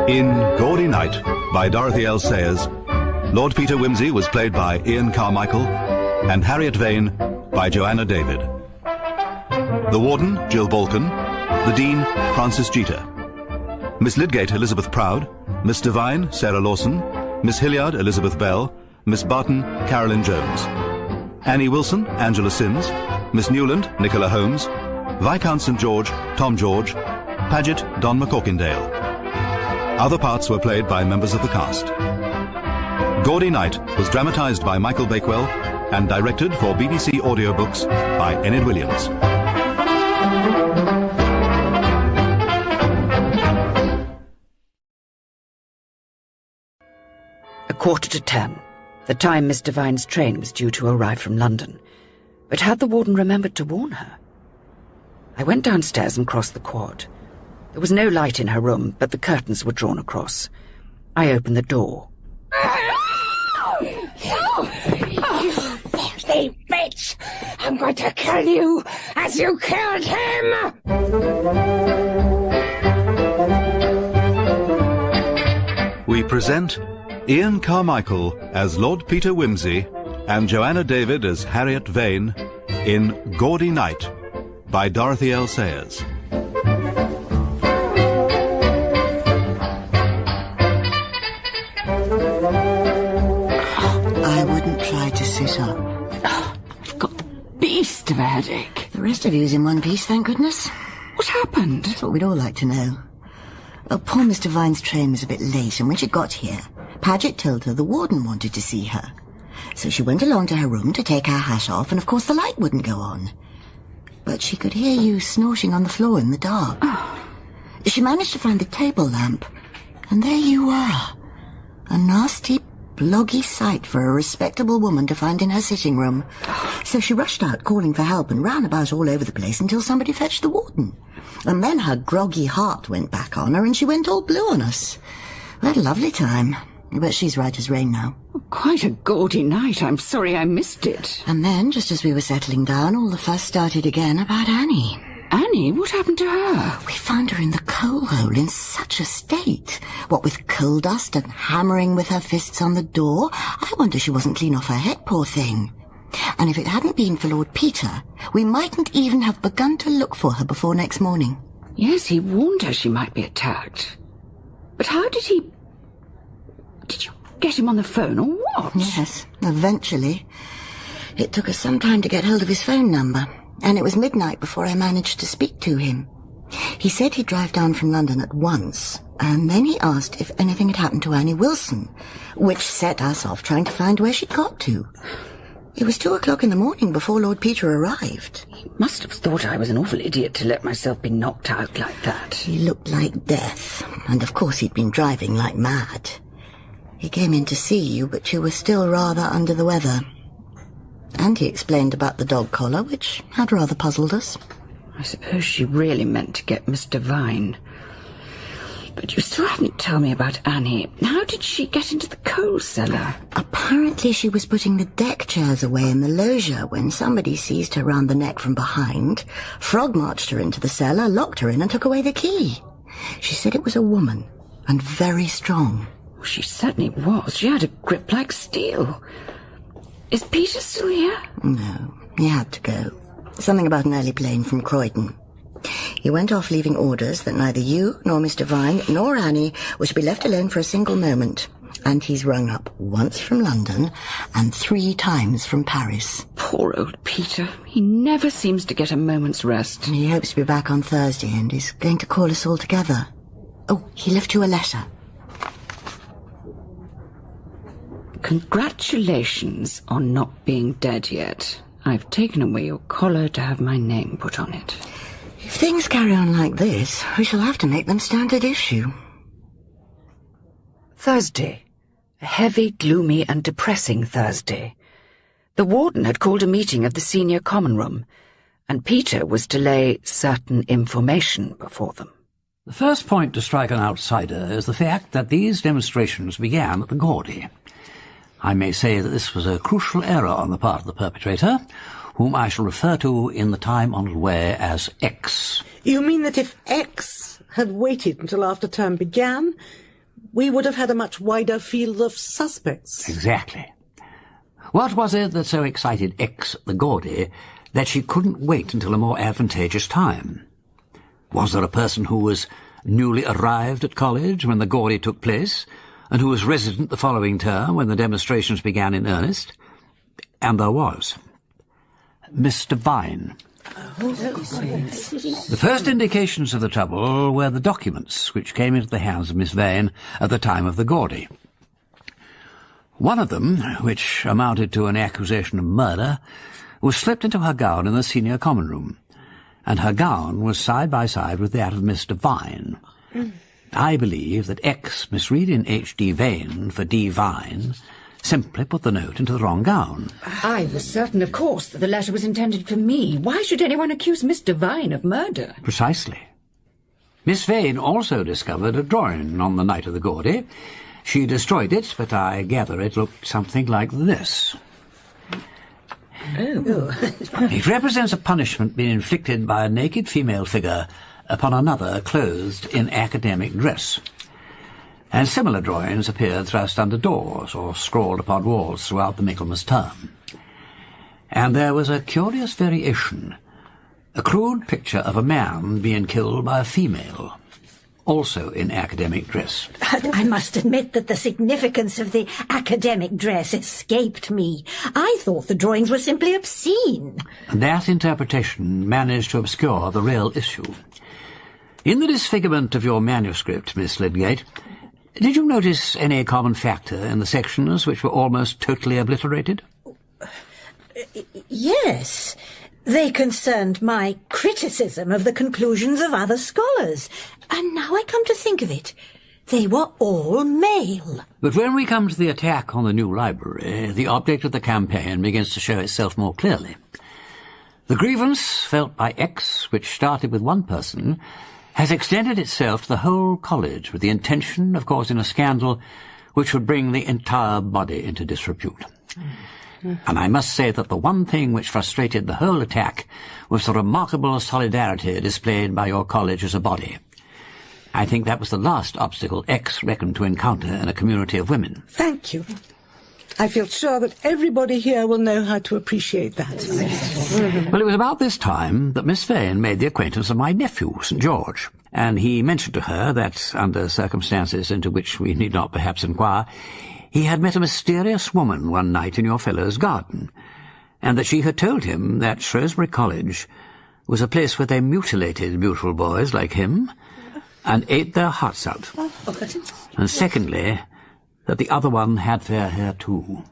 In Gaudy Night, by Dorothy L. Sayers, Lord Peter Wimsey was played by Ian CarMICHAEL, and Harriet Vane by Joanna David. The Warden, Jill Balkan. The Dean, Francis Jeter. Miss Lydgate, Elizabeth Proud. Miss Devine, Sarah Lawson. Miss Hilliard, Elizabeth Bell. Miss Barton, Carolyn Jones. Annie Wilson, Angela Sims. Miss Newland, Nicola Holmes. Viscount St. George, Tom George. Paget, Don McCorkindale. Other parts were played by members of the cast. Gaudy Night was dramatised by Michael Bakewell and directed for BBC Audiobooks by Enid Williams. 10:15, the time Miss Devine's train was due to arrive from London. But had the warden remembered to warn her? I went downstairs and crossed the quad. There was no light in her room, but the curtains were drawn across. I opened the door. You filthy bitch! I'm going to kill you as you killed him! We present Ian CarMICHAEL as Lord Peter Wimsey and Joanna David as Harriet Vane in Gaudy Night by Dorothy L. Sayers. I wouldn't try to sit up. I've got the beast of a headache. The rest of you's in one piece, thank goodness. What happened? That's what we'd all like to know. Well, poor Miss Devine's train was a bit late, and when she got here, Paget told her the warden wanted to see her. So she went along to her room to take her hat off, and of course the light wouldn't go on. But she could hear you snorting on the floor in the dark. She managed to find the table lamp, and there you were. A nasty, bloggy sight for a respectable woman to find in her sitting room. So she rushed out calling for help and ran about all over the place until somebody fetched the warden. And then her groggy heart went back on her and she went all blue on us. We had a lovely time. but she's right as rain now. Quite a gaudy night. I'm sorry I missed it. And then, just as we were settling down, all the fuss started again about Annie. Annie? What happened to her? We found her in the coal hole in such a state. What with coal dust and hammering with her fists on the door, I wonder she wasn't clean off her head, poor thing. And if it hadn't been for Lord Peter, we mightn't even have begun to look for her before next morning. Yes, he warned her she might be attacked. But how did he... Did you get him on the phone, or what? Yes, eventually. It took us some time to get hold of his phone number, and it was midnight before I managed to speak to him. He said he'd drive down from London at once, and then he asked if anything had happened to Annie Wilson, which set us off trying to find where she'd got to. It was 2 o'clock in the morning before Lord Peter arrived. He must have thought I was an awful idiot to let myself be knocked out like that. He looked like death, and of course he'd been driving like mad. He came in to see you, but you were still rather under the weather. And he explained about the dog collar, which had rather puzzled us. I suppose she really meant to get Mr. Vine. But you still haven't told me about Annie. How did she get into the coal cellar? Apparently she was putting the deck chairs away in the loggia when somebody seized her round the neck from behind, frog-marched her into the cellar, locked her in and took away the key. She said it was a woman, and very strong. She certainly was. She had a grip like steel. Is Peter still here? No, he had to go. Something about an early plane from Croydon. He went off leaving orders that neither you nor Mr. Vine nor Annie were to be left alone for a single moment. And he's rung up once from London and 3 times from Paris. Poor old Peter. He never seems to get a moment's rest. He hopes to be back on Thursday and is going to call us all together. Oh, he left you a letter. Congratulations on not being dead yet. I've taken away your collar to have my name put on it. If things carry on like this, we shall have to make them standard issue. Thursday. A heavy, gloomy and depressing Thursday. The warden had called a meeting of the senior common room, and Peter was to lay certain information before them. The first point to strike an outsider is the fact that these demonstrations began at the Gaudy. I may say that this was a crucial error on the part of the perpetrator, whom I shall refer to in the time-honoured way as X. You mean that if X had waited until after term began, we would have had a much wider field of suspects? Exactly. What was it that so excited X at the Gaudy that she couldn't wait until a more advantageous time? Was there a person who was newly arrived at college when the Gaudy took place, and who was resident the following term when the demonstrations began in earnest? And there was. Mr. Vine. The first indications of the trouble were the documents which came into the hands of Miss Vane at the time of the Gaudy. One of them, which amounted to an accusation of murder, was slipped into her gown in the senior common room, and her gown was side by side with that of Mr. Vine. I believe that X misread in H.D. Vane for D. Vine, simply put the note into the wrong gown. I was certain, of course, that the letter was intended for me. Why should anyone accuse Mr. Vine of murder? Precisely. Miss Vane also discovered a drawing on the night of the Gaudy. She destroyed it, but I gather it looked something like this. Oh. It represents a punishment being inflicted by a naked female figure upon another clothed in academic dress. And similar drawings appeared thrust under doors or scrawled upon walls throughout the Michaelmas term. And there was a curious variation, a crude picture of a man being killed by a female, also in academic dress. I must admit that the significance of the academic dress escaped me. I thought the drawings were simply obscene. And that interpretation managed to obscure the real issue. In the disfigurement of your manuscript, Miss Lydgate, did you notice any common factor in the sections which were almost totally obliterated? Yes. They concerned my criticism of the conclusions of other scholars. And now I come to think of it, they were all male. But when we come to the attack on the new library, the object of the campaign begins to show itself more clearly. The grievance felt by X, which started with one person, has extended itself to the whole college with the intention of causing a scandal which would bring the entire body into disrepute. And I must say that the one thing which frustrated the whole attack was the remarkable solidarity displayed by your college as a body. I think that was the last obstacle X reckoned to encounter in a community of women. Thank you. I feel sure that everybody here will know how to appreciate that. Well, it was about this time that Miss Vane made the acquaintance of my nephew, St. George, and he mentioned to her that, under circumstances into which we need not perhaps inquire, he had met a mysterious woman one night in your fellow's garden, and that she had told him that Shrewsbury College was a place where they mutilated beautiful boys like him and ate their hearts out. And secondly, that the other one had fair hair too.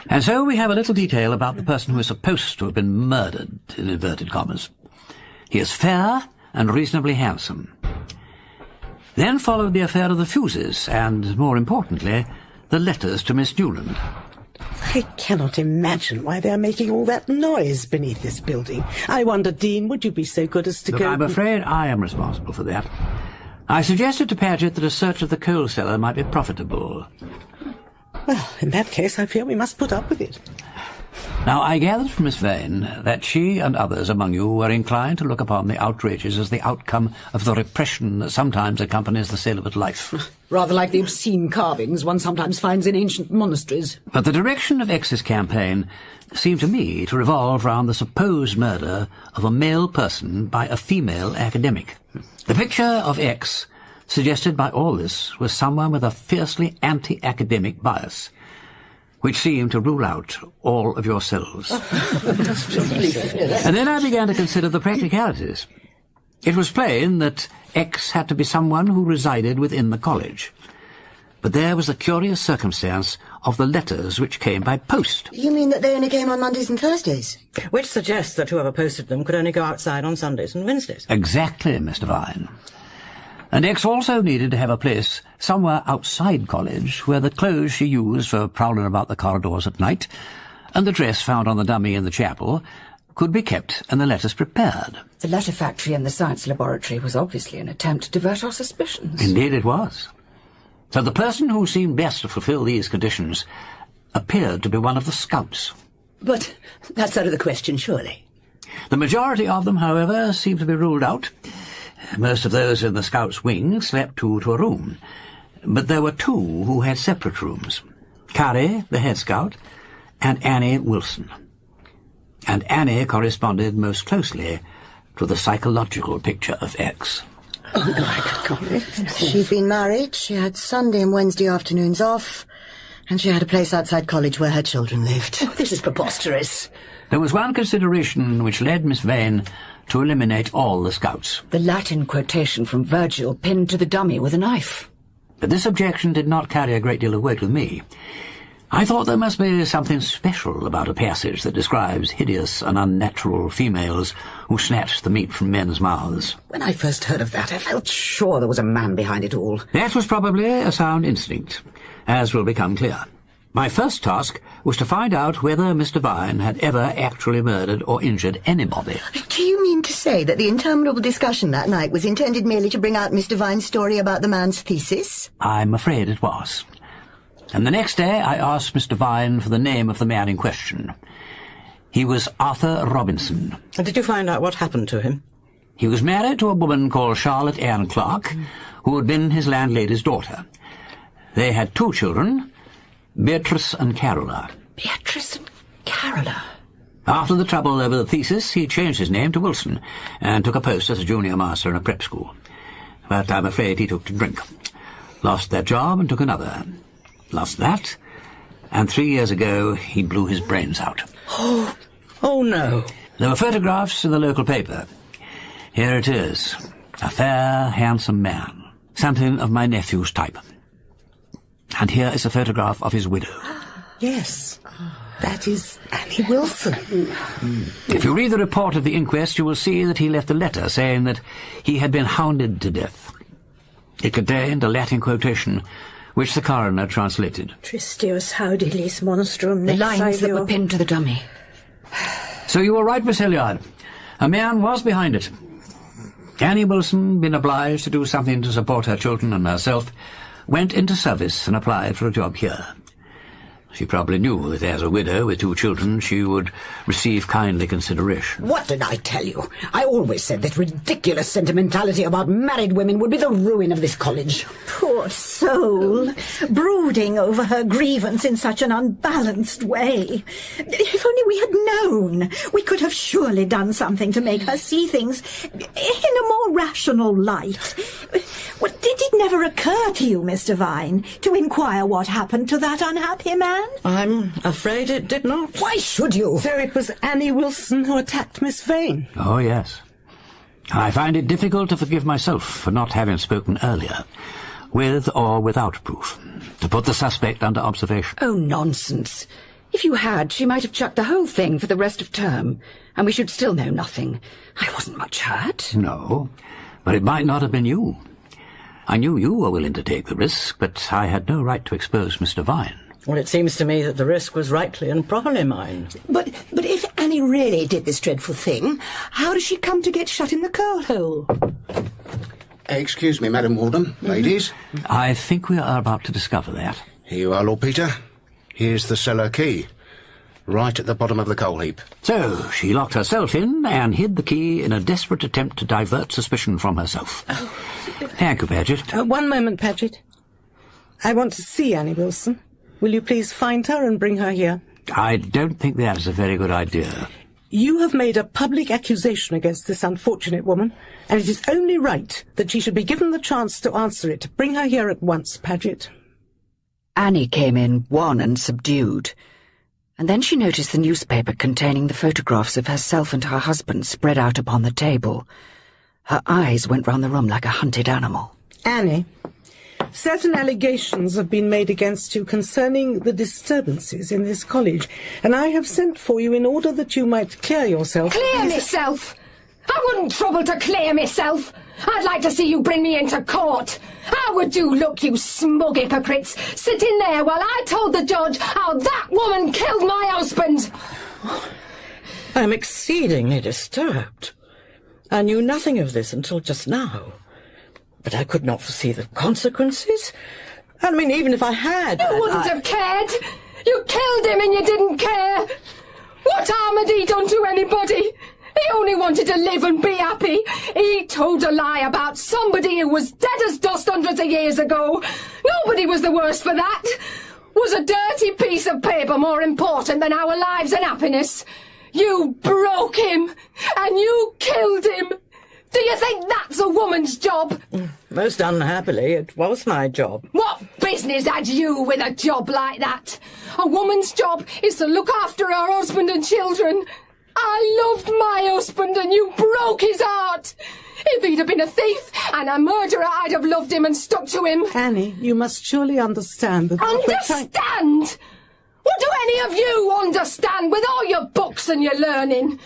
And so we have a little detail about the person who is supposed to have been murdered, in inverted commas. He is fair and reasonably handsome. Then followed the affair of the fuses, and, more importantly, the letters to Miss Newland. I cannot imagine why they are making all that noise beneath this building. I wonder, Dean, would you be so good as to Look, go... I'm afraid I am responsible for that. I suggested to Paget that a search of the coal cellar might be profitable. Well, in that case, I fear we must put up with it. Now, I gathered from Miss Vane that she and others among you were inclined to look upon the outrages as the outcome of the repression that sometimes accompanies the celibate life. Rather like the obscene carvings one sometimes finds in ancient monasteries. But the direction of X's campaign seemed to me to revolve round the supposed murder of a male person by a female academic. The picture of X, suggested by all this, was someone with a fiercely anti-academic bias, which seemed to rule out all of yourselves. And then I began to consider the practicalities. It was plain that X had to be someone who resided within the college. But there was the curious circumstance of the letters which came by post. You mean that they only came on Mondays and Thursdays? Which suggests that whoever posted them could only go outside on Sundays and Wednesdays. Exactly, Mr. Vine. And X also needed to have a place somewhere outside college where the clothes she used for prowling about the corridors at night and the dress found on the dummy in the chapel could be kept and the letters prepared. The letter factory and the science laboratory was obviously an attempt to divert our suspicions. Indeed it was. So the person who seemed best to fulfill these conditions appeared to be one of the scouts. But that's out of the question, surely. The majority of them, however, seemed to be ruled out. Most of those in the scouts' wing slept two to a room, but there were two who had separate rooms. Carrie, the head scout, and Annie Wilson. And Annie corresponded most closely to the psychological picture of X. She'd been married, she had Sunday and Wednesday afternoons off, and she had a place outside college where her children lived. Oh, this is preposterous. There was one consideration which led Miss Vane to eliminate all the scouts. The Latin quotation from Virgil pinned to the dummy with a knife. But this objection did not carry a great deal of weight with me. I thought there must be something special about a passage that describes hideous and unnatural females who snatched the meat from men's mouths. When I first heard of that, I felt sure there was a man behind it all. That was probably a sound instinct, as will become clear. My first task was to find out whether Mr. Vine had ever actually murdered or injured anybody. Do you mean to say that the interminable discussion that night was intended merely to bring out Mr. Vine's story about the man's thesis? I'm afraid it was. And the next day I asked Mr. Vine for the name of the man in question. He was Arthur Robinson. And did you find out what happened to him? He was married to a woman called Charlotte Ann Clark, who had been his landlady's daughter. They had two children, Beatrice and Carola. Beatrice and Carola? After the trouble over the thesis, he changed his name to Wilson and took a post as a junior master in a prep school. But I'm afraid he took to drink. Lost that job and took another. Lost that, and 3 years ago he blew his brains out. Oh, no. There were photographs in the local paper. Here it is. A fair, handsome man. Something of my nephew's type. And here is a photograph of his widow. Yes, that is Annie Wilson. If you read the report of the inquest, you will see that he left a letter saying that he had been hounded to death. It contained a Latin quotation which the coroner translated. Tristius haudilis monstrum. The lines that were pinned to the dummy. So you were right, Miss Hilliard. A man was behind it. Annie Wilson, been obliged to do something to support her children and herself, went into service and applied for a job here. She probably knew that as a widow with 2 children she would receive kindly consideration. What did I tell you? I always said that ridiculous sentimentality about married women would be the ruin of this college. Poor soul, brooding over her grievance in such an unbalanced way. If only we had known, we could have surely done something to make her see things in a more rational light. Well, did it never occur to you, Mr. Vine, to inquire what happened to that unhappy man? I'm afraid it did not. Why should you? So it was Annie Wilson who attacked Miss Vane? Oh, yes. I find it difficult to forgive myself for not having spoken earlier, with or without proof, to put the suspect under observation. Oh, nonsense. If you had, she might have chucked the whole thing for the rest of term, and we should still know nothing. I wasn't much hurt. No, but it might not have been you. I knew you were willing to take the risk, but I had no right to expose Mr. Vine. Well, it seems to me that the risk was rightly and properly mine. But if Annie really did this dreadful thing, how does she come to get shut in the coal hole? Excuse me, Madam Warden, ladies. I think we are about to discover that. Here you are, Lord Peter. Here's the cellar key, right at the bottom of the coal heap. So, she locked herself in and hid the key in a desperate attempt to divert suspicion from herself. Thank you, Paget. One moment, Paget. I want to see Annie Wilson. Will you please find her and bring her here? I don't think that's a very good idea. You have made a public accusation against this unfortunate woman, and it is only right that she should be given the chance to answer it. Bring her here at once, Paget. Annie came in wan and subdued, and then she noticed the newspaper containing the photographs of herself and her husband spread out upon the table. Her eyes went round the room like a hunted animal. Annie, certain allegations have been made against you concerning the disturbances in this college, and I have sent for you in order that you might clear yourself. Clear myself? I wouldn't trouble to clear myself. I'd like to see you bring me into court. How would you look, you smug hypocrites, sitting there while I told the judge how that woman killed my husband? I'm exceedingly disturbed. I knew nothing of this until just now. But I could not foresee the consequences. I mean, even if I had... You wouldn't have cared. You killed him and you didn't care. What harm had he done to anybody? He only wanted to live and be happy. He told a lie about somebody who was dead as dust hundreds of years ago. Nobody was the worse for that. Was a dirty piece of paper more important than our lives and happiness? You broke him, and you killed him. Do you think that's a woman's job? Most unhappily, it was my job. What business had you with a job like that? A woman's job is to look after her husband and children. I loved my husband and you broke his heart. If he'd have been a thief and a murderer, I'd have loved him and stuck to him. Annie, you must surely understand that... Understand? What do any of you understand with all your books and your learning?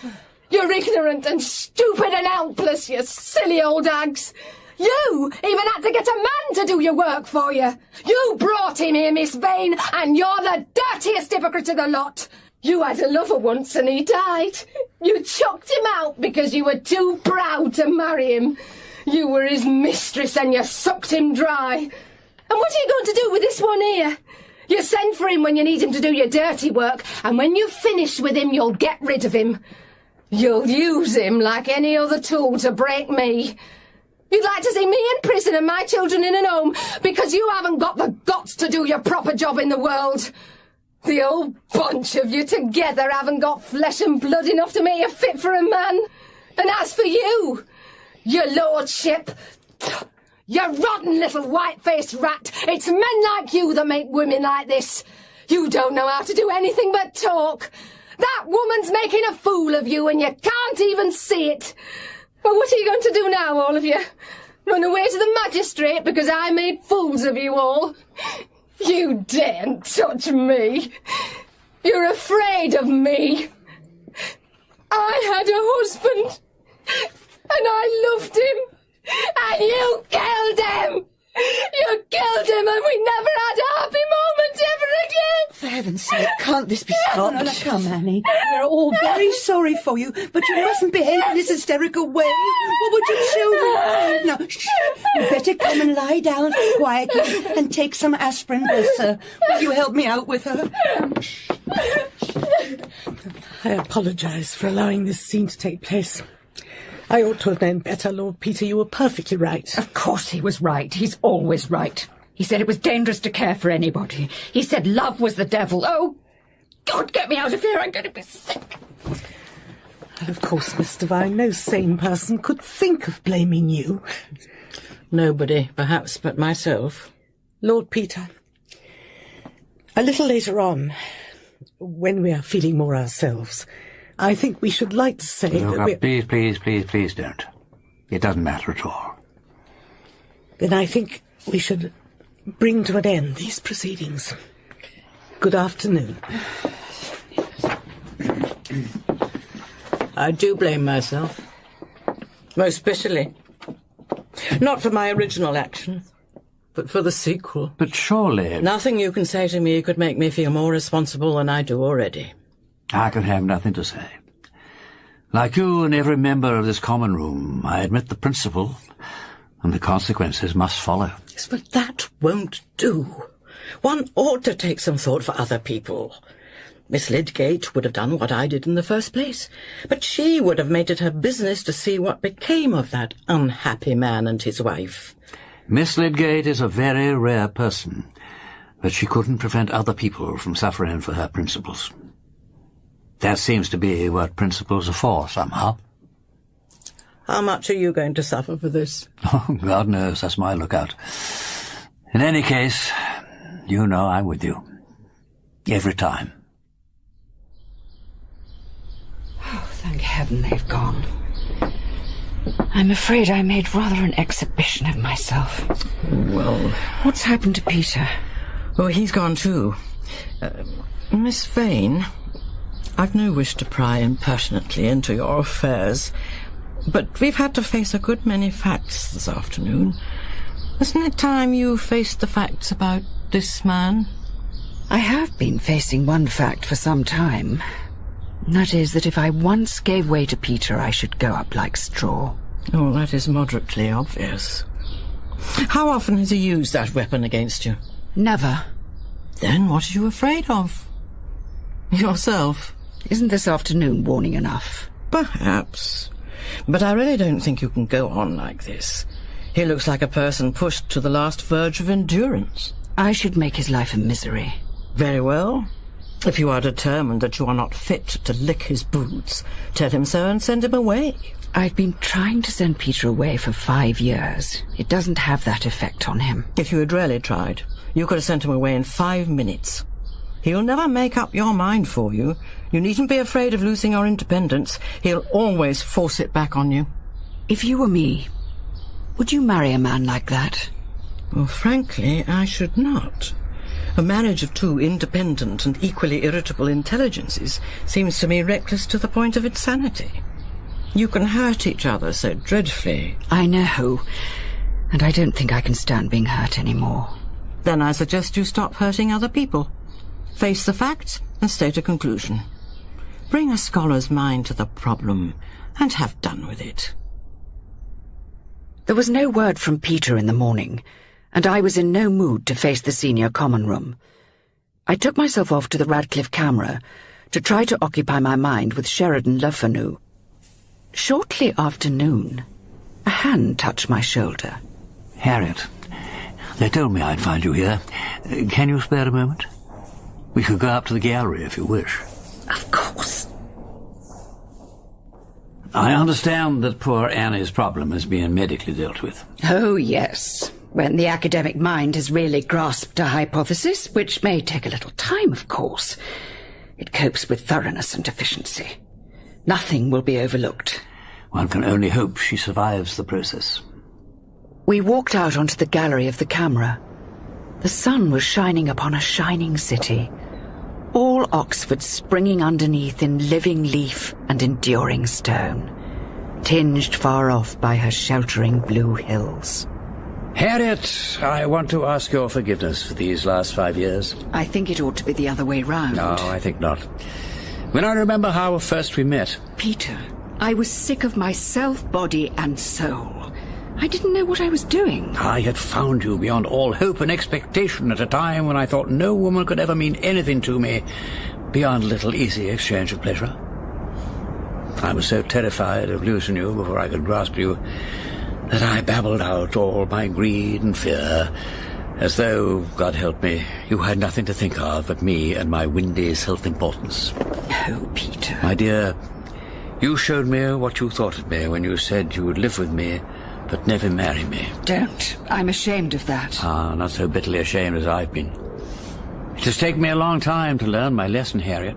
You're ignorant and stupid and helpless, you silly old hags. You even had to get a man to do your work for you. You brought him here, Miss Vane, and you're the dirtiest hypocrite of the lot. You had a lover once and he died. You chucked him out because you were too proud to marry him. You were his mistress and you sucked him dry. And what are you going to do with this one here? You send for him when you need him to do your dirty work, and when you've finished with him, you'll get rid of him. You'll use him like any other tool to break me. You'd like to see me in prison and my children in an home because you haven't got the guts to do your proper job in the world. The whole bunch of you together haven't got flesh and blood enough to make you fit for a man. And as for you, your lordship, you rotten little white-faced rat, it's men like you that make women like this. You don't know how to do anything but talk. That woman's making a fool of you and you can't even see it. Well, what are you going to do now, all of you? Run away to the magistrate because I made fools of you all? You daren't touch me. You're afraid of me. I had a husband, and I loved him, and you killed him. You killed him, and we never had a happy moment ever again. For heaven's sake, can't this be stopped? No, come, Annie. We're all very sorry for you, but you mustn't behave in this hysterical way. What would your children say? Now, shh! You better come and lie down quietly and take some aspirin, sir. Will you help me out with her? I apologise for allowing this scene to take place. I ought to have known better, Lord Peter. You were perfectly right. Of course he was right. He's always right. He said it was dangerous to care for anybody. He said love was the devil. Oh, God, get me out of here. I'm going to be sick. Of course, Mr. Vine, no sane person could think of blaming you. Nobody, perhaps, but myself. Lord Peter, a little later on, when we are feeling more ourselves, I think we should like to say that we're... Please don't. It doesn't matter at all. Then I think we should bring to an end these proceedings. Good afternoon. I do blame myself. Most bitterly. Not for my original action, but for the sequel. But surely... Nothing you can say to me could make me feel more responsible than I do already. I can have nothing to say. Like you and every member of this common room, I admit the principle, and the consequences must follow. Yes, but that won't do. One ought to take some thought for other people. Miss Lydgate would have done what I did in the first place, but she would have made it her business to see what became of that unhappy man and his wife. Miss Lydgate is a very rare person, but she couldn't prevent other people from suffering for her principles. That seems to be what principles are for, somehow. How much are you going to suffer for this? Oh, God knows, that's my lookout. In any case, you know I'm with you. Every time. Oh, thank heaven they've gone. I'm afraid I made rather an exhibition of myself. Well... What's happened to Peter? Oh, he's gone too. Miss Vane, I've no wish to pry impertinently into your affairs, but we've had to face a good many facts this afternoon. Isn't it time you faced the facts about this man? I have been facing one fact for some time. That is that if I once gave way to Peter, I should go up like straw. Oh, that is moderately obvious. How often has he used that weapon against you? Never. Then what are you afraid of? Yourself? Isn't this afternoon warning enough? Perhaps. But I really don't think you can go on like this. He looks like a person pushed to the last verge of endurance. I should make his life a misery. Very well. If you are determined that you are not fit to lick his boots, tell him so and send him away. I've been trying to send Peter away for 5 years. It doesn't have that effect on him. If you had really tried, you could have sent him away in 5 minutes. He'll never make up your mind for you. You needn't be afraid of losing your independence. He'll always force it back on you. If you were me, would you marry a man like that? Well, frankly, I should not. A marriage of two independent and equally irritable intelligences seems to me reckless to the point of insanity. You can hurt each other so dreadfully. I know, and I don't think I can stand being hurt anymore. Then I suggest you stop hurting other people. Face the facts and state a conclusion. Bring a scholar's mind to the problem and have done with it. There was no word from Peter in the morning, and I was in no mood to face the senior common room. I took myself off to the Radcliffe camera to try to occupy my mind with Sheridan Le Fanu. Shortly after noon, a hand touched my shoulder. Harriet, they told me I'd find you here. Can you spare a moment? We could go up to the gallery if you wish. Of course. I understand that poor Annie's problem is being medically dealt with. Oh, yes. When the academic mind has really grasped a hypothesis, which may take a little time, of course, it copes with thoroughness and efficiency. Nothing will be overlooked. One can only hope she survives the process. We walked out onto the gallery of the camera. The sun was shining upon a shining city. All Oxford springing underneath in living leaf and enduring stone, tinged far off by her sheltering blue hills. Harriet, I want to ask your forgiveness for these last 5 years. I think it ought to be the other way round. No, I think not. When I remember how first we met... Peter, I was sick of myself, body and soul. I didn't know what I was doing. I had found you beyond all hope and expectation at a time when I thought no woman could ever mean anything to me beyond a little easy exchange of pleasure. I was so terrified of losing you before I could grasp you that I babbled out all my greed and fear, as though, God help me, you had nothing to think of but me and my windy self-importance. Oh, Peter. My dear, you showed me what you thought of me when you said you would live with me but never marry me. Don't. I'm ashamed of that. Ah, not so bitterly ashamed as I've been. It has taken me a long time to learn my lesson, Harriet.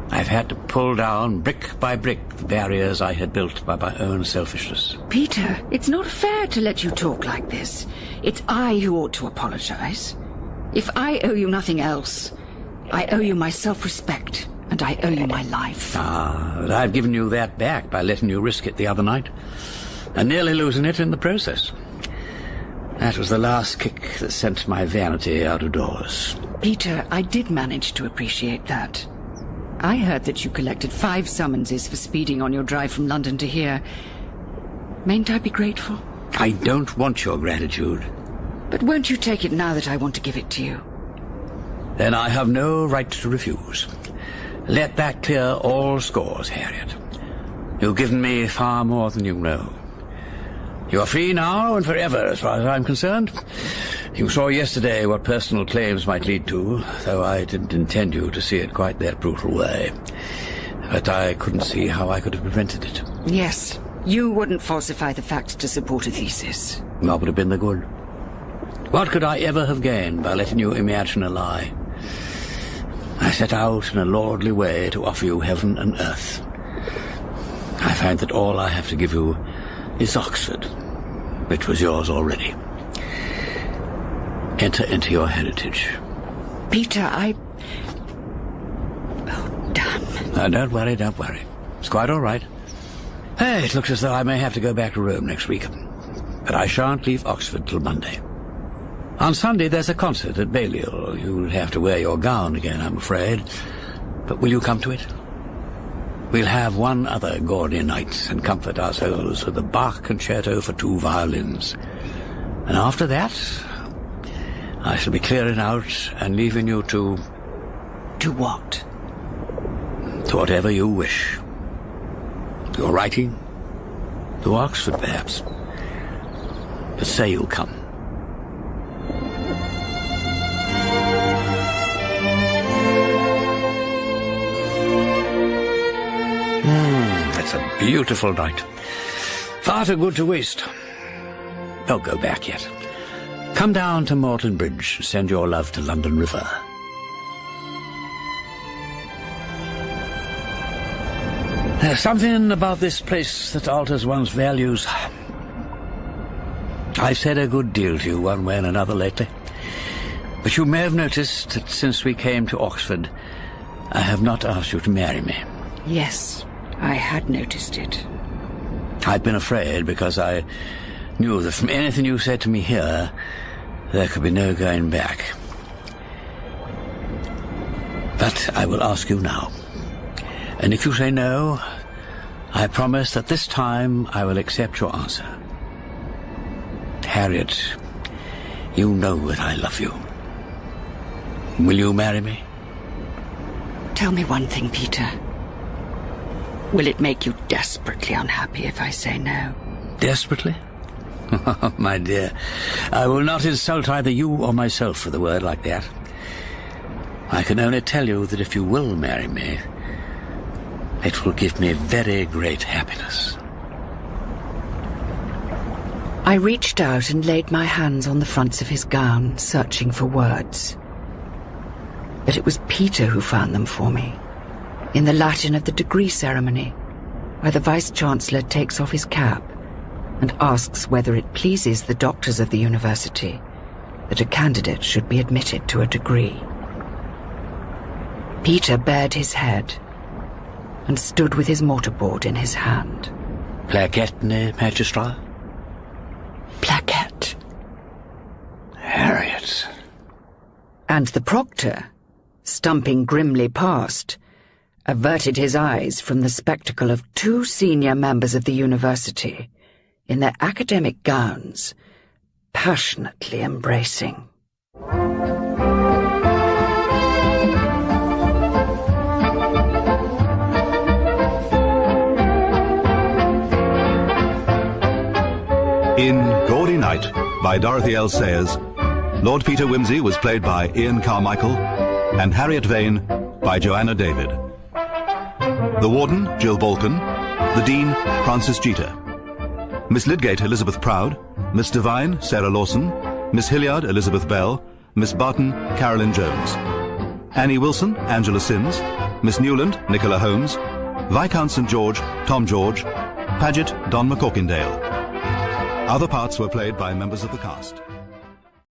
I've had to pull down, brick by brick, the barriers I had built by my own selfishness. Peter, it's not fair to let you talk like this. It's I who ought to apologize. If I owe you nothing else, I owe you my self-respect, and I owe you my life. Ah, but I've given you that back by letting you risk it the other night, and nearly losing it in the process. That was the last kick that sent my vanity out of doors. Peter, I did manage to appreciate that. I heard that you collected 5 summonses for speeding on your drive from London to here. Mayn't I be grateful? I don't want your gratitude. But won't you take it now that I want to give it to you? Then I have no right to refuse. Let that clear all scores, Harriet. You've given me far more than you know. You are free now and forever, as far as I'm concerned. You saw yesterday what personal claims might lead to, though I didn't intend you to see it quite that brutal way. But I couldn't see how I could have prevented it. Yes, you wouldn't falsify the facts to support a thesis. What would have been the good? What could I ever have gained by letting you imagine a lie? I set out in a lordly way to offer you heaven and earth. I find that all I have to give you is Oxford, which was yours already. Enter into your heritage. Peter, Oh, damn. Don't worry, don't worry. It's quite all right. Hey, it looks as though I may have to go back to Rome next week. But I shan't leave Oxford till Monday. On Sunday there's a concert at Balliol. You'll have to wear your gown again, I'm afraid. But will you come to it? We'll have one other Gaudy Night and comfort our souls with a Bach concerto for 2 violins. And after that, I shall be clearing out and leaving you to... To what? To whatever you wish. Your writing. To Oxford, perhaps. But say you'll come. It's a beautiful night. Far too good to waste. Don't go back yet. Come down to Morton Bridge and send your love to London River. There's something about this place that alters one's values. I've said a good deal to you one way and another lately. But you may have noticed that since we came to Oxford, I have not asked you to marry me. Yes, I had noticed it. I'd been afraid because I knew that from anything you said to me here, there could be no going back. But I will ask you now. And if you say no, I promise that this time I will accept your answer. Harriet, you know that I love you. Will you marry me? Tell me one thing, Peter. Will it make you desperately unhappy if I say no? Desperately? Oh, my dear, I will not insult either you or myself with a word like that. I can only tell you that if you will marry me, it will give me very great happiness. I reached out and laid my hands on the fronts of his gown, searching for words. But it was Peter who found them for me, in the Latin of the degree ceremony, where the Vice-Chancellor takes off his cap and asks whether it pleases the doctors of the university that a candidate should be admitted to a degree. Peter bared his head and stood with his mortarboard in his hand. Plaquette, magistrat? Plaquette. Harriet. And the proctor, stumping grimly past, averted his eyes from the spectacle of 2 senior members of the university in their academic gowns, passionately embracing. In Gaudy Night by Dorothy L. Sayers, Lord Peter Wimsey was played by Ian CarMICHAEL and Harriet Vane by Joanna David. The Warden, Jill Balkan. The Dean, Francis Jeter. Miss Lydgate, Elizabeth Proud. Miss Devine, Sarah Lawson. Miss Hilliard, Elizabeth Bell. Miss Barton, Carolyn Jones. Annie Wilson, Angela Sims. Miss Newland, Nicola Holmes. Viscount St. George, Tom George. Paget, Don McCorkindale. Other parts were played by members of the cast.